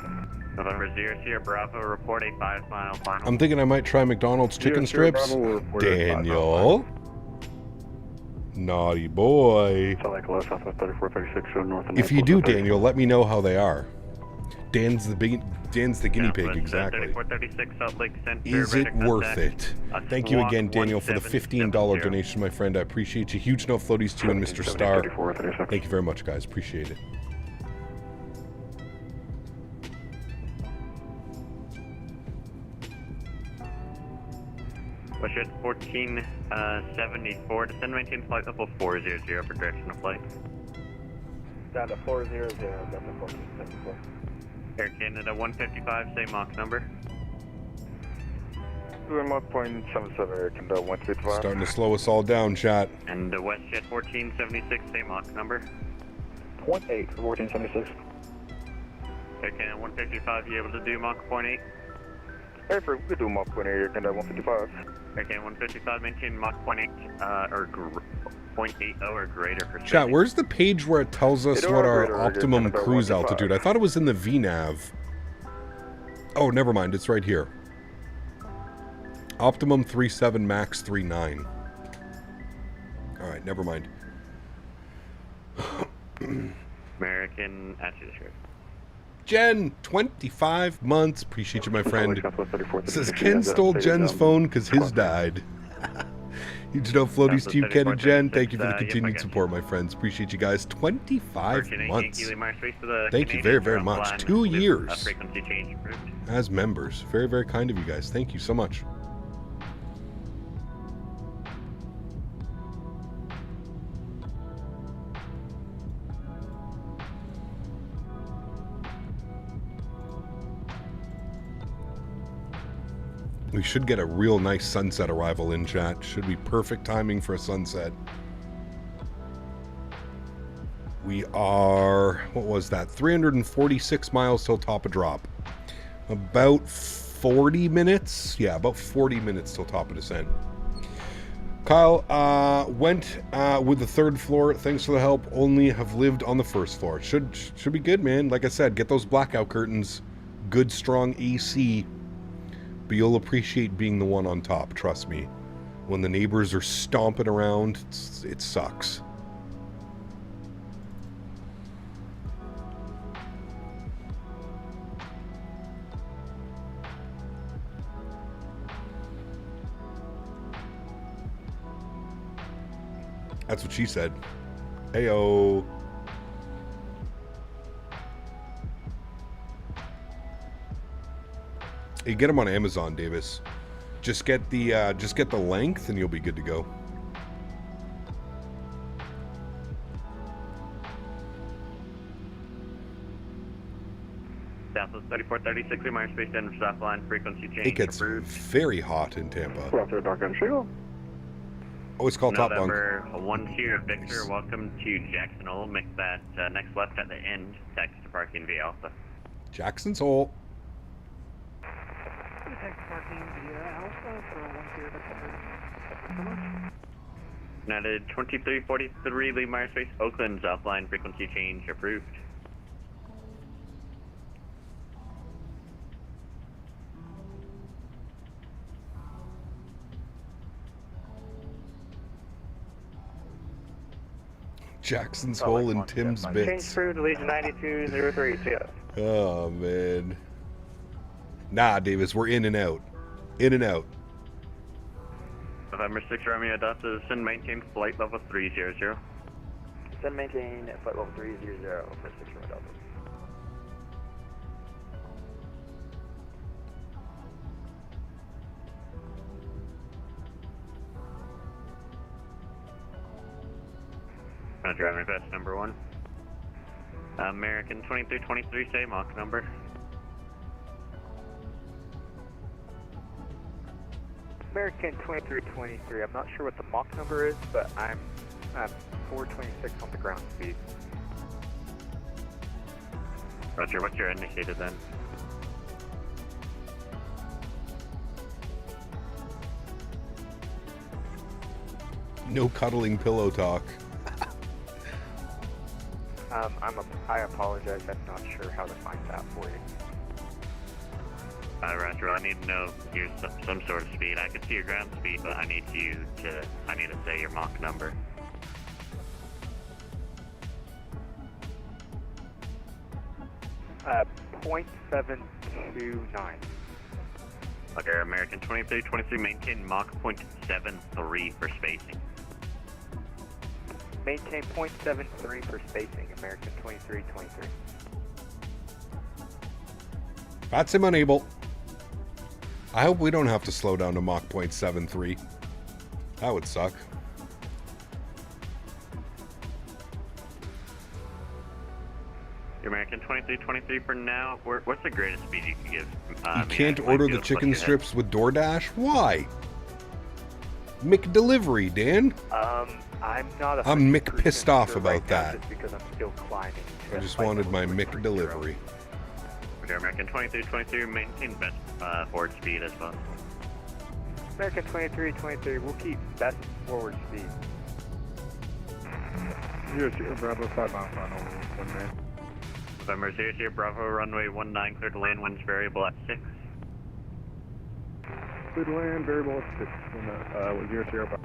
November 0 to your Bravo, report a 5-mile final. I'm thinking I might try McDonald's chicken strips. Daniel. Naughty boy. If you do, Daniel, let me know how they are. Dan's the guinea pig, exactly. 3436 Salt Lake Center. Is it worth it? Thank you again, Daniel, for the $15 donation, my friend. I appreciate you. Huge no floaties to you and Mr. Star. Thank you very much, guys. Appreciate it. Westjet 1474, descend maintain flight level 400 for direction of flight. Down to 400, down to 1474. Air Canada 155, same Mach number. Doing Mach 0.77, Air Canada 155. Starting to slow us all down, chat. And Westjet 1476, same Mach number. 0.8 for 1476. Air Canada 155, you able to do Mach 0.8? Hey, we could do Mach 0.8, Air Canada 155. Air Canada 155, maintain Mach 0.8 or 0.80 or greater for Chat, where's the page where it tells us what our optimum cruise altitude? I thought it was in the VNAV. Oh, never mind. It's right here. Optimum 37, max 39. All right, never mind. American attitude. Jen, 25 months. Appreciate you, my friend. Says Ken stole Jen's phone because his died. Huge no floaties to you, Ken and Jen. Thank you for the continued support, my friends. Appreciate you guys. 25 months. Thank you very, very much. 2 years as members. Very, very kind of you guys. Thank you so much. We should get a real nice sunset arrival in, chat. Should be perfect timing for a sunset. We are, what was that? 346 miles till top of drop. About 40 minutes. Yeah, about 40 minutes till top of descent. Kyle, went with the third floor. Thanks for the help. Only have lived on the first floor. Should be good, man. Like I said, get those blackout curtains. Good, strong AC. But you'll appreciate being the one on top, trust me. When the neighbors are stomping around, it sucks. That's what she said. Heyo. You get them on Amazon, Davis. Just get the length, and you'll be good to go. Southwest 3436, reminder space and stop line frequency change. It gets very hot in Tampa. Always call Top Bunk. November 1 to Victor, welcome to Jackson Hole. Make that next left at the end, taxi to parking via Alpha. Jackson's Hole. United 2343, leave Meyer Space, Oakland's offline frequency change approved. Jackson's Hole and Tim's Bits. Change through to Legion 9203, see ya. Oh, man. Nah, Davis, we're in and out. In and out. November 6 Romeo Delta, send maintain flight level 300. Send maintain flight level 300 for 6 Romeo Delta. Driving best number 1. American 2323, say Mach number. American 2323. I'm not sure what the Mach number is, but I'm at 426 on the ground speed. Roger, what's your indicator then? No cuddling pillow talk. I apologize. I'm not sure how to find that for you. Roger. I need to know your some sort of speed. I can see your ground speed, but I need to say your Mach number. .729. Okay, American 2323, maintain Mach .73 for spacing. Maintain .73 for spacing, American 2323. That's him unable. I hope we don't have to slow down to Mach .73. That would suck. Your American 2323 for now. What's the greatest speed you can give? You can't order the chicken strips with DoorDash? Why? McDelivery, Dan. I'm not a... I'm Mick pissed off about that. Just because I'm still climbing. I just wanted my McDelivery. Okay, American 2323, maintain best forward speed as well. American 2323, we'll keep best forward speed. Yes, Bravo 5 mile final, 1 man. November 00, Bravo, runway 19, clear to land, winds variable at 6. Clear to land, variable at 6, 005.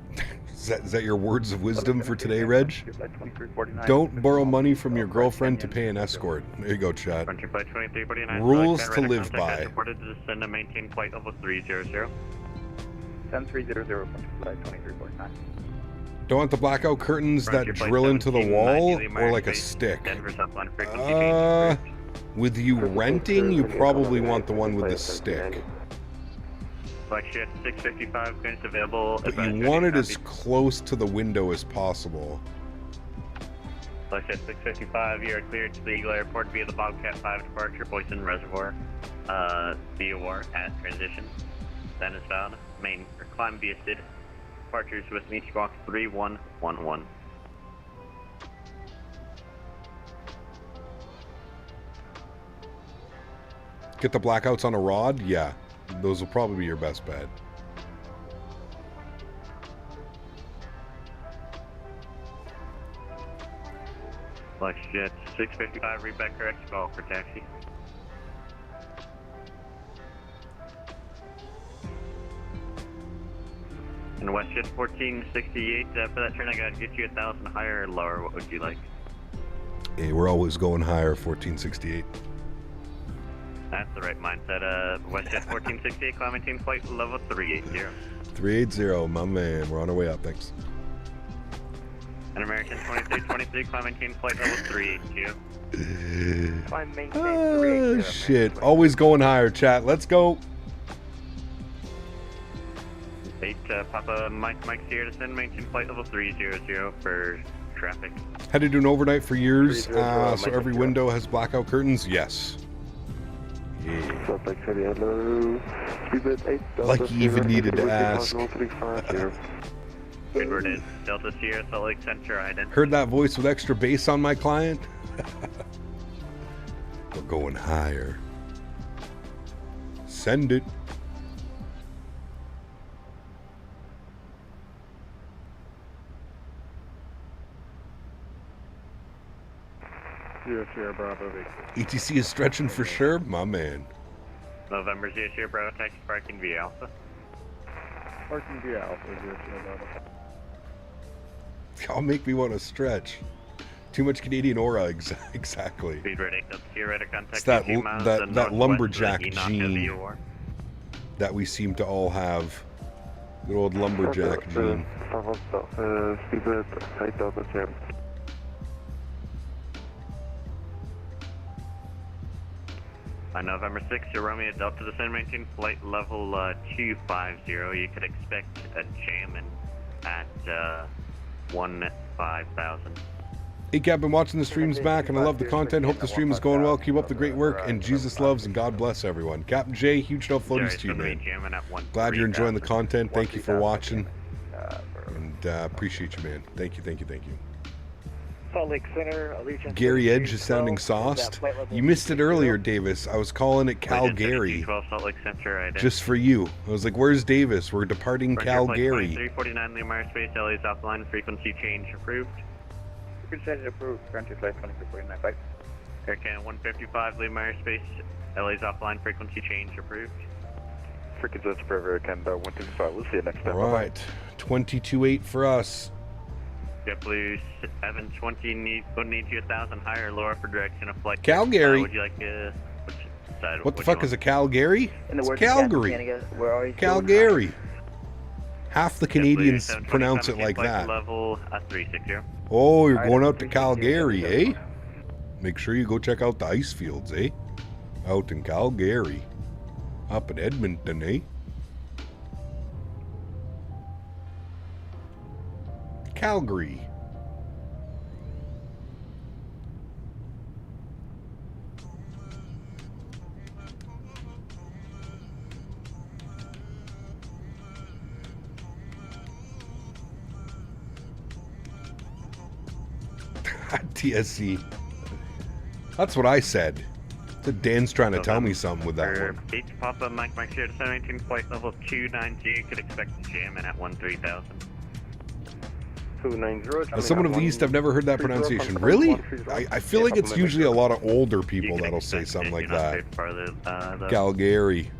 Is that your words of wisdom for today, Reg? Don't borrow money from your girlfriend to pay an escort. There you go, Chad. Frontier flight 2349. Rules to live by. Reported to descend and maintain flight level 300. 7300, flight 2349. Don't want the blackout curtains that drill into the wall or like a stick? With you renting, you probably want the one with the stick. Flagship 655, clearance available. But you want it as close to the window as possible. Flagship 655, you are cleared to the Eagle Airport via the Bobcat 5 departure, Boyson Reservoir, VOR at transition. Then is found. Main or climb via SID. Departures with me, squawk 3111. Get the blackouts on a rod? Yeah. Those will probably be your best bet. Flexjet 655, read back correct, call for taxi. And Westjet 1468, for that turn I gotta get you 1,000 higher or lower, what would you like? Hey, we're always going higher, 1468. That's the right mindset. Westjet 1468, climbing team flight level 380. 380, my man. We're on our way up, thanks. And American 2323, climbing team flight level 382. Climb maintain 380. Shit. Always going higher, chat. Let's go. 8, Papa Mike here to send maintain flight level 300 for traffic. Had to do an overnight for years, so every window has blackout curtains? Yes. Yeah. Like you even needed to ask. Edward is Delta Sierra, Salt Lake Center, identity. Heard that voice with extra bass on my client? We're going higher. Send it. Sierra Bravo. ETC is stretching for sure, my man. November 00, Bravo, taxi parking via Alpha. Parking via Alpha, Sierra Bravo. Y'all make me want to stretch. Too much Canadian aura, exactly. Speed ready, Sierra to contact. It's that lumberjack gene that we seem to all have. Good old lumberjack gene. On November 6th, your Romeo Delta descend maintain flight level 250. You could expect a jamming at 15,000. Hey Cap, been watching the streams back and I love the content. Hope the stream is going well. Keep up the great work and Jesus loves and God bless everyone. Captain J, huge no floaties to you, man. Glad you're enjoying the content. Thank you for watching. And appreciate you, man. Thank you, thank you, thank you. Salt Lake Center, Allegiance. Gary Edge is sounding sauced. You missed it earlier, Davis. I was calling it Calgary. 12 Salt Lake Center, Just for you. I was like, where's Davis? We're departing Calgary. 349 Lima Space, LA's offline, frequency change approved. Frequency approved, ground 2 flight 2349 flight. Aircan 155 Lima Space, LA's offline, frequency change approved. Frequency approved, Aircan 155, we'll see you next time. Alright, 22.8 for us. JetBlue 720 would need you 1,000 higher or lower for direction of flight. Calgary. Would you like which side? What the fuck is a Calgary? It's Calgary. Calgary. Calgary. Half the Canadians pronounce it like that. Level 360. Oh, you're going out to Calgary, eh? Make sure you go check out the ice fields, eh? Out in Calgary. Up in Edmonton, eh? Calgary. TSC. That's what I said. So Dan's trying to tell me something with that one. H Papa Mike 718 flight level 290 could expect to jam in at 13,000. 290. As someone of the East, I've never heard that pronunciation. Really? I feel like it's usually a lot of older people that'll say something like that. Calgary.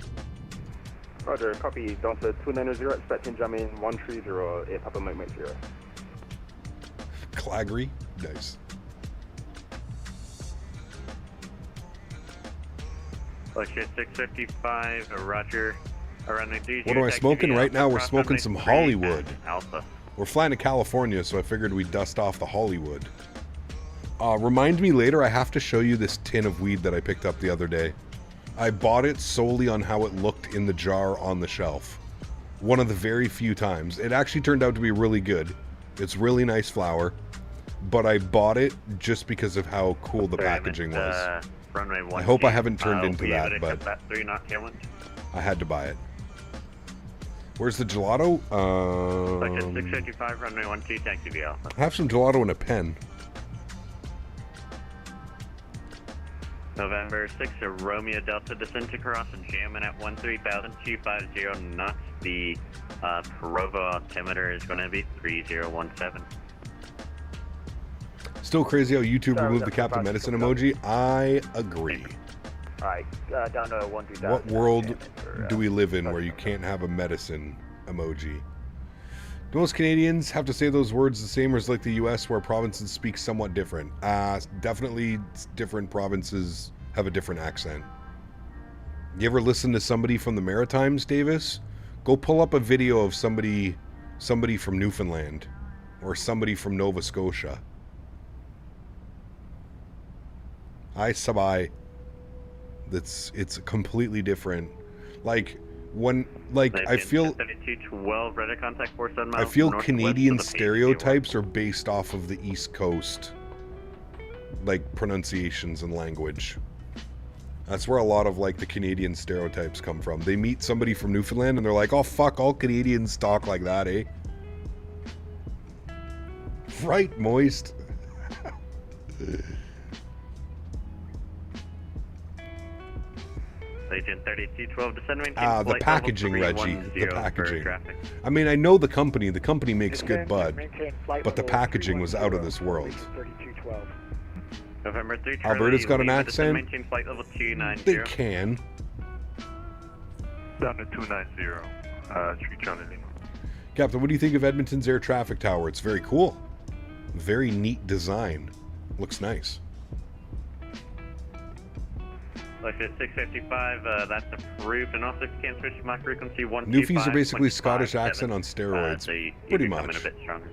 Roger, copy. Delta 290, expecting jam in 130, 8 Papa Mike 0. Calgary? Nice. Shit 655, Roger. What am I smoking? Right now we're smoking some Hollywood. Alpha. We're flying to California, so I figured we'd dust off the Hollywood. Remind me later, I have to show you this tin of weed that I picked up the other day. I bought it solely on how it looked in the jar on the shelf. One of the very few times. It actually turned out to be really good. It's really nice flower. But I bought it just because of how cool the packaging was. I hope I haven't turned into that, but I had to buy it. Where's the gelato? 655, runway 12, taxi via Alpha. Have some gelato and a pen. November 6, Romeo Delta descent across and jamming at 13,250 knots. The Provo altimeter is going to be 3017. Still crazy how YouTube removed the Captain Medicine emoji. I agree. Alright, down to 12000. What world do we live in where you can't have a medicine emoji? Do most Canadians have to say those words the same, or is it like the US where provinces speak somewhat different? Definitely different provinces have a different accent. You ever listen to somebody from the Maritimes, Davis? Go pull up a video of somebody from Newfoundland or somebody from Nova Scotia. It's completely different. Like I feel Canadian stereotypes are based off of the East Coast, like pronunciations and language. That's where a lot of like the Canadian stereotypes come from. They meet somebody from Newfoundland and they're like, "Oh fuck, all Canadians talk like that, eh?" Right, Moist. The packaging, Reggie. The packaging. I mean, I know the company. The company makes good bud, but the packaging was out of this world. Alberta's got an accent. They can. Down to 290. 3 Charlie Lima. Captain, what do you think of Edmonton's air traffic tower? It's very cool. Very neat design. Looks nice. Like 655, that's approved, and also can switch to my frequency 125. Newfies are basically Scottish accent on steroids, so pretty much. A bit stronger.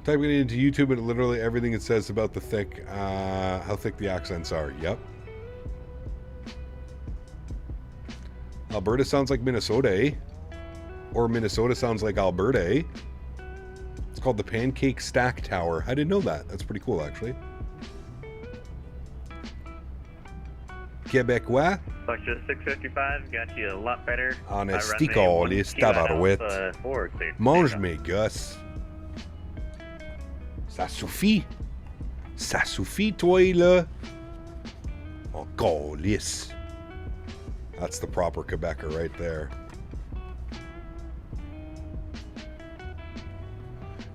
Typing it into YouTube and literally everything it says about the thick, how thick the accents are. Yep. Alberta sounds like Minnesota, eh? Or Minnesota sounds like Alberta, eh? It's called the Pancake Stack Tower. I didn't know that. That's pretty cool, actually. Québécois. Foxtrot 655, got you a lot better. En estico les tabarouettes. Mange mes gosses. Ça suffit. Ça suffit, toi, là. Oh, câlisse. That's the proper Quebecer right there.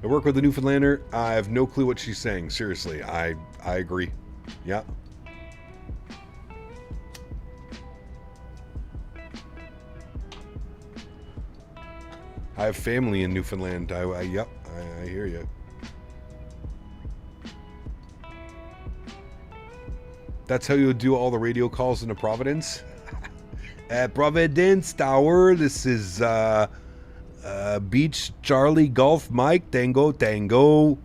I work with a Newfoundlander. I have no clue what she's saying. Seriously, I agree. Yeah. I have family in Newfoundland. Yep, I hear you. That's how you do all the radio calls into Providence? Providence Tower, this is Beach Charlie Golf Mike Tango Tango.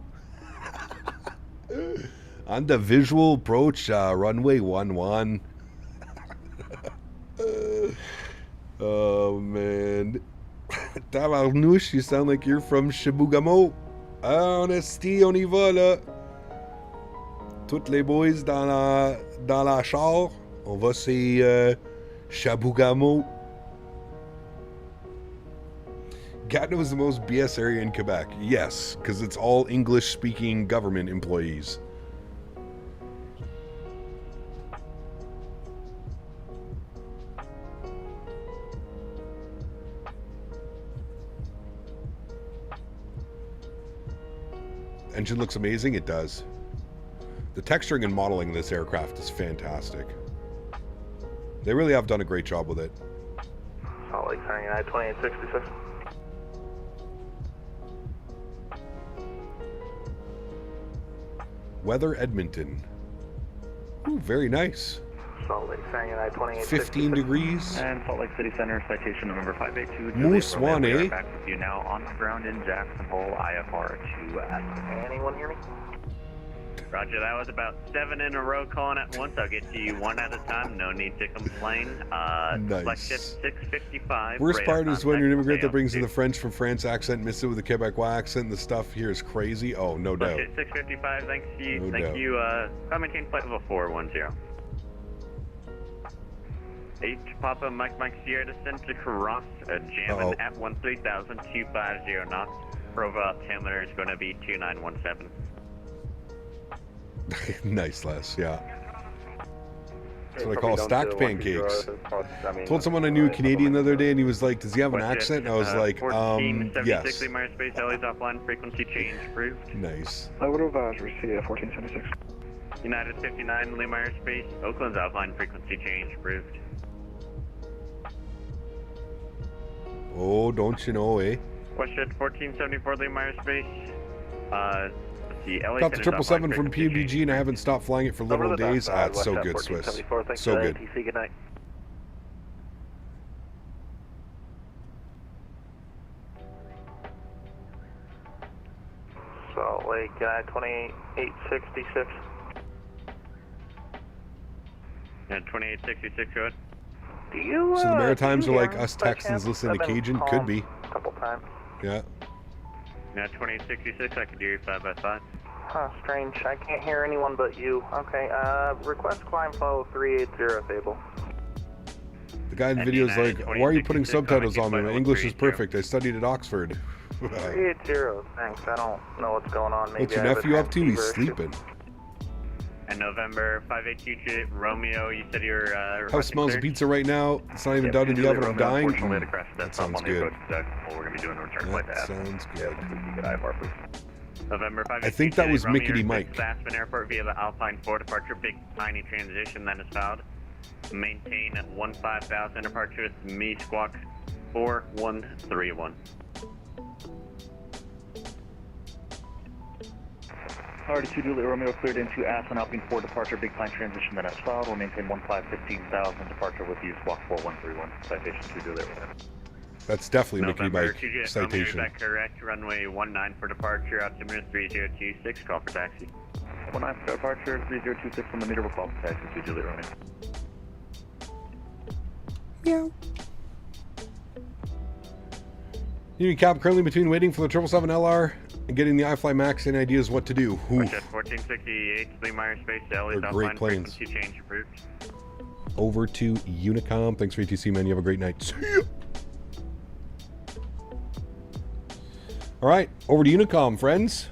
On the visual approach, runway 11. Oh man. Tabarnouche, you sound like you're from Chibougamau. Honesty, on y va là. Toutes les boys dans la char. On va c'est Chibougamau. Gatineau is the most BS area in Quebec. Yes, because it's all English-speaking government employees. Engine looks amazing. It does. The texturing and modeling of this aircraft is fantastic. They really have done a great job with it. Sólríkt, 2866. Weather Edmonton. Ooh, very nice. Sólríkt, 2866. 15 degrees. And Salt Lake City Center, citation number 582. Moose one, eh? Back with you now on the ground in Jackson Hole, IFR 2S. Anyone hear me? Roger, that was about 7 in a row calling at once. I'll get to you one at a time. No need to complain. Nice. Flite 655. Worst part is when you're an immigrant that brings in the the French from France accent, mix it with the Quebecois accent, and the stuff here is crazy. Oh, no doubt. 655, thanks to you. No Thank doubt. you. Maintain flight level 410. H Papa Mike Sierra descent to cross, jamming at 13,000, 250 knots. Provo altimeter is going to be 2917. Nice, Les. Yeah. That's what I call stacked pancakes. Told someone I knew a Canadian the other day, and he was like, "Does he have an accent?" And I was like, yes. Space LA's offline frequency change approved. Nice. I would have received 1476. United 59 Lima Airspace, Oakland's offline frequency change approved. Oh, don't you know, eh? Westjet 1474 Lima Airspace. The LA Got the 777 from PUBG, and I haven't stopped flying it for literal days. Ah, it's so good, Swiss. So good. ATC, good night. Salt Lake, 2866. Yeah, 2866, go ahead. Do you, So the Maritimes do are you like hear us by Texans chance? listening to I've been Cajun? Could calling be. a couple times. Yeah. Now 2866, I can do your 5x5. Huh, strange. I can't hear anyone but you. Okay, request climb follow 380 Fable. The guy in the video is like, "Why are you putting subtitles on me? My English is perfect. I studied at Oxford." 380, thanks. I don't know what's going on. Maybe What's your I have a nephew up to? He's transceiver issue. sleeping. And November 582 Romeo, you said you were. How smells the pizza right now? It's not even done in the oven. I'm dying. Unfortunately, the crash That sounds good. We're going to be doing a return flight to That Aspen. sounds good. Good IFR, please. November 582 I think that was Romeo, Mickety Mike. to Aspen Airport via the Alpine 4 departure, big tiny transition that is found. Maintain at 15,000 departure with me squawk 4131. Already 2 Juliet Romeo cleared into Aspen, Alpine 4 departure, big time transition that is filed. We'll maintain 15,000 departure with you, squawk 4131, citation 2 Juliet Romeo. That's definitely Mickey November Mike 2 Juliet citation. Romeo, correct, runway 19 for departure, altimeter 3026, call for taxi. 19 for departure, 3026 from the meter, we'll call for taxi 2 Juliet Romeo. Meow. Union Cap currently between waiting for the 777LR and getting the iFly Max and ideas what to do. Oof. 1468 Lima Airspace, LA's They're great offline planes. frequency change approved. Over to Unicom. Thanks for ATC, man. You have a great night. See ya. All right, over to Unicom, friends.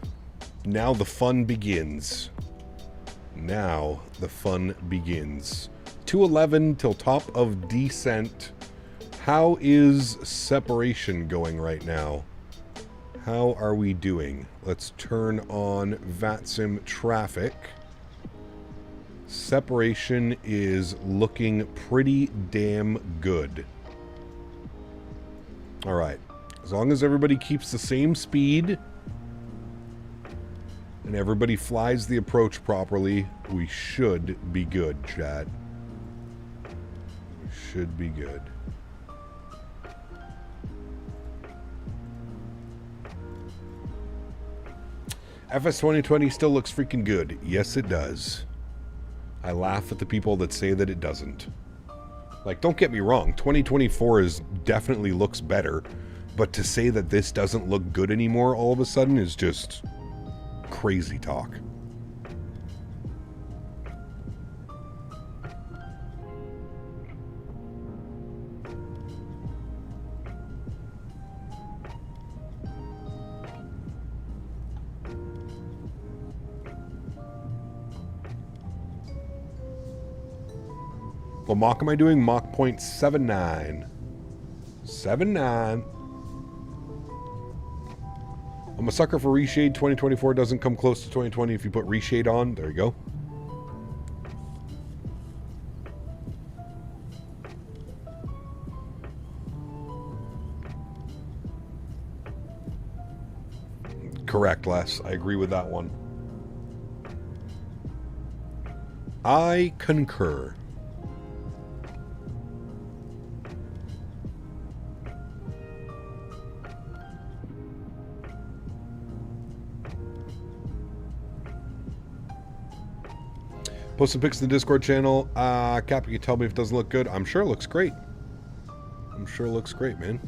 Now the fun begins. Now the fun begins. 211 till top of descent. How is separation going right now? How are we doing? Let's turn on VATSIM traffic. Separation is looking pretty damn good. All right. As long as everybody keeps the same speed and everybody flies the approach properly, we should be good, chat. Should be good. FS 2020 still looks freaking good. Yes, it does. I laugh at the people that say that it doesn't. Like, don't get me wrong, 2024 definitely looks better, but to say that this doesn't look good anymore all of a sudden is just crazy talk. What Mach am I doing? Mach 0.79. 79. I'm a sucker for reshade. 2024 doesn't come close to 2020 if you put reshade on. There you go. Correct, Les. I agree with that one. I concur. Post some pics in the Discord channel. Cap, you can tell me if it doesn't look good. I'm sure it looks great. I'm sure it looks great, man.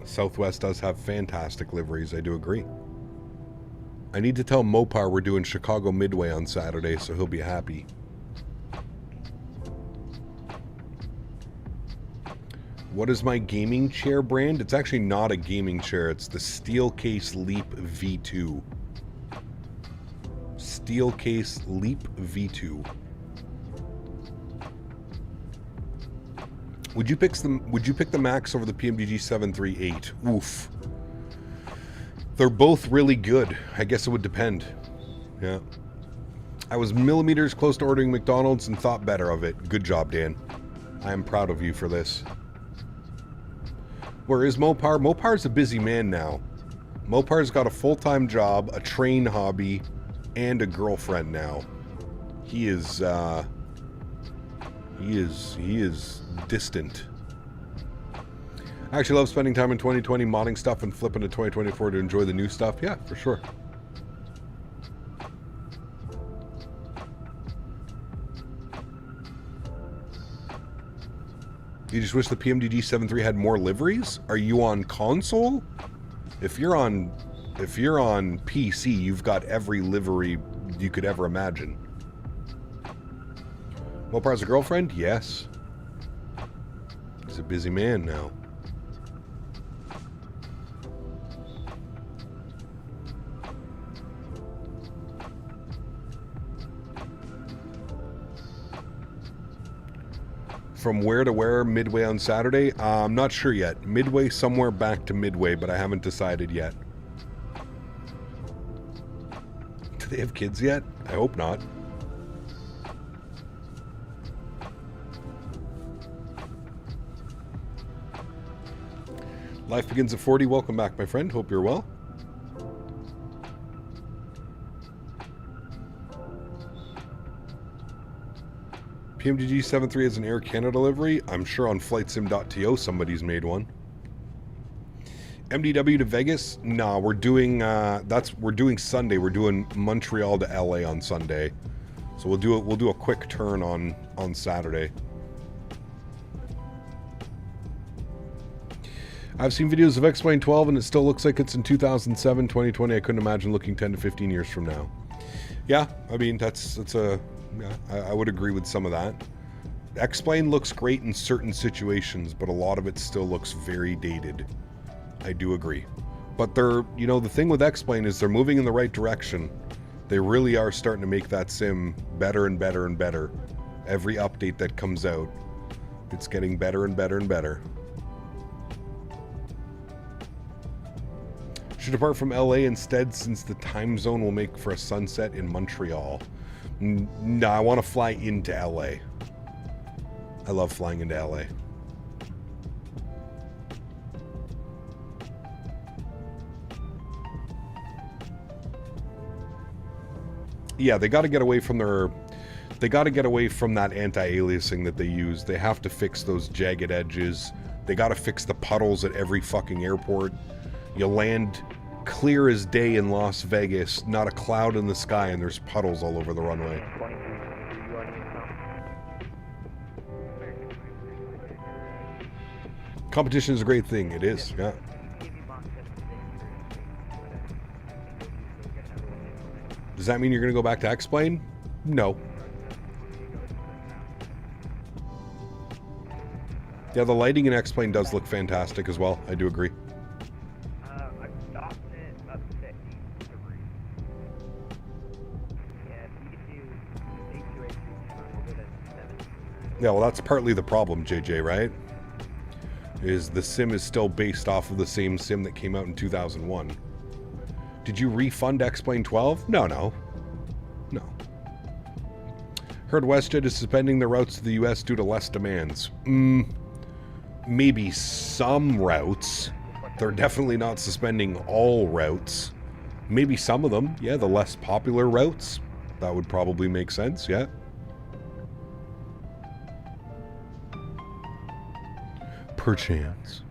Southwest does have fantastic liveries, I do agree. I need to tell Mopar we're doing Chicago Midway on Saturday, so he'll be happy. What is my gaming chair brand? It's actually not a gaming chair, it's the Steelcase Leap V2. Steelcase Leap V2. Would you pick the Max over the PMDG 738? Oof. They're both really good. I guess it would depend. Yeah. I was millimeters close to ordering McDonald's and thought better of it. Good job, Dan. I am proud of you for this. Where is Mopar? Mopar's a busy man now. Mopar's got a full-time job, a train hobby, and a girlfriend now. He is distant. I actually love spending time in 2020 modding stuff and flipping to 2024 to enjoy the new stuff. Yeah, for sure. You just wish the PMDG 7.3 had more liveries? Are you on console? If you're on PC, you've got every livery you could ever imagine. Mopar's a girlfriend? Yes. He's a busy man now. From where to where Midway on Saturday? I'm not sure yet. Midway somewhere back to Midway, but I haven't decided yet. Do they have kids yet? I hope not. Life begins at 40. Welcome back, my friend. Hope you're well. PMDG 7.3 is an Air Canada livery. I'm sure on FlightSim.to somebody's made one. MDW to Vegas? No, we're doing we're doing Sunday. We're doing Montreal to LA on Sunday. So we'll do a quick turn on Saturday. I've seen videos of X-Plane 12 and it still looks like it's in 2007, 2020. I couldn't imagine looking 10 to 15 years from now. Yeah, I mean, I would agree with some of that. X-Plane looks great in certain situations, but a lot of it still looks very dated. I do agree. But the thing with X-Plane is they're moving in the right direction. They really are starting to make that sim better and better and better. Every update that comes out, it's getting better and better and better. Should depart from LA instead since the time zone will make for a sunset in Montreal. No, I want to fly into LA. I love flying into LA. Yeah, they got to get away from that anti-aliasing that they use. They have to fix those jagged edges. They got to fix the puddles at every fucking airport. You land clear as day in Las Vegas, not a cloud in the sky, and there's puddles all over the runway. Competition is a great thing. It is, yeah. Does that mean you're going to go back to X-Plane? No. Yeah, the lighting in X-Plane does look fantastic as well. I do agree. Yeah, well, that's partly the problem, JJ, right? Is the sim is still based off of the same sim that came out in 2001. Did you refund X-Plane 12? No. Heard Westjet is suspending the routes to the US due to less demands. Maybe some routes. They're definitely not suspending all routes. Maybe some of them. Yeah, the less popular routes. That would probably make sense, yeah. Perchance.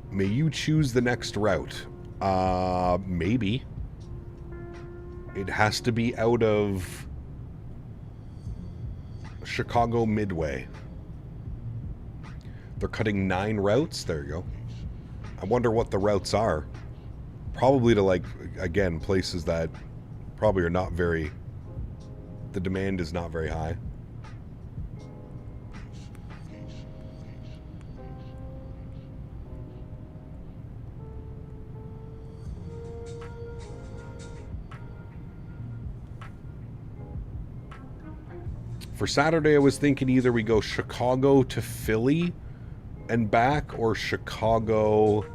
May you choose the next route? Maybe. It has to be out of Chicago Midway. They're cutting 9 routes. There you go. I wonder what the routes are. Probably to, like, again, places that probably are not very... The demand is not very high. For Saturday, I was thinking either we go Chicago to Philly and back, or Chicago,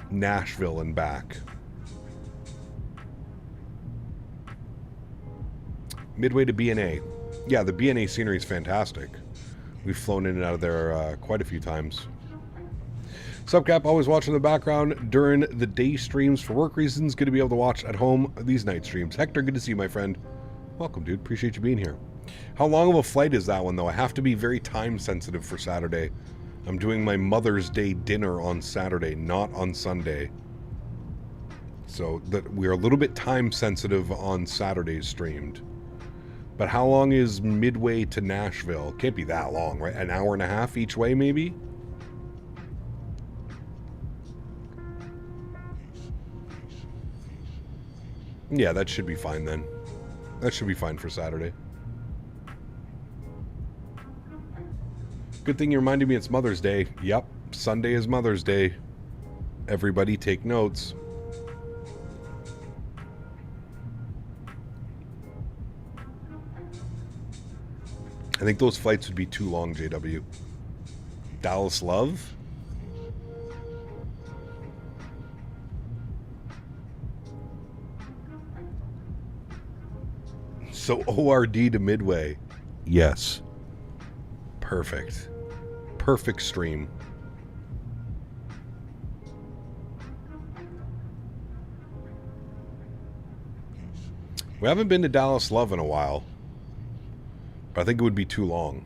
Nashville and back. Midway to BNA. Yeah, the BNA scenery is fantastic. We've flown in and out of there quite a few times. Subcap, always watching the background during the day streams for work reasons. Good to be able to watch at home these night streams. Hector, good to see you, my friend. Welcome, dude. Appreciate you being here. How long of a flight is that one, though? I have to be very time sensitive for Saturday. I'm doing my Mother's Day dinner on Saturday, not on Sunday. So that we're a little bit time sensitive on Saturdays streamed. But how long is Midway to Nashville? Can't be that long, right? An hour and a half each way, maybe? Yeah, that should be fine then. That should be fine for Saturday. Good thing you reminded me it's Mother's Day. Yep, Sunday is Mother's Day. Everybody take notes. I think those flights would be too long, JW. Dallas Love? So ORD to Midway. Yes. Perfect. Perfect stream. We haven't been to Dallas Love in a while. I think it would be too long.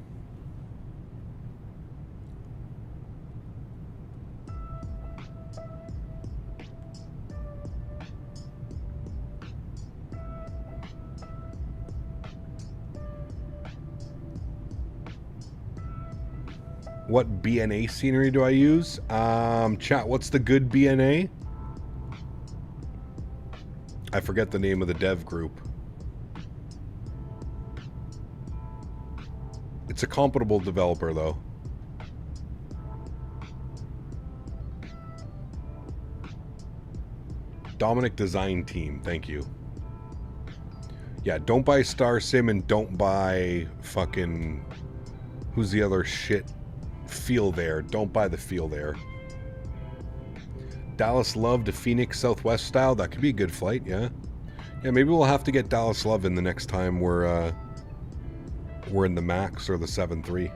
What BNA scenery do I use? Chat, what's the good BNA? I forget the name of the dev group. It's a compatible developer, though. Dominic Design Team, thank you. Yeah, don't buy Star Sim and don't buy fucking... Who's the other shit? Feel There. Don't buy the Feel There. Dallas Love to Phoenix Southwest style. That could be a good flight, yeah. Yeah, maybe we'll have to get Dallas Love in the next time we're in the MAX or the 7-3.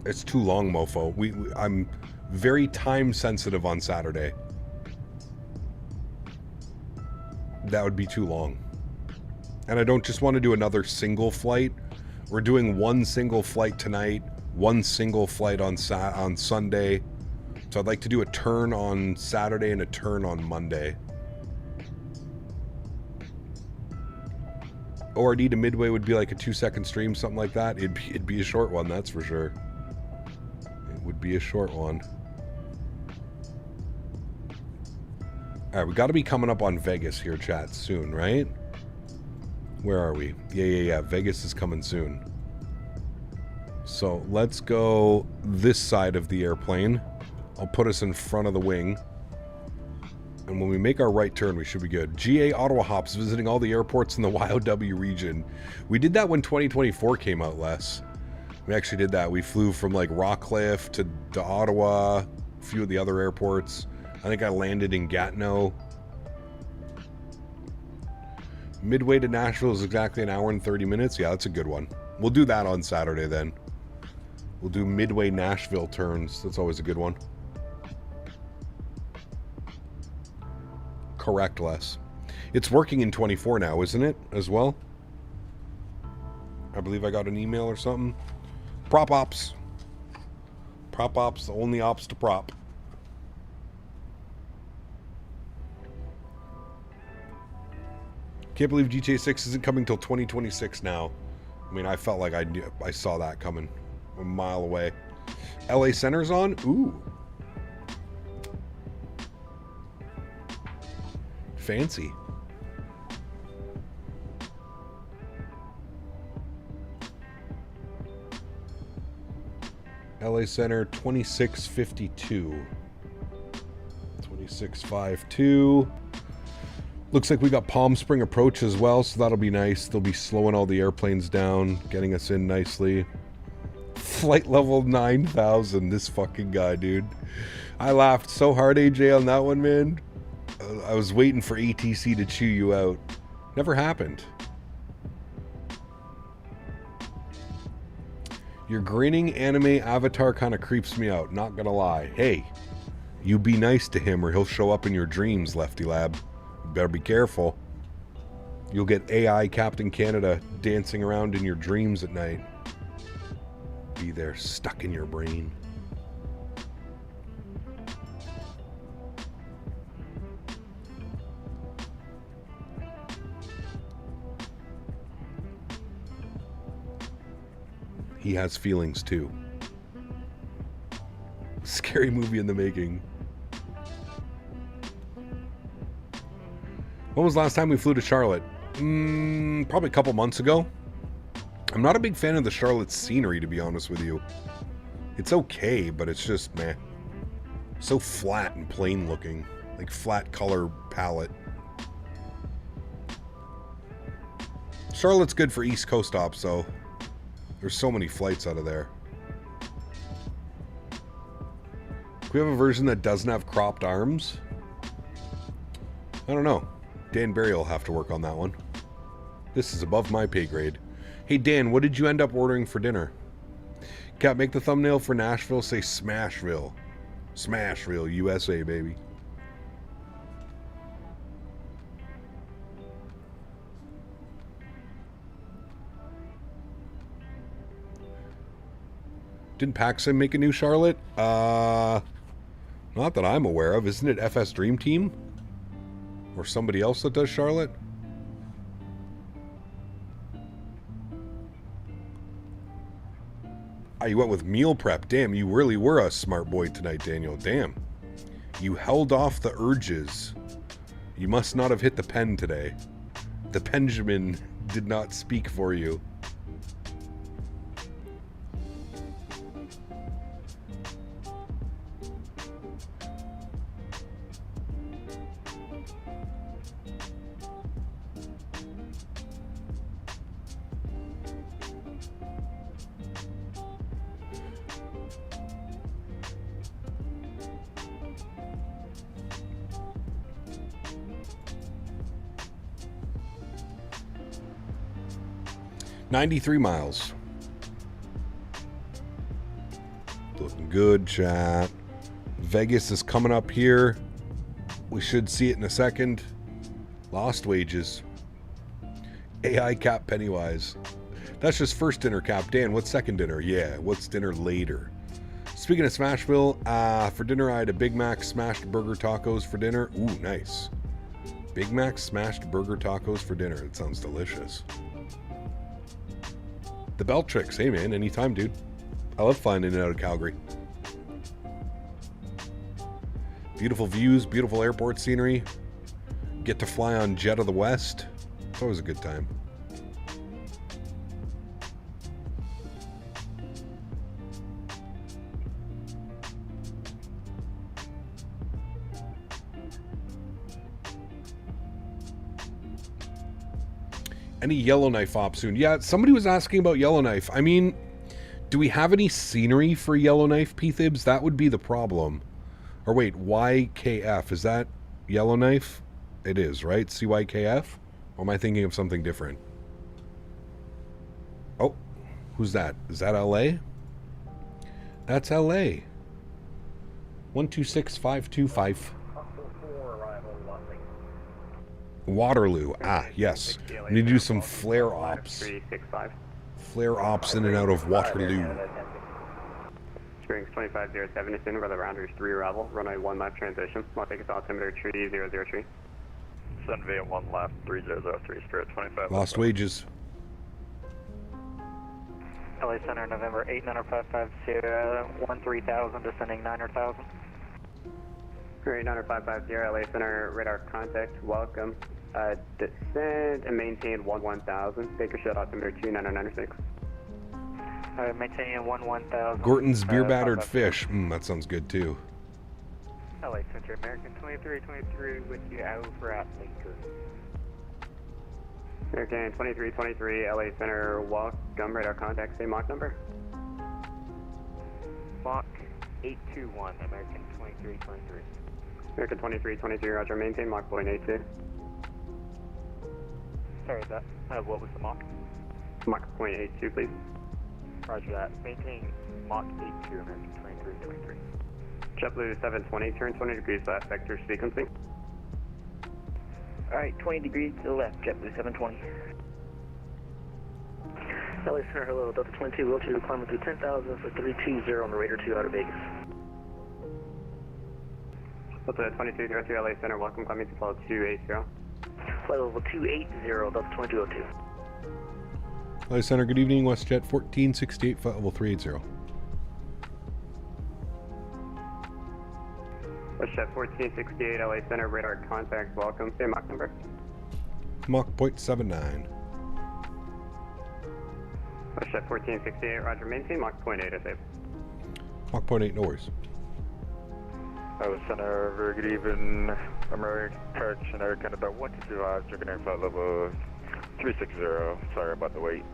It's too long, mofo. I'm very time sensitive on Saturday. That would be too long. And I don't just want to do another single flight. We're doing one single flight tonight, one single flight on Sunday. So I'd like to do a turn on Saturday and a turn on Monday. ORD to Midway would be like a 2-second stream, something like that. It'd be a short one, that's for sure. It would be a short one. Alright, we got to be coming up on Vegas here, chat, soon, right? Where are we? Yeah. Vegas is coming soon. So let's go this side of the airplane. I'll put us in front of the wing. And when we make our right turn, we should be good. GA Ottawa Hops visiting all the airports in the YOW region. We did that when 2024 came out, Les. We actually did that. We flew from like Rockcliffe to Ottawa, a few of the other airports. I think I landed in Gatineau. Midway to Nashville is exactly an hour and 30 minutes. Yeah, that's a good one. We'll do that on Saturday then. We'll do Midway Nashville turns. That's always a good one. Correct, Les. It's working in 24 now, isn't it, as well? I believe I got an email or something. Prop ops. Prop ops, the only ops to prop. Can't believe GTA 6 isn't coming till 2026 now. I mean, I felt like I saw that coming a mile away. LA Center's on? Ooh. Fancy. LA Center 2652. 2652. Looks like we got Palm Spring approach as well, so that'll be nice. They'll be slowing all the airplanes down, getting us in nicely. Flight level 9,000, this fucking guy, dude. I laughed so hard, AJ, on that one, man. I was waiting for ATC to chew you out. Never happened. Your grinning anime avatar kind of creeps me out, not gonna lie. Hey, you be nice to him or he'll show up in your dreams, Lefty Lab. Better be careful. You'll get AI Captain Canada dancing around in your dreams at night. Be there, stuck in your brain. He has feelings too. Scary movie in the making. When was the last time we flew to Charlotte? Probably a couple months ago. I'm not a big fan of the Charlotte scenery, to be honest with you. It's okay, but it's just meh. So flat and plain looking. Like flat color palette. Charlotte's good for East Coast stops, though. There's so many flights out of there. Can we have a version that doesn't have cropped arms? I don't know. Dan Barry will have to work on that one. This is above my pay grade. Hey Dan, what did you end up ordering for dinner? Cat, make the thumbnail for Nashville say Smashville. Smashville, USA, baby. Didn't Paxson make a new Charlotte? Not that I'm aware of. Isn't it FS Dream Team? Or somebody else that does Charlotte? Ah, you went with meal prep. Damn, you really were a smart boy tonight, Daniel. Damn. You held off the urges. You must not have hit the pen today. The Benjamin did not speak for you. $93 miles. Looking good, chat. Vegas is coming up here. We should see it in a second. Lost wages. AI cap Pennywise. That's just first dinner cap. Dan, what's second dinner? Yeah, what's dinner later? Speaking of Smashville, for dinner I had a Big Mac smashed burger tacos for dinner. Ooh, nice. Big Mac smashed burger tacos for dinner. It sounds delicious. The Bell Tricks. Hey, man. Anytime, dude. I love flying in and out of Calgary. Beautiful views. Beautiful airport scenery. Get to fly on Jet of the West. It's always a good time. Any Yellowknife op soon? Yeah, somebody was asking about Yellowknife. I mean, do we have any scenery for Yellowknife, P-Thibs? That would be the problem. Or wait, YKF, is that Yellowknife? It is, right? CYKF? Or am I thinking of something different? Oh, who's that? Is that LA? That's LA. 126525. Waterloo. Ah, yes. We need to do some flare ops. Flare ops in and out of Waterloo. Springs 2507 is in, weather rounders 3 arrival, runway 1 left transition. I'll take us altimeter 3003. Sunway 1 left 3003, Spirit 25. Lost wages. LA Center, November 89550, 13,000, descending 900,000. Great, 90550, LA Center, radar contact, welcome. Descend and maintain 11,000. Baker Shed altimeter 2996. Maintaining 11,000. Gorton's beer battered fish. That sounds good too. LA Center, American 2323 with you out for Lincoln. American 2323, LA Center, welcome. Radar contact, say Mach number. Mach 821, American 2323. American 2323, roger, maintain Mach 0.82. Sorry, what was the Mach? Mach 0.82, please. Roger that. Maintain Mach 82, American 2323. JetBlue 720, turn 20 degrees left, vector sequencing. Alright, 20 degrees to the left, JetBlue 720. LA Center, hello, Delta 22, altitude climbing through 10,000 for 320 on the Raider 2 out of Vegas. Delta 2203, LA Center, welcome, climbing to flight 280. Flight level 280, Delta 2202. LA Center, good evening. WestJet 1468, flight level 380. WestJet 1468, LA Center, radar contact, welcome. Say Mach number. Mach 0.79. WestJet 1468, roger, maintain Mach 0.8, I say. Mach 0.8, no worries. LA Center, very good evening. American Church and Air Canada 125, checking in flight level 360. Sorry about the wait.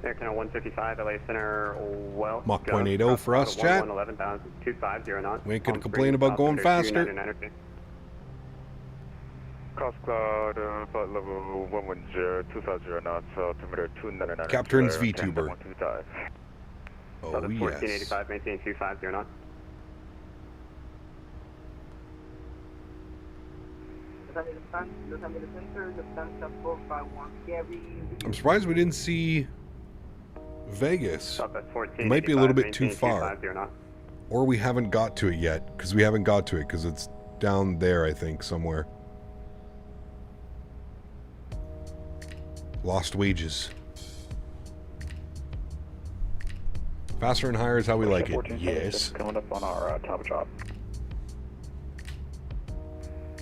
Air Canada 155, LA Center, well. Mach 0.80 for us, chat. 11,250 knots. We ain't gonna complain about going faster. Cross Cloud, flight level 110, 250 knots, altimeter 299. Captain's VTuber. Oh, yes. 1485, maintain 250 knots. I'm surprised we didn't see Vegas Southwest 14. might be a little bit too maintain far. 250 knots. Or we haven't got to it yet, because we haven't got to it, because it's down there, I think, somewhere. Lost wages. Faster and higher is how we like it. Yes. Coming up on our top drop.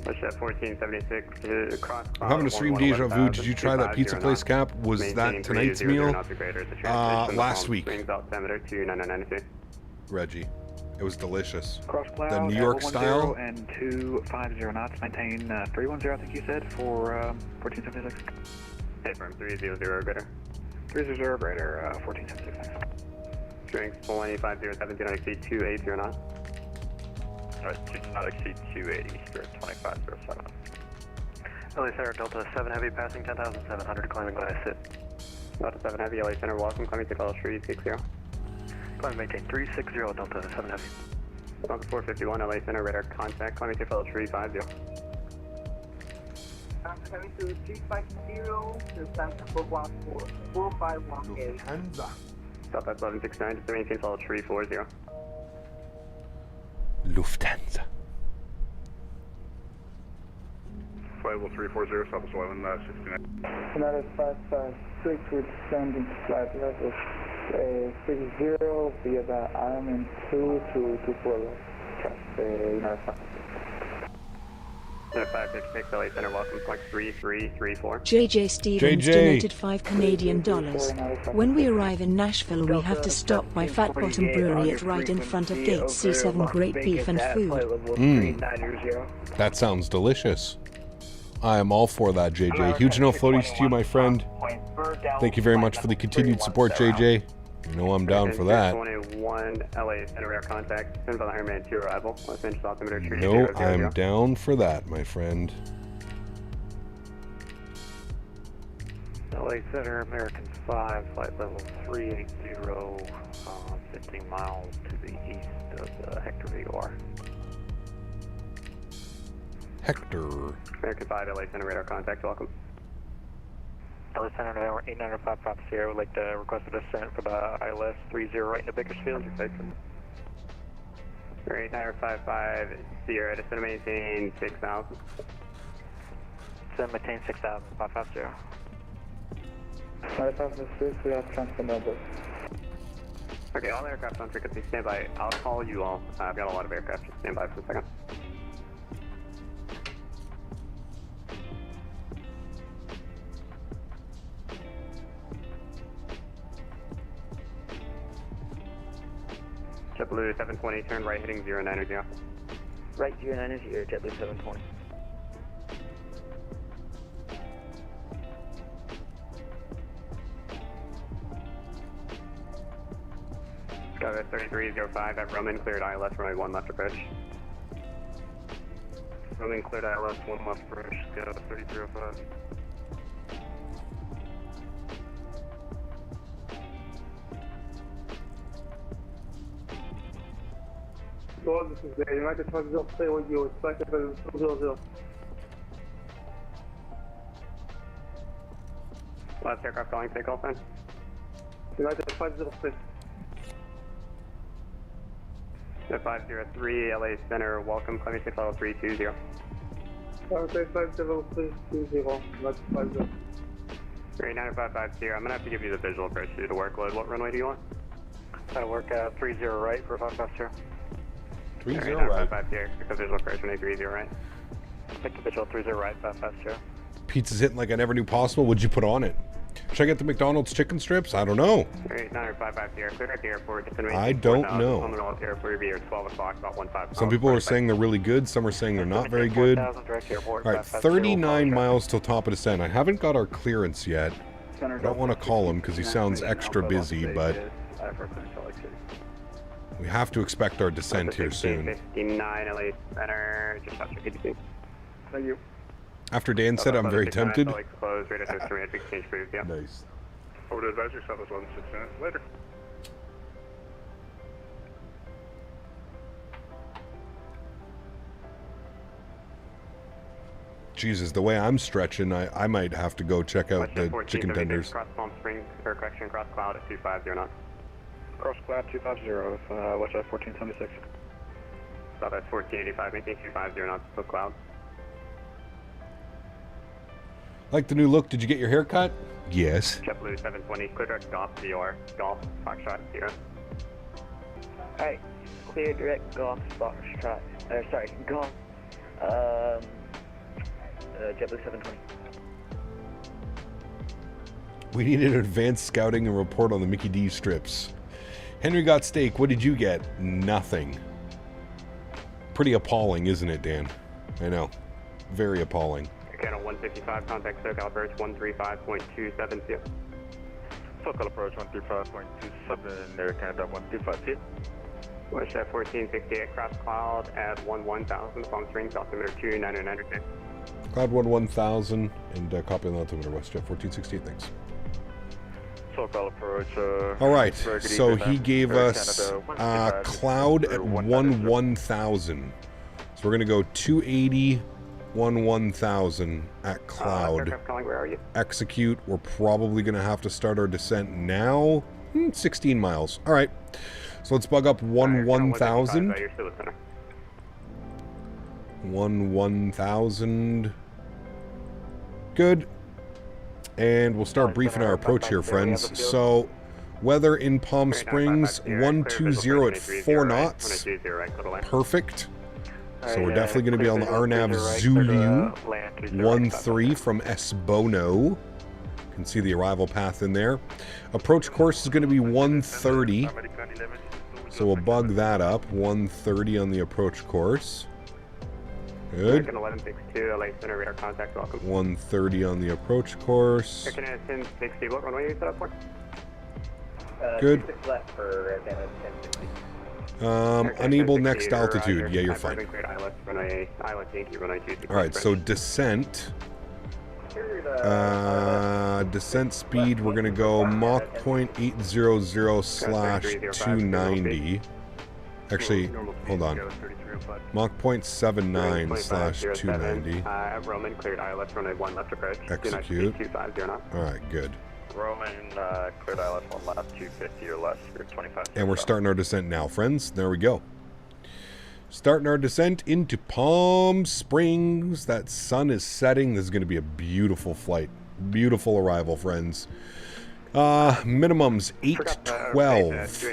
Westjet 1476 cross. I'm having a stream deja vu. Did you try that pizza place, Cap? Was that tonight's meal? Last week. Reggie. It was delicious. Cross cloud. The New York style. And 250 knots. Maintain 310, I think you said, for 1476. Hit from 300 greater. 300 greater, 1476. Strength 2507, do not exceed 280 knots. Alright, do not exceed 280, spirit 2507. LA Center, Delta 7 Heavy, passing 10,700, climbing glass hit. Delta 7 Heavy, LA Center, welcome, climbing to level 360. Climb maintain 360, Delta 7 Heavy. Delta 451, LA Center, radar contact, climbing to level 350. Coming to 350 to Santa 451K. Southwest 1169, just to maintain level 340. Lufthansa. Flight level 340, Southwest 1169. Another 556 with descending flight level 60 via the Ironman 2 to Pueblo. Center 566, LA Center, welcome, flight 3334. JJ Stevens donated $5 When we arrive in Nashville, we have to stop by Fat Bottom Brewery at right in front of Gate C7. Great beef and food. That sounds delicious. I am all for that, JJ. Huge no floaties to you, my friend. Thank you very much for the continued support, JJ. You know I'm down for that. 21 LA Center radar contact. Send by the Ironman 2 arrival. Los Angeles altimeter 30. No, I'm down for that, my friend. LA Center, American 5, flight level 380, 15 miles to the east of the Hector VOR. Hector. American 5, LA Center radar contact, welcome. LA Center, 8955 Sierra, would like to request a descent for the ILS 30 right into Bakersfield. Great, 8955 Sierra, descend maintain 6,000. Descend maintain 6,000, 550. 556, we have transfer number. Okay, all aircraft on frequency, stand by. I'll call you all. I've got a lot of aircraft, just stand by for a second. JetBlue 720, turn right heading 090. Right 090, JetBlue 720. Skyway 3305 at Roman, cleared ILS, runway 1 left approach. Roman cleared ILS, 1 left approach, Skyway 3305. Well, this is the United 20 stay with you, it's like 200. Last aircraft calling takeoff then. United 506. 503 LA Center, welcome, climbing to level 320. Okay, 50320, United 50. Great, 9550, I'm gonna have to give you the visual approach due to workload. What runway do you want? I work 30 right for 550. 30 right. 9550, the visual approach runway 30 right. Pick the visual 30 right, 550. Pizza's hitting like I never knew possible. What'd you put on it? Should I get the McDonald's chicken strips? I don't know. Great, 9550, clear at the airport. I don't know. On the airport, be here at 12 o'clock, about 15. Some people are saying they're really good. Some are saying they're not very good. All right, 39 miles till top of descent. I haven't got our clearance yet. I don't want to call him because he sounds extra busy, but we have to expect our descent here soon. 59 LA Center, just after KDC. Thank you. After Dan said I'm very tempted. Nice. Over to advisory, Southwest 169. Later. Jesus, the way I'm stretching, I might have to go check out the chicken tenders. Cross Palm Springs, or correction, cross cloud at 250 knots. Cross cloud 250, Westjet 1476. Southwest 1485, maintain 250 knots, still cloud. Like the new look, did you get your hair cut? Yes. JetBlue 720, clear direct Golf, VR, Golf, Foxtrot, 0. Alright, clear direct Golf, Foxtrot, Golf, JetBlue 720. We needed advanced scouting and report on the Mickey D strips. Henry got steak. What did you get? Nothing. Pretty appalling, isn't it, Dan? I know. Very appalling. Channel 155, contact SoCal approach 135.270. SoCal approach 135.27, Air Canada 135. Westjet 1468, cross cloud at 1000, Palm Springs, altimeter 2900. Cloud 1000 and copy on the altimeter, Westjet 1468, thanks. SoCal approach. All right, so he gave us cloud at 1000. So we're going to go 280, 1000 at cloud. Where are you? Execute. We're probably going to have to start our descent now. 16 miles. All right. So let's bug up 1000. 1000. Good. And we'll start briefing our approach here, friends. So, weather in Palm Springs, 120 at 4 knots. Perfect. So we're definitely going to be on the RNAV Zulu 13 from Esbono. You can see the arrival path in there. Approach course is going to be 130. So we'll bug that up. 130 on the approach course. Good. 1162, LA Center, radar contact, welcome. 130 on the approach course. Air Canada 1060, what runway are you set up for? Good. Left for Canada 1060. Unable next altitude. Yeah, you're fine. Alright, so descent. Descent speed, we're going to go Mach 0.800/290. Actually, hold on. Mach 0.79/290. Roman cleared ILS runway 1 left approach. Execute. 250 knots. Alright, good. Roman cleared ILS 1 left, 250 or less for 25. And we're starting our descent now, friends. There we go. Starting our descent into Palm Springs. That sun is setting. This is going to be a beautiful flight. Beautiful arrival, friends. Minimums 812.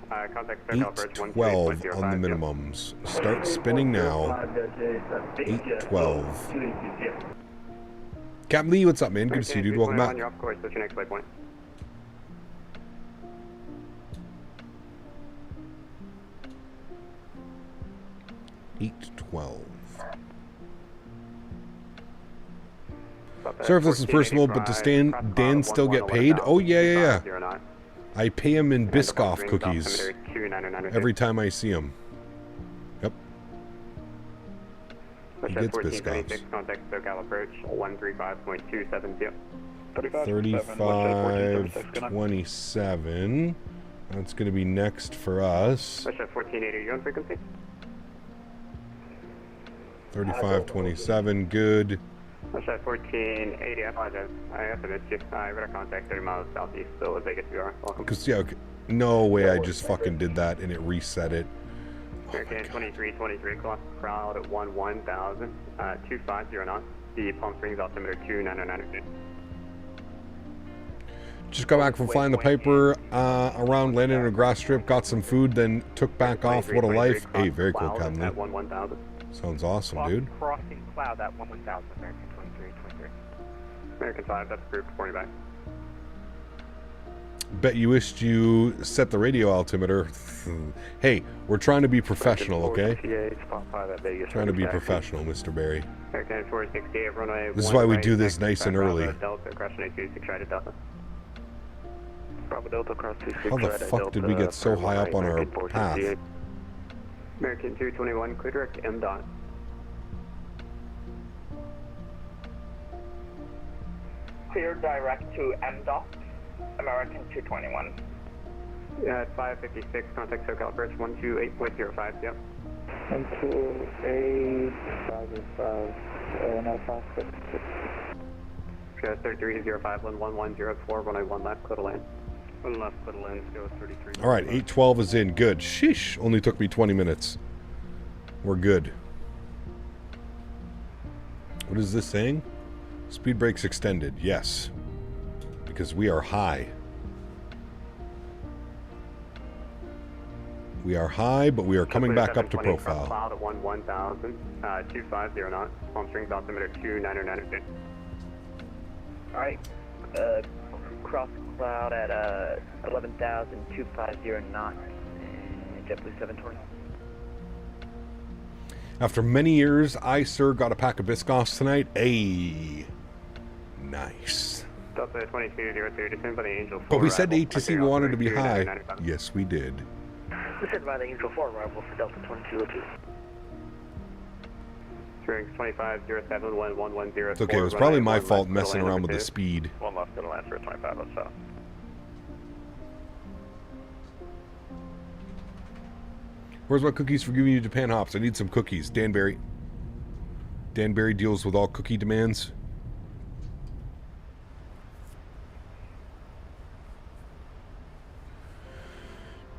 812 on the minimums. Start spinning now. 812. Captain Lee, what's up, man? Good to see you, dude. Welcome back. You're off course. What's your next waypoint? Sir, if this is personal, but does Dan still get paid? Oh, yeah. I pay him in Biscoff cookies every time I see him. Yep. He gets Biscoffs. 3527. That's going to be next for us. 3527, good. Westjet 1480, I apologize. I have to miss you. Radar contact 30 miles southeast, still as Vegas we are. Welcome. Because, yeah, okay. No way I just fucking did that and it reset it. American 2323, crowd at 1000, 250 knots. The Palm Springs altimeter 2900. Just got back from flying the Piper around, landed in a grass strip, got some food, then took back off. What a life. Hey, very cool, Captain Lee. Sounds awesome, dude. Crossing cloud at 1000, American 2323. American 5, that's approved. Reporting back. Bet you wished you set the radio altimeter. Hey, we're trying to be professional, okay? Trying to be professional, Mr. Barry. American 468, runway. This is why we do this nice and early. Delta, crossing 226 right at Delta. Bravo Delta, cross 26 How the fuck did we get so high up on our path? American 221, clear direct M dot. Clear direct to M dot, American 221. Yeah, at 556, contact SoCal approach 128.05, yep. 128, 505, now 576. 3305, 1104, 101 left, clear to land. 1 left, clear to land, go 33. All right, 812 is in. Good. Sheesh. Only took me 20 minutes. We're good. What is this saying? Speed brakes extended. Yes. Because we are high. We are high, but we are coming back up to profile. Cloud at 1000, 250 knots, palm string altimeter 299. Alright, cross cloud at 11,000, 250 knots, and JetBlue 720. After many years, I, sir, got a pack of Biscoffs tonight. Ayy. Nice. Delta 2203, descend by the Angel 4. But we said ATC we wanted to be high. Yes, we did. Descend by the Angel 4 arrival for Delta 2202. Strings 2507, 1110. It's okay, it was probably my fault messing around with the speed. 1 left, go to land for 2507. Where's my cookies for giving you Japan hops? I need some cookies. Danbury. Danbury deals with all cookie demands.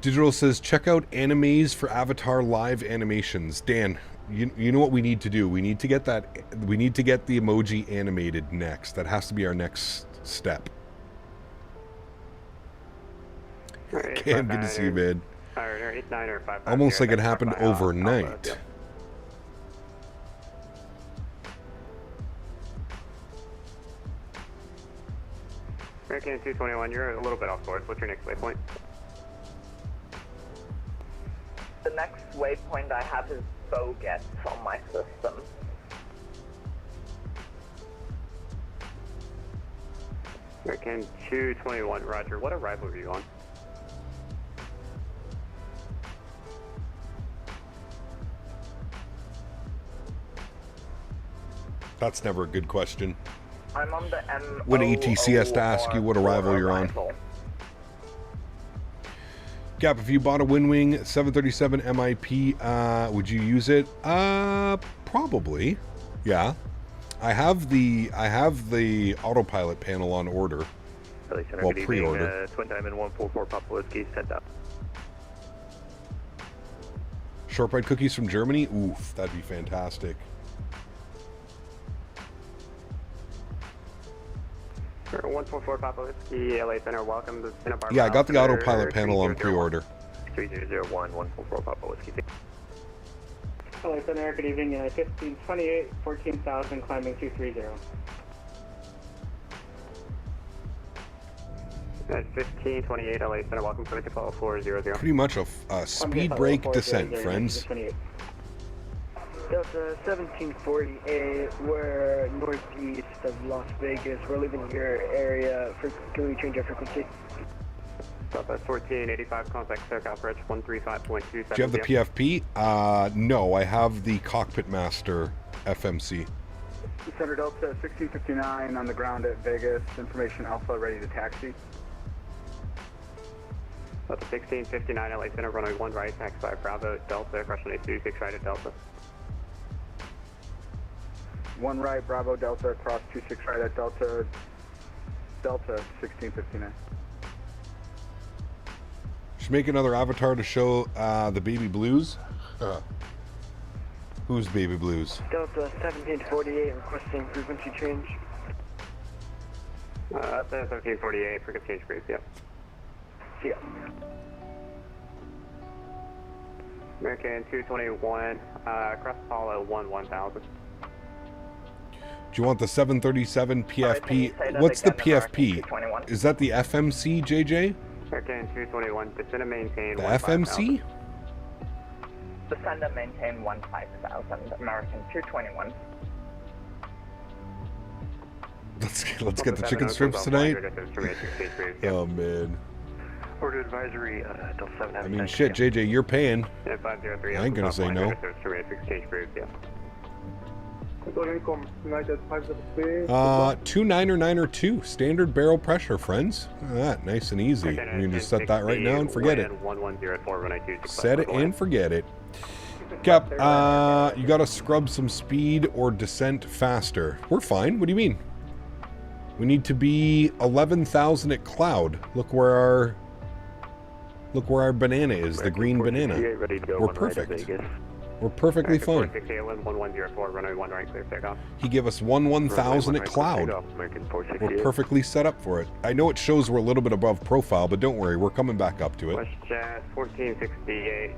Digital says, check out animes for Avatar live animations. Dan, you know what we need to do? We need to get that. We need to get the emoji animated next. That has to be our next step. Cam, good to see you, man. Almost like it happened overnight. American 221, you're a little bit off course. What's your next waypoint? The next waypoint I have is Boget on my system. American 221, roger. What arrival were you on? That's never a good question. I'm on the M. When ATC has to ask you what arrival you're on. Gap, if you bought a WinWing 737 MIP, would you use it? Probably. Yeah. I have the autopilot panel on order. Well, pre-order. Twin Diamond 144 Papa Whiskey sent up. Shortbread cookies from Germany? Oof, that'd be fantastic. Sure, 144 Papa Whiskey, LA Center, welcome to Santa Barbara. Yeah, I got the autopilot panel on pre-order. 3001, 144 Papa Whiskey. LA Center, good evening, 1528, 14,000, climbing 230. At 1528, LA Center, welcome to Default 400. Pretty much a speed break descent, friends. Delta 1748, we're northeast of Las Vegas. We're leaving your area. Can we change our frequency? Delta 1485, contact Takeoff approach 135.27. Do you have the PFP? No, I have the Cockpit Master FMC. Center Delta 1659 on the ground at Vegas. Information Alpha ready to taxi. Delta 1659, LA Center, runway 1 right, taxi 5 Bravo, Delta, crush runway 26 right at Delta. 1 right, Bravo, Delta, cross 26 right at Delta, Delta 1659. Should make another avatar to show the baby blues. Who's baby blues? Delta 1748, requesting frequency change. 1748, frequency change, please, yep. See ya. American 221, cross Apollo 1000. Do you want the 737 PFP? What's the PFP? Is that the FMC, JJ? American 221, descend and maintain the FMC? Descend and maintain 15,000, American 221. Let's get the chicken strips tonight. Oh man. Order advisory, Delta 7. I mean, shit, JJ, you're paying. I ain't gonna say no. 29902, standard barrel pressure, friends. Look at that, nice and easy. You can just set that right now and forget it. Set it and forget it. Cap, you gotta scrub some speed or descent faster. We're fine. What do you mean? We need to be 11,000 at cloud. Look where our banana is, the green banana. We're perfect. We're perfectly fine. He gave us 1,000 at cloud. We're perfectly set up for it. I know it shows we're a little bit above profile, but don't worry, we're coming back up to it. Westjet 1468,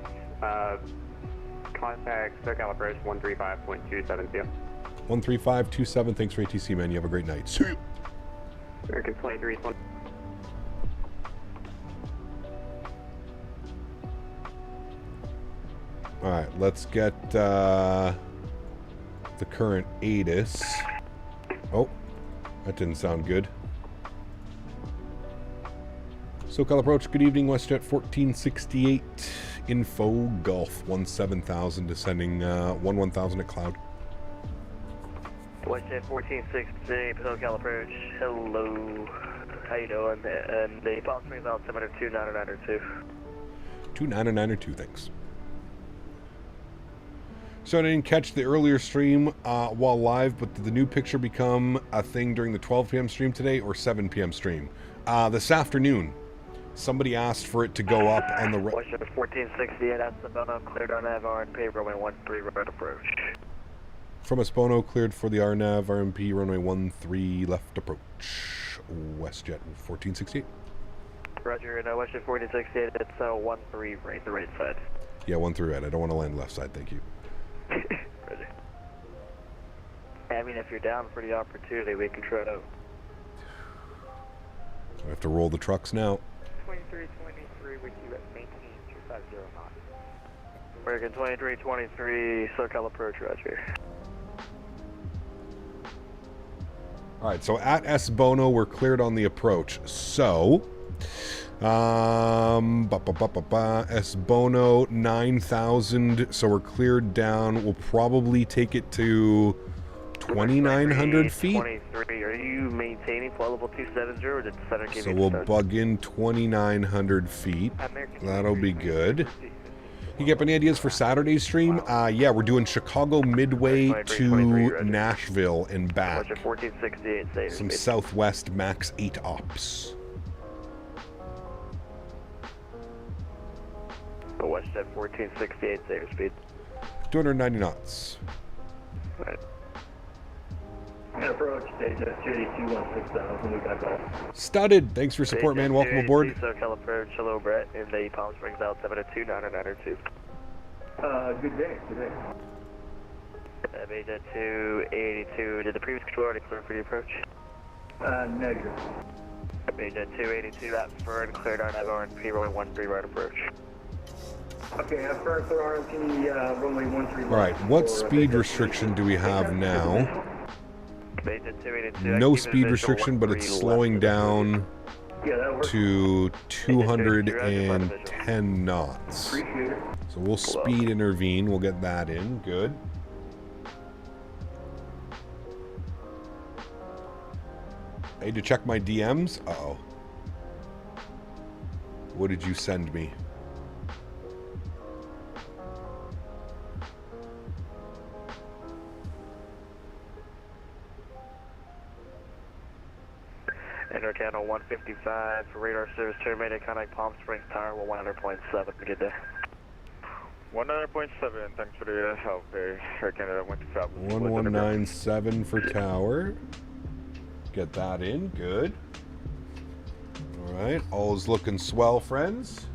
contact SoCal approach 135.272. 13527, thanks for ATC, man. You have a great night. See you. American 2320. All right, let's get the current ATIS. Oh, that didn't sound good. SoCal approach, good evening, Westjet 1468. Info, Gulf 17000, descending 11000 at cloud. Westjet 1468, SoCal approach, hello, how you doing? And the Palm Springs altimeter 29902. 29902, thanks. So I didn't catch the earlier stream while live, but did the new picture become a thing during the 12 p.m. stream today or 7 p.m. stream? This afternoon. Somebody asked for it to go up on the... Westjet 1468, that's the Bono, cleared on Navarre and paved runway 13 right approach. From Bono, cleared for the RNAV, RMP, runway 13 left approach. Westjet 1468. Roger, and Westjet 1468, it's 13 right, the right side. Yeah, 13 right. I don't want to land left side, thank you. Roger. I mean, if you're down for the opportunity, we can try to... I have to roll the trucks now. 2323 with you at maintain 250 knots. American 2323, SoCal approach, roger. Alright, so at S Bono, we're cleared on the approach. So, S Bono 9,000, so we're cleared down. We'll probably take it to 2,900 feet. 23, are you maintaining flight level 270 or did the center give So you we'll the bug in 2,900 feet. That'll be good. You get any ideas for Saturday's stream? Yeah, we're doing Chicago Midway to Nashville and back. 1468, Some Southwest MAX8 ops. The Westjet 1468, saver speed. 290 knots. Right. Approach, stage 282-16000, we got that. Studded. Thanks for support, man. Welcome aboard. SoCal approach, hello Brett, in the Palm Springs altimeter 29902. Good day, good day. Beta 282, did the previous control already clear for the approach? Negative. Beta 282, at Fern, cleared on RNP, runway 13 right approach. Okay, at Fern, clear RNP, runway 13 right. Alright, what speed restriction do we have now? Beta 282, No speed restriction, but it's slowing down to 210 knots. So we'll speed intervene. We'll get that in. Good. I need to check my DMs. Uh-oh. What did you send me? Enter channel 155 for radar service terminated. Contact Palm Springs Tower 100.7. Good day. 100.7. Thanks for the help there. Canada 125. 1197 for tower. Get that in. Good. All right. All is looking swell, friends.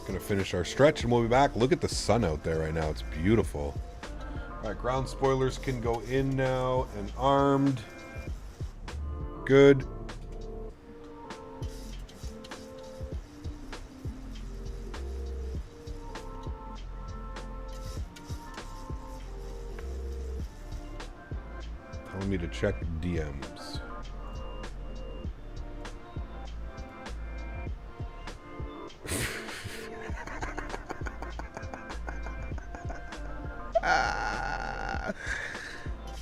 Gonna finish our stretch and we'll be back. Look at the sun out there right now. It's beautiful. All right, ground spoilers can go in now and armed. Good. Telling me to check DMs.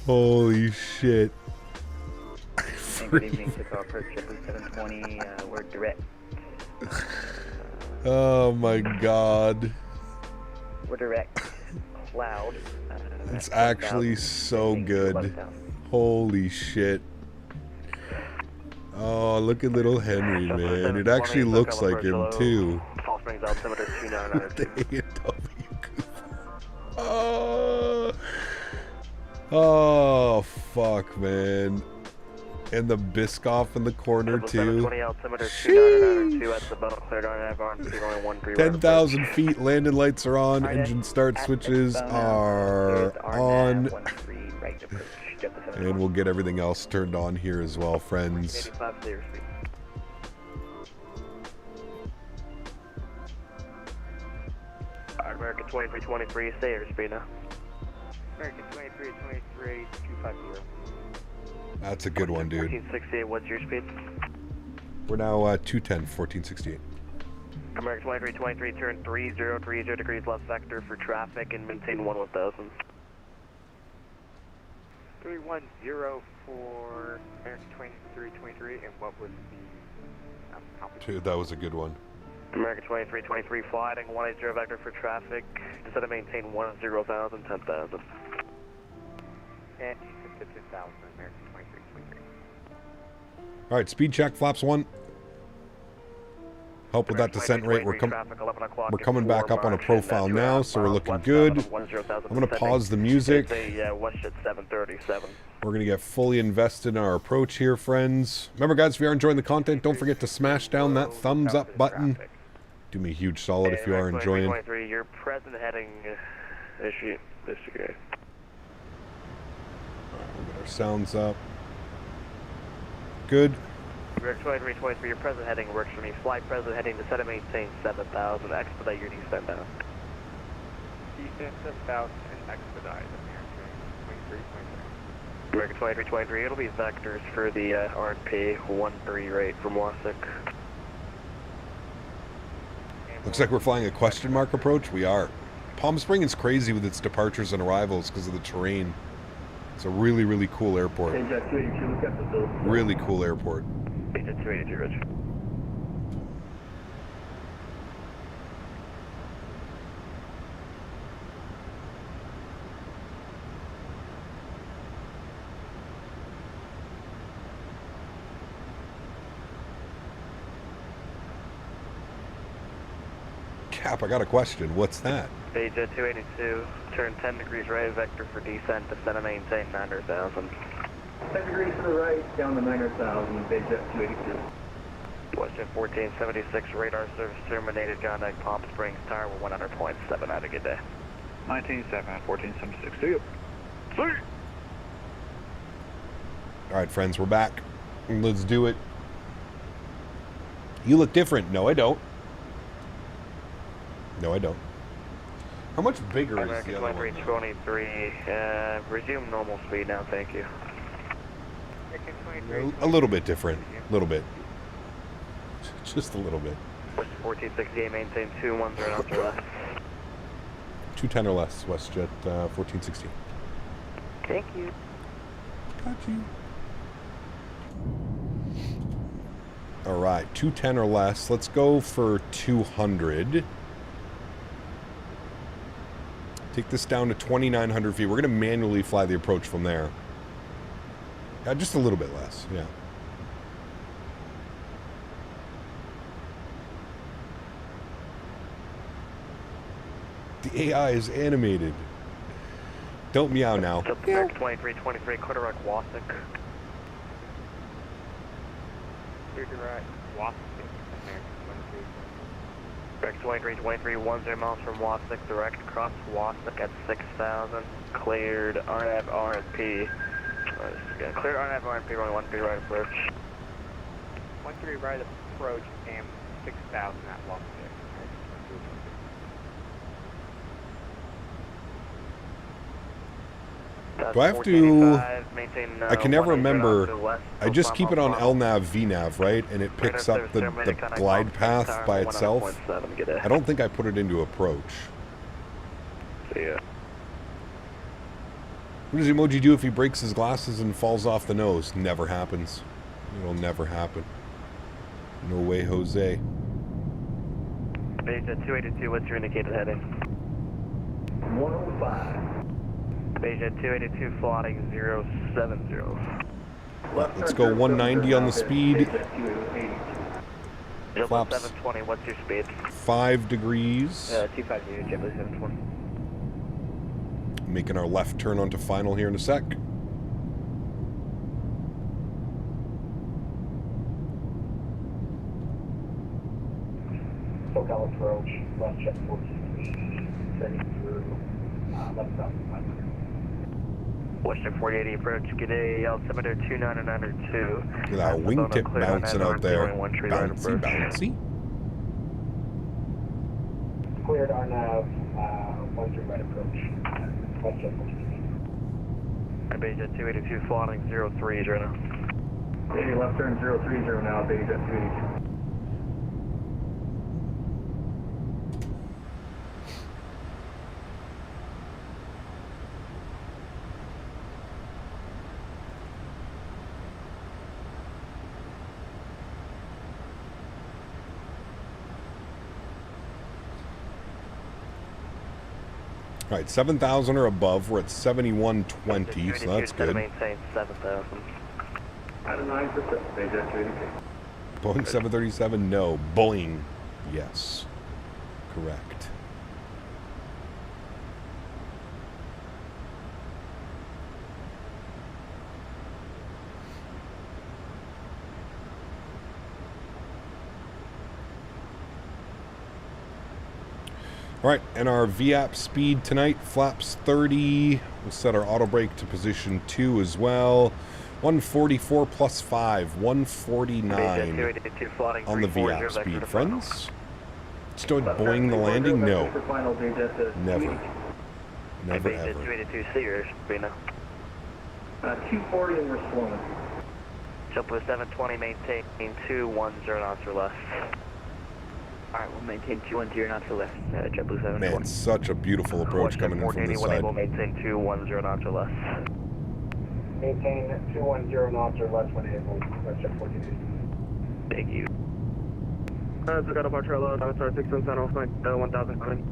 Holy shit. good evening, Takeoff approach JetBlue 720, we're direct. Oh my god. We're direct. Cloud. It's actually so good. Holy shit. Oh, look at little Henry, man. It actually looks like him, too. False Springs altimeter 2992. Oh, fuck, man. And the Biscoff in the corner, too. 10,000 feet, landing lights are on, engine start switches are on. And we'll get everything else turned on here as well, friends. American 2323, stay airspeed now. American 2323, 250. That's a good one, dude. 1468, what's your speed? We're now 210, 1468. American 2323, turn 3030 degrees left vector for traffic and maintain 1000. 310 for American 2323, and what was the Dude, that was a good one. American 2323, flying 180 vector for traffic. Instead of maintain 10,000, 10,000. And 10,000, American 2323. Alright, speed check, flaps 1. Help with that descent rate. We're coming back up on a profile now, so we're looking good. I'm going to pause the music. Westjet 737. We're going to get fully invested in our approach here, friends. Remember, guys, if you are enjoying the content, don't forget to smash down that thumbs up button. Do me a huge solid if you are enjoying. Your present heading issue. We'll get our sounds up. Good. American 2323, your present heading works for me. Flight present heading to set and maintain 7,000. Expedite your descent down. Descent 7,000 and expedite American American 2323. 2323, it'll be vectors for the RNP 13 rate from Wasik. Looks like we're flying a question mark approach. We are. Palm Springs is crazy with its departures and arrivals because of the terrain. It's a really, really cool airport. Really cool airport. Agent 282, Rich. Cap, I got a question. What's that? Agent 282, turn 10 degrees right vector for descent, descend and maintain 900,000. 10 degrees to the right, down to 900,000, Westjet 282. Westjet 1476, radar service terminated, contact Palm Springs Tower with 100.7. Have a good day. 197, 1476, to you. See. Alright, friends, we're back. Let's do it. You look different. No, I don't. No, I don't. How much bigger is the other one? 2323, resume normal speed now, thank you. A little bit different. A little bit. Just a little bit. 1468, maintain 210 knots or less. 210 or less, Westjet 1416. Thank you. Got you. Alright, 210 or less. Let's go for 200. Take this down to 2,900 feet. We're going to manually fly the approach from there. Just a little bit less, yeah. The AI is animated. Don't meow now. 2323, Corduroy Wasik. Corduroy Wasik, American 2323, 10 miles from Wasik, direct across Wasik at 6,000. Cleared RNAV RNP. Cleared RNAV RNP, runway 13 right approach. 13 right approach and 6,000 at Wasik. Do I have to... I can never remember. I just keep it on LNAV, VNAV, right? And it picks up the glide path by itself. I don't think I put it into approach. See ya. What does Emoji do if he breaks his glasses and falls off the nose? Never happens. It'll never happen. No way, Jose. Base at 282, what's your indicated heading? 105. Base at 282, plotting 070. Let's go 190 on the speed. Flaps 720, what's your speed? 5 degrees. 250, JetBlue 720. Making our left turn onto final here in a sec. SoCal approach, Westjet 14, sending through 11,500. Western 4080 approach, good day, altimeter 29902. Look at that wingtip bouncing out there. Bouncy, bouncy. Cleared on 13 right approach, Westjet 14. Base at 282, flying 03 right now. Hey, left turn 030 now, base at 282. All right, 7,000 or above. We're at 7120, so that's good. Maintain 7,000. Out of 9%, base at 282. Boeing 737, no. Boeing, yes. Correct. All right, and our VAP speed tonight, flaps 30. We'll set our auto brake to position 2 as well. 144 plus 5, 149 on the VAP speed, friends. Start Boeing the landing? No. Never. Never, ever. 282 Sears, Bina. 240 and we're slowing. Jump with 720, maintain 210 knots or less. Alright, we'll maintain 210 knots or less. JetBlue 720. Man, such a beautiful approach coming in from this side. We'll maintain 210 knots or less. Maintain 210 knots or less when able. Westjet 1480. Thank you. Got a departure load. I'm sorry, 6 cents off 1,000 coming.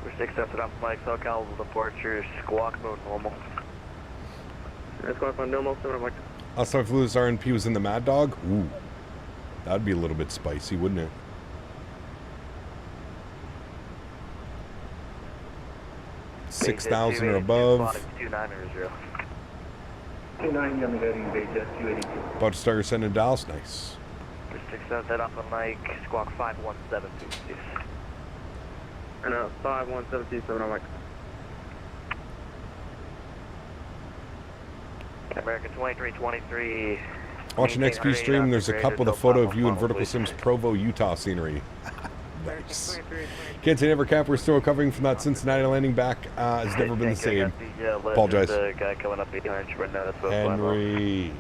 We're 6 cents off Mike, SoCal departure, squawk mode normal. Squawk mode normal, 7 Mike. Last time I flew this RNP was in the Mad Dog. Ooh. That'd be a little bit spicy, wouldn't it? $6,000 or above. 290 on the heading, base at 282. About to start your send in Dallas. Nice. We're 6 cents head off on Mike, squawk 5172, please. And 51727 on Mike. American 2323. Watching XP stream, there's a cup with a photo of you in Vertical Sims Provo, Utah scenery. Nice. Can't say never, Cap. We're still recovering from that Cincinnati landing back. Has never been the same. Apologize. Guy coming up behind you right now. That's Henry.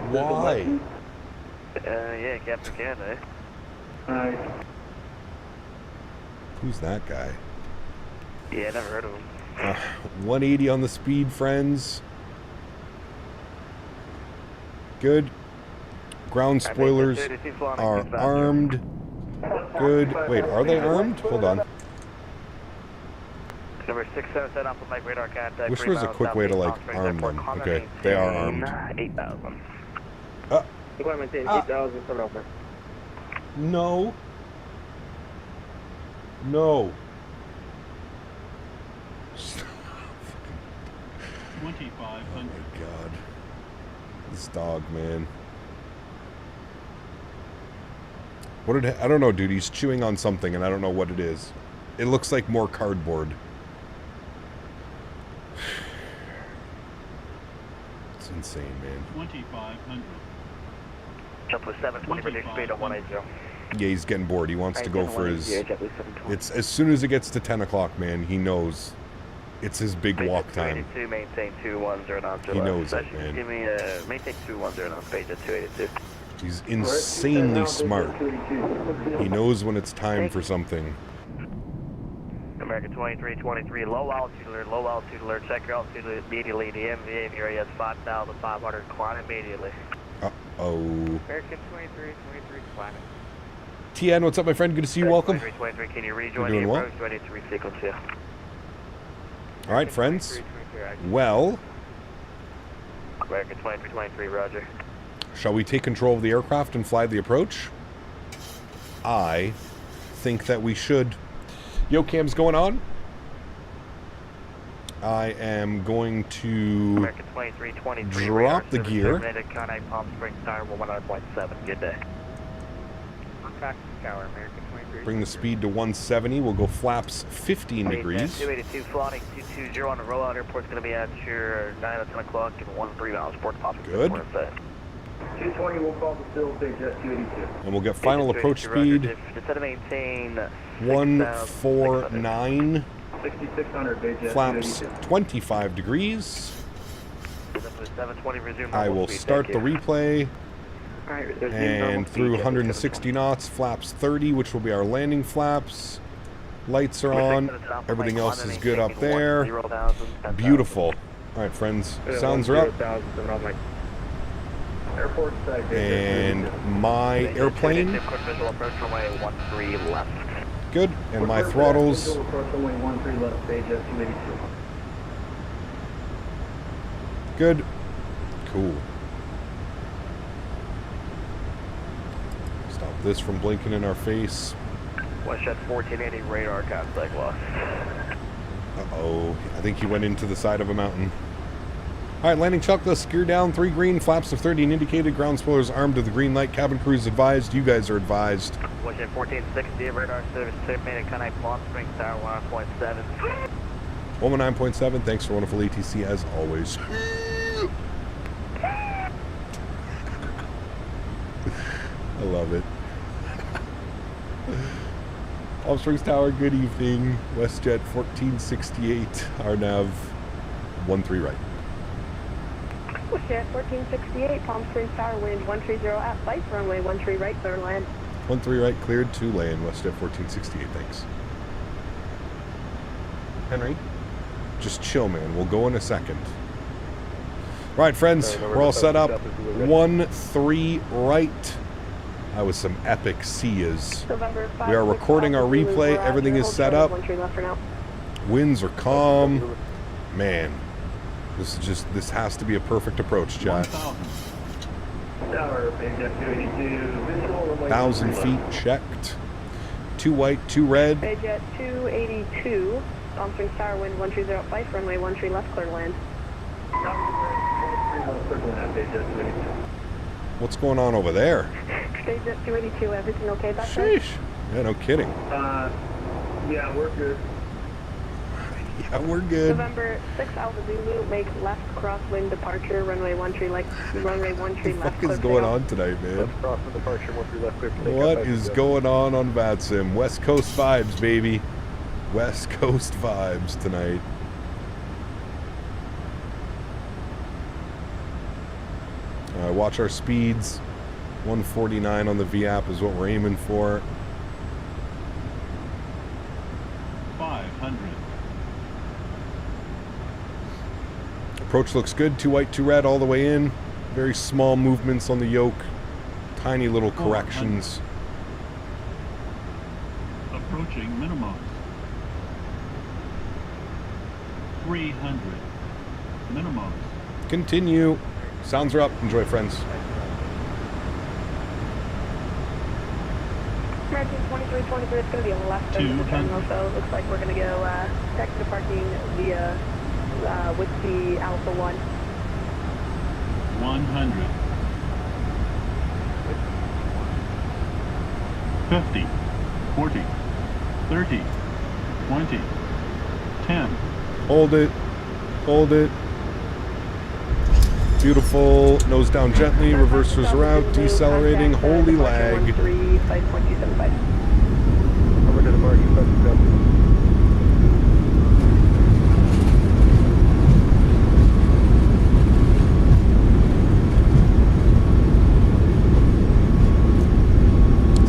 Why? Yeah, Captain Can, eh? Alright. Who's that guy? Yeah, never heard of him. 180 on the speed, friends. Good. Ground spoilers are armed. Good. Wait, are they armed? Hold on. Number 6 set up with my radar contact. Wish there was a quick way to like arm them. Okay, they are armed. 8,000. We're maintain 8,000 7 over. No. No. 2,500. Oh my god. This dog, man. What did I don't know, dude. He's chewing on something, and I don't know what it is. It looks like more cardboard. It's insane, man. 2,500. Jump with 720 for speed at 180. Yeah, he's getting bored. He wants to go for his... It's as soon as it gets to 10 o'clock, man, he knows it's his big walk time. 282, maintain 210 knots. He knows it, man. Give me maintain 210 knots, page at 282. He's insanely smart. He knows when it's time for something. American 2323, low altitude alert, check your altitude immediately. The MVA area is 5,500, climb immediately. Uh-oh. American 2323, climbing. TN, what's up, my friend? Good to see you. Welcome. 2323, can you rejoin You're the doing well. approach? Do I need to resequence you? All right, friends. Well, American 2323, roger. shall we take control of the aircraft and fly the approach? I think that we should. Yo, cam's going on. I am going to American 2323, drop the gear. Contact Palm Springs Tower 109.7. Good day. Contact Tower, American 23. Bring the speed to 170. We'll go flaps 15 degrees. 282 Flite 220 on the rollout. Airport's going to be at your 9 or 10 o'clock and 13 miles. Port Pop. Good. 220 will call the still big jet 282. And we'll get final approach speed Instead of maintain 149. 6600 big jet Flaps 282. 25 degrees. 720 resume. I will start the replay. Alright, And through 160 knots, flaps 30, which will be our landing flaps. Lights are on. Everything else is good up there. Beautiful. All right, friends. Sounds are up. And my airplane. Good. And my throttles. Good. Cool. Stop this from blinking in our face. Westjet 1480 radar contact loss. Uh-oh. I think he went into the side of a mountain. All right, landing checklist. Gear down, 3 green, flaps of 30 and indicated. Ground spoilers armed to the green light. Cabin crews advised. You guys are advised. Westjet 1460 radar service terminated. Contact Palm Springs Tower 109.7. 109.7. Thanks for wonderful ATC as always. I love it. Palm Springs Tower, good evening. Westjet 1468, RNAV 13 right. Westjet 1468, Palm Springs Tower, wind 130 at flight, runway 13 right, clear land. 13 right, cleared to land, Westjet 1468, thanks. Henry, just chill, man. We'll go in a second. All right, friends, we're all set up. 13 right. That was some epic seas. We are recording our replay. Everything is set up. Winds are calm. Man, this has to be a perfect approach, chat. 1,000 feet checked. 2 white, 2 red. Jet 282, Palm Springs Tower, wind 130 at flight, runway 13 left, clear land. What's going on over there? Stage at 282, everything okay back there? Sheesh. Yeah, no kidding. Yeah, we're good. Yeah, we're good. November 6 Alpha Zulu, make left crosswind departure, runway 13 left, runway 13 left. What is going on tonight, man? Crosswind departure, 13 left, clear. What is going on VATSIM? West Coast vibes, baby. West Coast vibes tonight. Watch our speeds. 149 on the VAP is what we're aiming for. 500. Approach looks good. 2 white, 2 red all the way in. Very small movements on the yoke. Tiny little corrections. Approaching minimums. 300. Minimums. Continue. Sounds are up. Enjoy, friends. American 2323, it's going to be a left over the terminal, so it looks like we're going to go taxi to parking via Whiskey Alpha 1. 100. 50. 40. 30. 20. 10. Hold it. Hold it. Beautiful. Nose down gently. Reversers are out. Decelerating. Holy lag.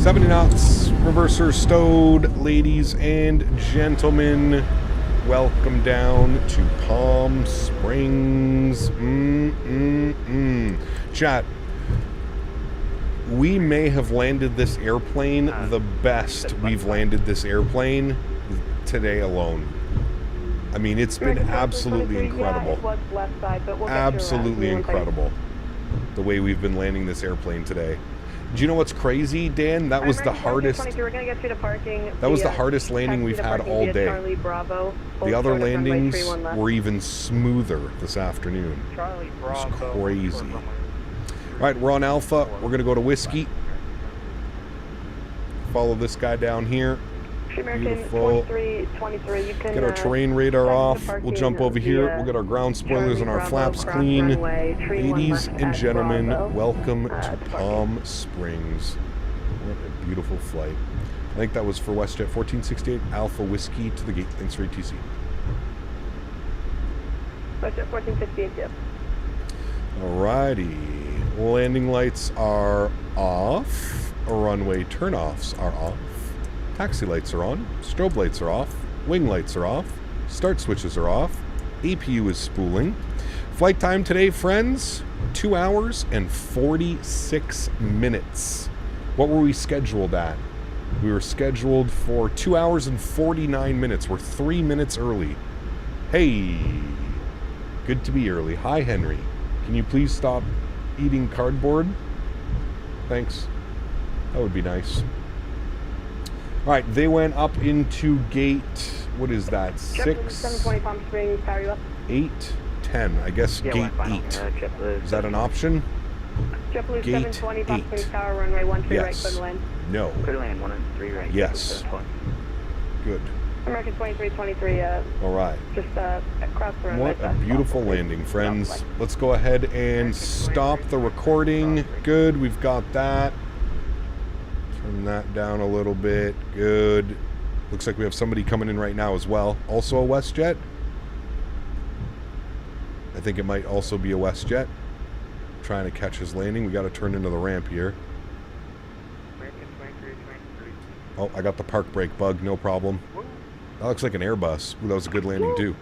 70 knots, reverser stowed, ladies and gentlemen. Welcome down to Palm Springs. Chat, we may have landed this airplane the best we've landed this airplane today alone. I mean, it's been absolutely incredible. Yeah, it was left side, but we'll Absolutely incredible the way we've been landing this airplane today. Do you know what's crazy, Dan? That was the hardest. We're gonna get you to parking. That was the hardest landing we've had all day. Charlie Bravo. The other landings were even smoother this afternoon. Charlie It was Bravo. crazy. All right, we're on Alpha. We're gonna go to Whiskey. Follow this guy down here. Beautiful. 2323. You can Get our terrain radar off. We'll parking jump over here. via We'll get our ground spoilers and our Bravo, flaps cross clean. runway, tree one Ladies left and at gentlemen, Bravo. welcome to Palm Springs. What a beautiful flight. I think that was for Westjet 1468 Alpha Whiskey to the gate. Thanks for ATC. Westjet 1468, yeah. Alrighty. Landing lights are off. Runway turnoffs are off. Taxi lights are on. Strobe lights are off. Wing lights are off. Start switches are off. APU is spooling. Flight time today, friends, 2 hours and 46 minutes. What were we scheduled at? We were scheduled for 2 hours and 49 minutes. We're 3 minutes early. Hey, good to be early. Hi, Henry. Can you please stop eating cardboard? Thanks. That would be nice. All right, they went up into gate, what is that, 6? 720 Palm Springs, power you up. 8, 10. I guess Yeah, gate final, 8. JetBlue. Is that an option? JetBlue Gate 720 Palm 8. Springs, tower, runway 13 right, Yes. clear to land. No. Clear to land 1 and 3 right. Yes. Good. American 2323, All right. just across the runway. What a beautiful landing, friends. Let's go ahead and stop the recording. Good, we've got that. Turn that down a little bit. Good. Looks like we have somebody coming in right now as well. Also a Westjet. I think it might also be a Westjet. Trying to catch his landing. We got to turn into the ramp here. Oh, I got the park brake bug. No problem. That looks like an Airbus. Ooh, that was a good landing too.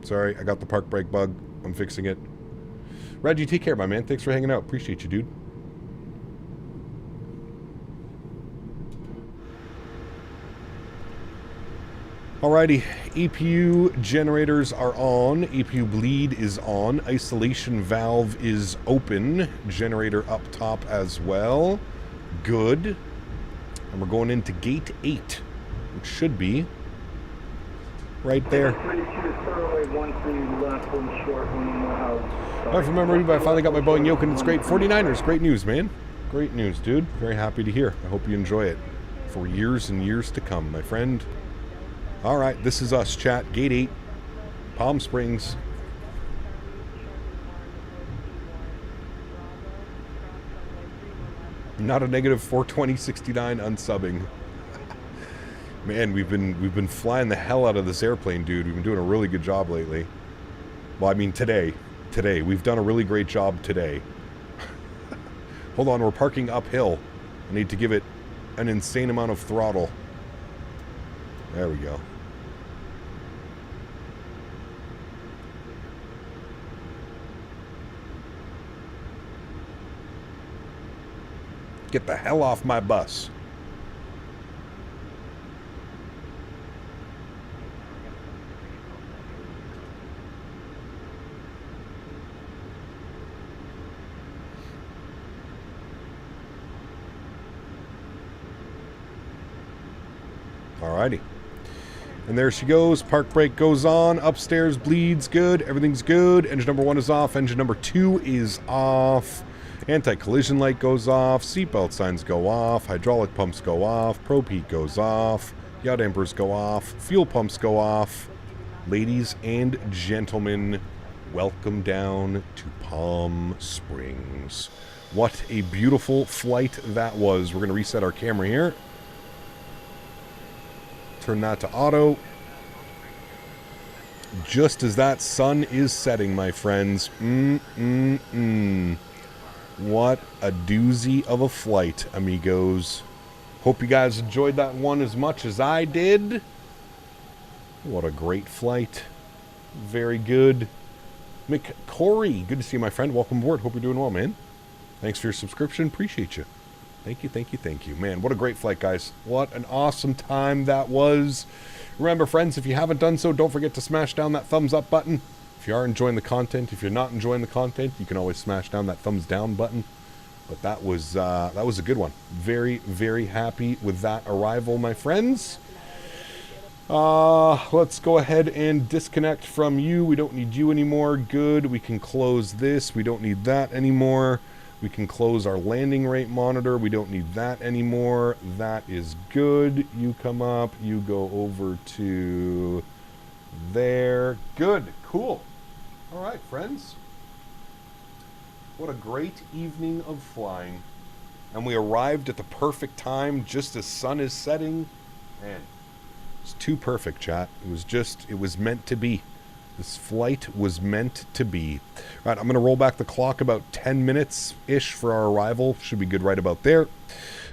Sorry, I got the park brake bug. I'm fixing it. Reggie, take care, my man. Thanks for hanging out. Appreciate you, dude. Alrighty, EPU generators are on. EPU bleed is on. Isolation valve is open. Generator up top as well. Good. And we're going into gate 8, which should be right there. Not from memory, but I finally got my Boeing yoke and it's great. 49ers, great news, man. Great news, dude. Very happy to hear. I hope you enjoy it for years and years to come, my friend. All right, this is us, chat. Gate 8, Palm Springs. Not a negative 42069 unsubbing. Man, we've been flying the hell out of this airplane, dude. We've been doing a really good job lately. Well, I mean today. We've done a really great job today. Hold on, we're parking uphill. I need to give it an insane amount of throttle. There we go. Get the hell off my bus. Alrighty. And there she goes. Park brake goes on. Upstairs bleeds good. Everything's good. Engine number 1 is off. Engine number 2 is off. Anti-collision light goes off. Seatbelt signs go off. Hydraulic pumps go off. Probe heat goes off. Yaw dampers go off. Fuel pumps go off. Ladies and gentlemen, welcome down to Palm Springs. What a beautiful flight that was. We're going to reset our camera here. Turn that to auto. Just as that sun is setting, my friends. What a doozy of a flight, amigos. Hope you guys enjoyed that one as much as I did. What a great flight. Very good. Corey, good to see you, my friend. Welcome aboard. Hope you're doing well, man. Thanks for your subscription. Appreciate you. Thank you, thank you, thank you. Man, what a great flight, guys. What an awesome time that was. Remember, friends, if you haven't done so, don't forget to smash down that thumbs up button. If you are enjoying the content, if you're not enjoying the content, you can always smash down that thumbs down button. But that was a good one. Very, very happy with that arrival, my friends. Let's go ahead and disconnect from you. We don't need you anymore. Good. We can close this. We don't need that anymore. We can close our landing rate monitor. We don't need that anymore. That is good. You come up. You go over to there. Good. Cool. All right, friends. What a great evening of flying. And we arrived at the perfect time, just as sun is setting. Man, it's too perfect, chat. It was meant to be. This flight was meant to be. All right, I'm going to roll back the clock about 10 minutes-ish for our arrival. Should be good right about there.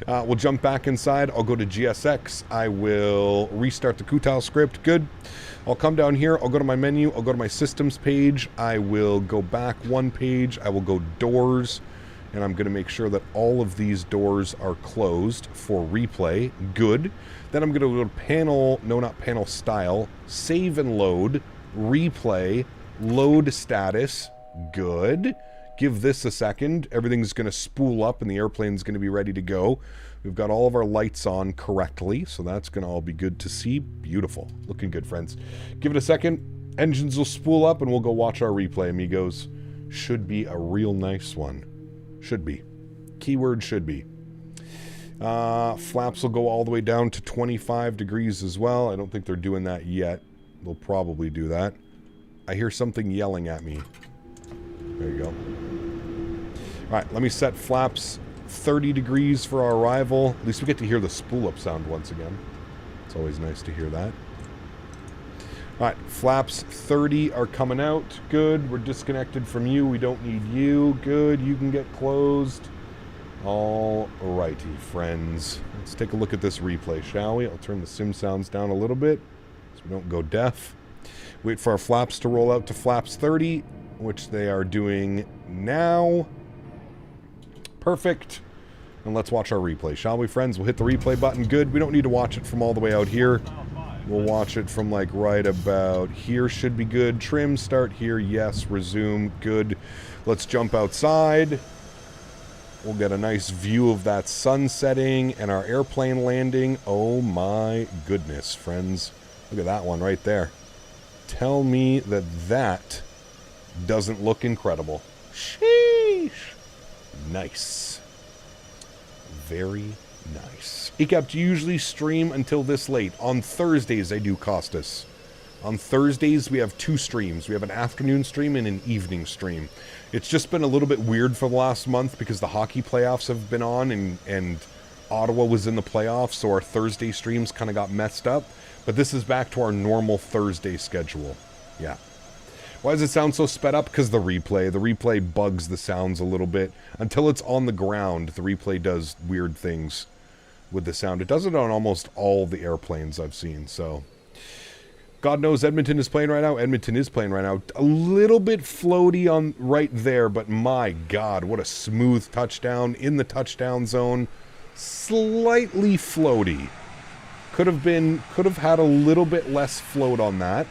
We'll jump back inside. I'll go to GSX. I will restart the Kutal script. Good. I'll come down here. I'll go to my menu. I'll go to my systems page. I will go back one page. I will go doors. And I'm going to make sure that all of these doors are closed for replay. Good. Then I'm going to go to panel, no, not panel style, save and load, replay, load status. Good. Give this a second. Everything's going to spool up and the airplane's going to be ready to go. We've got all of our lights on correctly, so that's going to all be good to see. Beautiful. Looking good, friends. Give it a second. Engines will spool up and we'll go watch our replay, amigos. Should be a real nice one. Should be. Keyword should be. Flaps will go all the way down to 25 degrees as well. I don't think they're doing that yet. They'll probably do that. I hear something yelling at me. There you go. Alright, let me set flaps 30 degrees for our arrival. At least we get to hear the spool-up sound once again. It's always nice to hear that. Alright, flaps 30 are coming out. Good. We're disconnected from you. We don't need you. Good. You can get closed. Alrighty, friends. Let's take a look at this replay, shall we? I'll turn the sim sounds down a little bit so we don't go deaf. Wait for our flaps to roll out to flaps 30, which they are doing now. Perfect. And let's watch our replay, shall we, friends? We'll hit the replay button. Good. We don't need to watch it from all the way out here. We'll watch it from like right about here. Should be good. Trim, start here. Yes. Resume. Good. Let's jump outside. We'll get a nice view of that sun setting and our airplane landing. Oh my goodness, friends. Look at that one right there. Tell me that that doesn't look incredible. Sheesh. Nice. Very nice. ECAP, do you usually stream until this late? On Thursdays, I do, Costas. On Thursdays, we have two streams. We have an afternoon stream and an evening stream. It's just been a little bit weird for the last month because the hockey playoffs have been on and Ottawa was in the playoffs, so our Thursday streams kind of got messed up. But this is back to our normal Thursday schedule. Yeah. Why does it sound so sped up? Because the replay. The replay bugs the sounds a little bit. Until it's on the ground, the replay does weird things with the sound. It does it on almost all the airplanes I've seen, so... God knows Edmonton is playing right now. Edmonton is playing right now. A little bit floaty on right there, but my God, what a smooth touchdown in the touchdown zone. Slightly floaty. Could have had a little bit less float on that,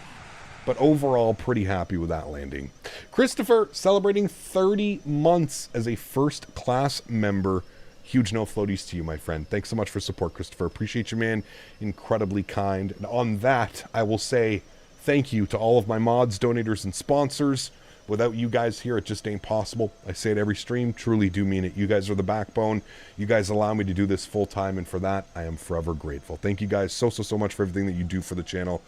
but overall pretty happy with that landing. Christopher celebrating 30 months as a first class member. Huge no floaties to you, my friend. Thanks so much for support, Christopher. Appreciate you, man. Incredibly kind. And on that, I will say thank you to all of my mods, donators, and sponsors. Without you guys here, it just ain't possible. I say it every stream. Truly do mean it. You guys are the backbone. You guys allow me to do this full time, and for that, I am forever grateful. Thank you guys so much for everything that you do for the channel.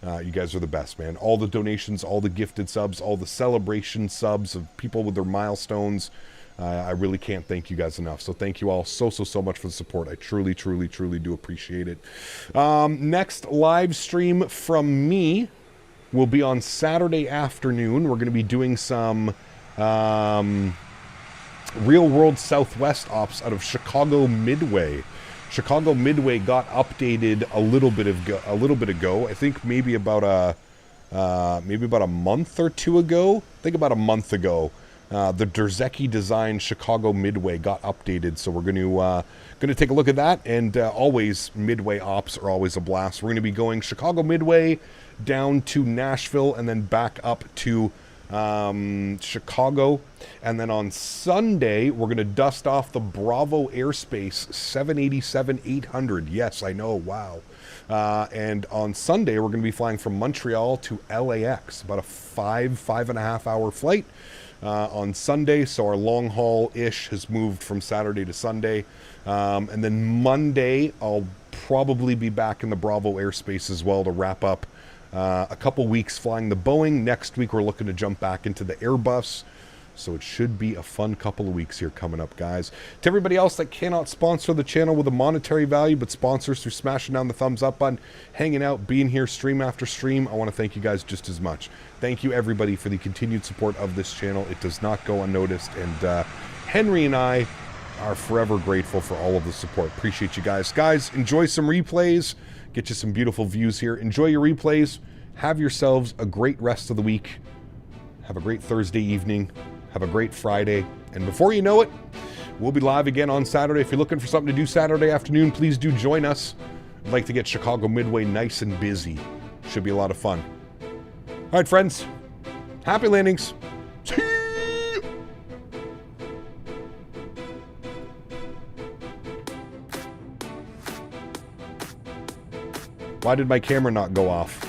You guys are the best, man. All the donations, all the gifted subs, all the celebration subs of people with their milestones. I really can't thank you guys enough. So thank you all so much for the support. I truly do appreciate it. Next live stream from me will be on Saturday afternoon. We're going to be doing some Real World Southwest ops out of Chicago Midway. Chicago Midway got updated a little bit ago. I think maybe about a month or two ago. I think about a month ago. The Derzecki design Chicago Midway got updated, so we're going to take a look at that. And always Midway ops are always a blast. We're going to be going Chicago Midway down to Nashville and then back up to Chicago, and then on Sunday we're going to dust off the Bravo airspace 787-800. Yes, I know, wow. And on Sunday we're going to be flying from Montreal to LAX, about a 5.5 hour flight on Sunday, so our long haul-ish has moved from Saturday to Sunday. And then Monday I'll probably be back in the Bravo airspace as well to wrap up a couple weeks flying the Boeing. Next week we're looking to jump back into the Airbus. So it should be a fun couple of weeks here coming up, guys. To everybody else that cannot sponsor the channel with a monetary value, but sponsors through smashing down the thumbs up button, hanging out, being here stream after stream, I want to thank you guys just as much. Thank you, everybody, for the continued support of this channel. It does not go unnoticed. And Henry and I are forever grateful for all of the support. Appreciate you guys. Guys, enjoy some replays. Get you some beautiful views here. Enjoy your replays. Have yourselves a great rest of the week. Have a great Thursday evening. Have a great Friday. And before you know it, we'll be live again on Saturday. If you're looking for something to do Saturday afternoon, please do join us. I'd like to get Chicago Midway nice and busy. Should be a lot of fun. All right, friends. Happy landings. See you. Why did my camera not go off?